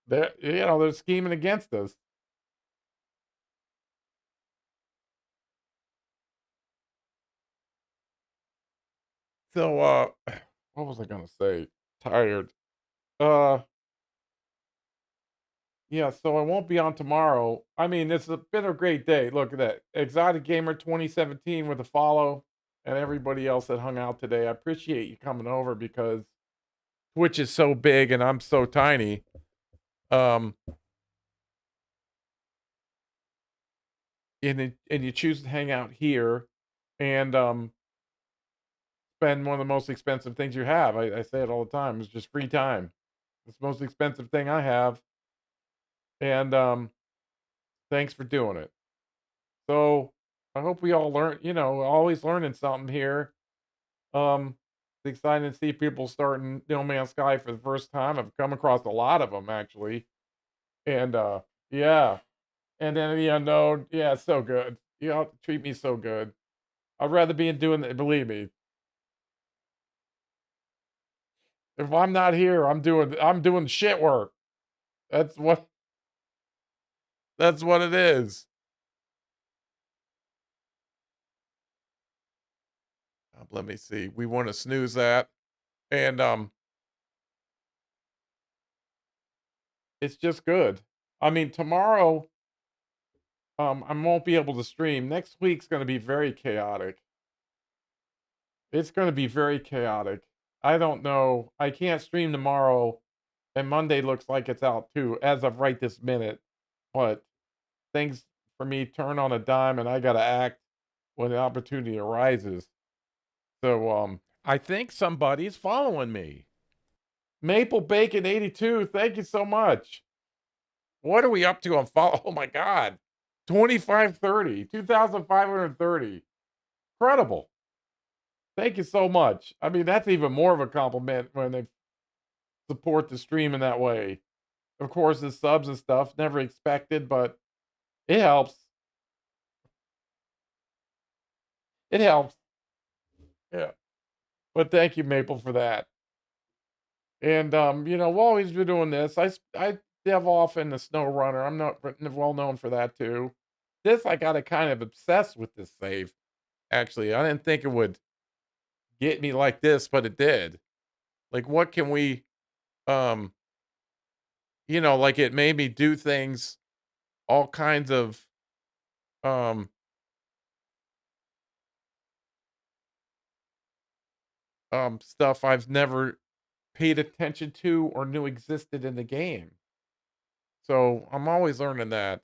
A: They're scheming against us. So, what was I gonna say? Tired. Uh, yeah, so I won't be on tomorrow. I mean, it's been a great day. Look at that. Exotic Gamer 2017 with a follow and everybody else that hung out today. I appreciate you coming over because Twitch is so big and I'm so tiny. Um, and you choose to hang out here and spend one of the most expensive things you have. I say it all the time. It's just free time. It's the most expensive thing I have. And thanks for doing it. So I hope we all learn, always learning something here. It's exciting to see people starting No Man's Sky for the first time. I've come across a lot of them actually. And yeah. And then the unknown, yeah, it's so good. You all treat me so good. I'd rather be in doing it, believe me. If I'm not here, I'm doing shit work. That's what that's what it is. Let me see. We want to snooze that. And it's just good. I mean, tomorrow I won't be able to stream. Next week's going to be very chaotic. It's going to be very chaotic. I don't know. I can't stream tomorrow and Monday looks like it's out too as of right this minute. But things for me turn on a dime and I got to act when the opportunity arises. So I think somebody's following me. Maple Bacon 82, thank you so much. What are we up to on follow? Oh my god. 2530, 2530. Incredible. Thank you so much. I mean, that's even more of a compliment when they support the stream in that way. Of course, the subs and stuff, never expected, but it helps. It helps. Yeah. But thank you, Maple, for that. And we'll always be doing this. I dev off in the snow runner. I'm not well known for that too. This I got to kind of obsessed with this save. Actually, I didn't think it would get me like this, but it did. Like, what can we, um, like it made me do things, all kinds of, um, stuff I've never paid attention to or knew existed in the game. So I'm always learning that.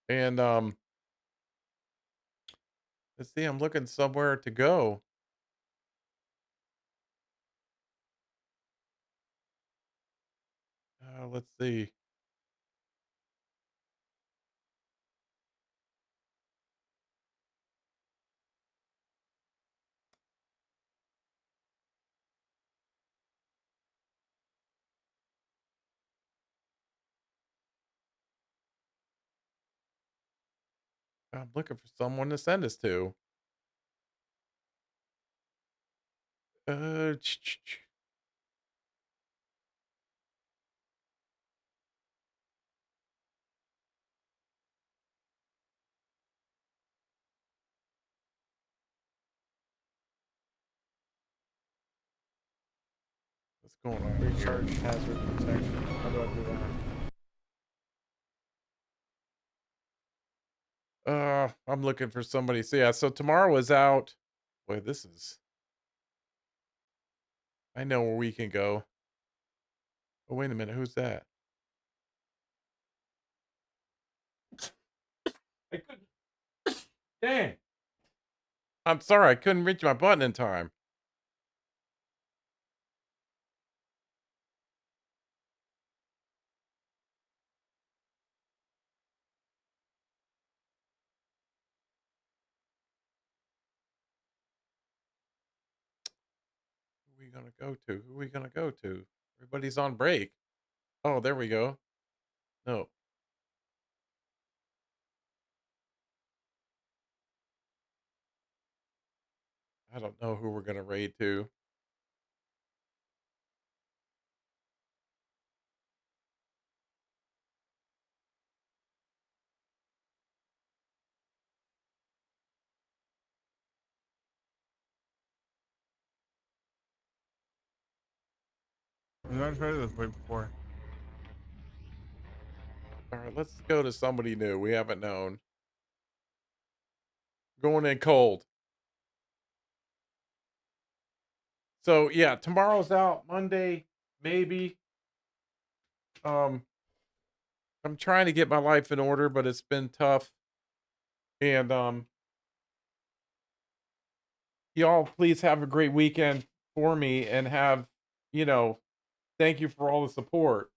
A: And let's see, I'm looking somewhere to go. Let's see. I'm looking for someone to send us to. Uh, ch- ch- ch- what's going on here?
C: Recharge hazard protection. How do I do that?
A: I'm looking for somebody. So yeah, so tomorrow is out. Boy, this is. I know where we can go. Oh, wait a minute. Who's that? I couldn't. Dang. I'm sorry. I couldn't reach my button in time. Who are we gonna go to? Who are we gonna go to? Everybody's on break. Oh, there we go. No. I don't know who we're gonna raid to.
C: We've not tried it this way before.
A: All right, let's go to somebody new we haven't known. Going in cold. So yeah, tomorrow's out. Monday, maybe. Um, I'm trying to get my life in order, but it's been tough. And y'all please have a great weekend for me and have, you know, thank you for all the support.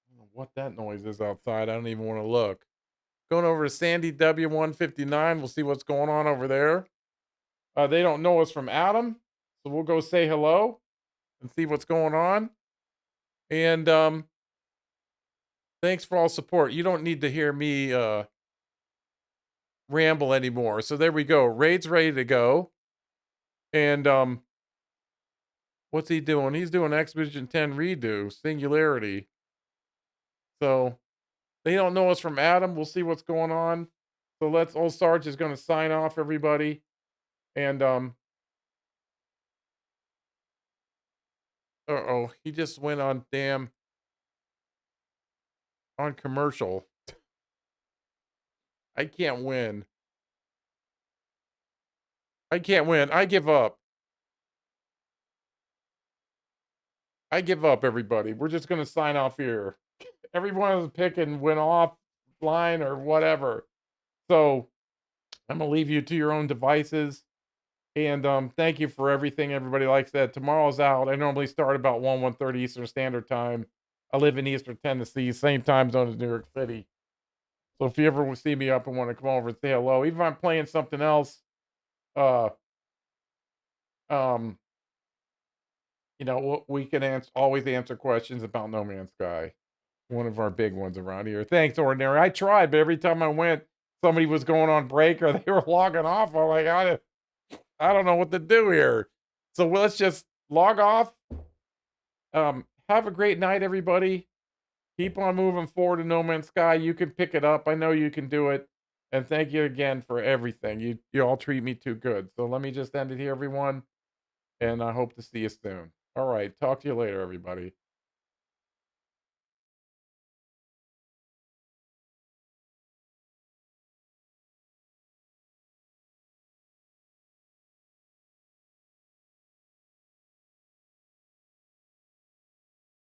A: I don't know what that noise is outside. I don't even want to look. Going over to Sandy W159. We'll see what's going on over there. They don't know us from Adam, so we'll go say hello and see what's going on. And thanks for all support. You don't need to hear me ramble anymore. So there we go. Raid's ready to go. And what's he doing? He's doing Expedition 10 redo, Singularity. So they don't know us from Adam. We'll see what's going on. So let's Old Sarge is going to sign off, everybody. And uh-oh, he just went on on commercial. I can't win. I can't win. I give up. I give up, everybody. We're just going to sign off here. Everyone was picking went offline or whatever. So I'm going to leave you to your own devices. And thank you for everything, everybody. Like I said, tomorrow's out. I normally start about 1:30 Eastern Standard Time. I live in Eastern Tennessee, same time zone as New York City. So if you ever see me up and want to come over and say hello, even if I'm playing something else, uh, um, we can always answer questions about No Man's Sky. One of our big ones around here. Thanks, Ordinary. I tried, but every time I went, somebody was going on break or they were logging off. I'm like, I don't know what to do here. So let's just log off. Have a great night, everybody. Keep on moving forward to No Man's Sky. You can pick it up. I know you can do it. And thank you again for everything. You all treat me too good. So let me just end it here, everyone. And I hope to see you soon. All right. Talk to you later, everybody.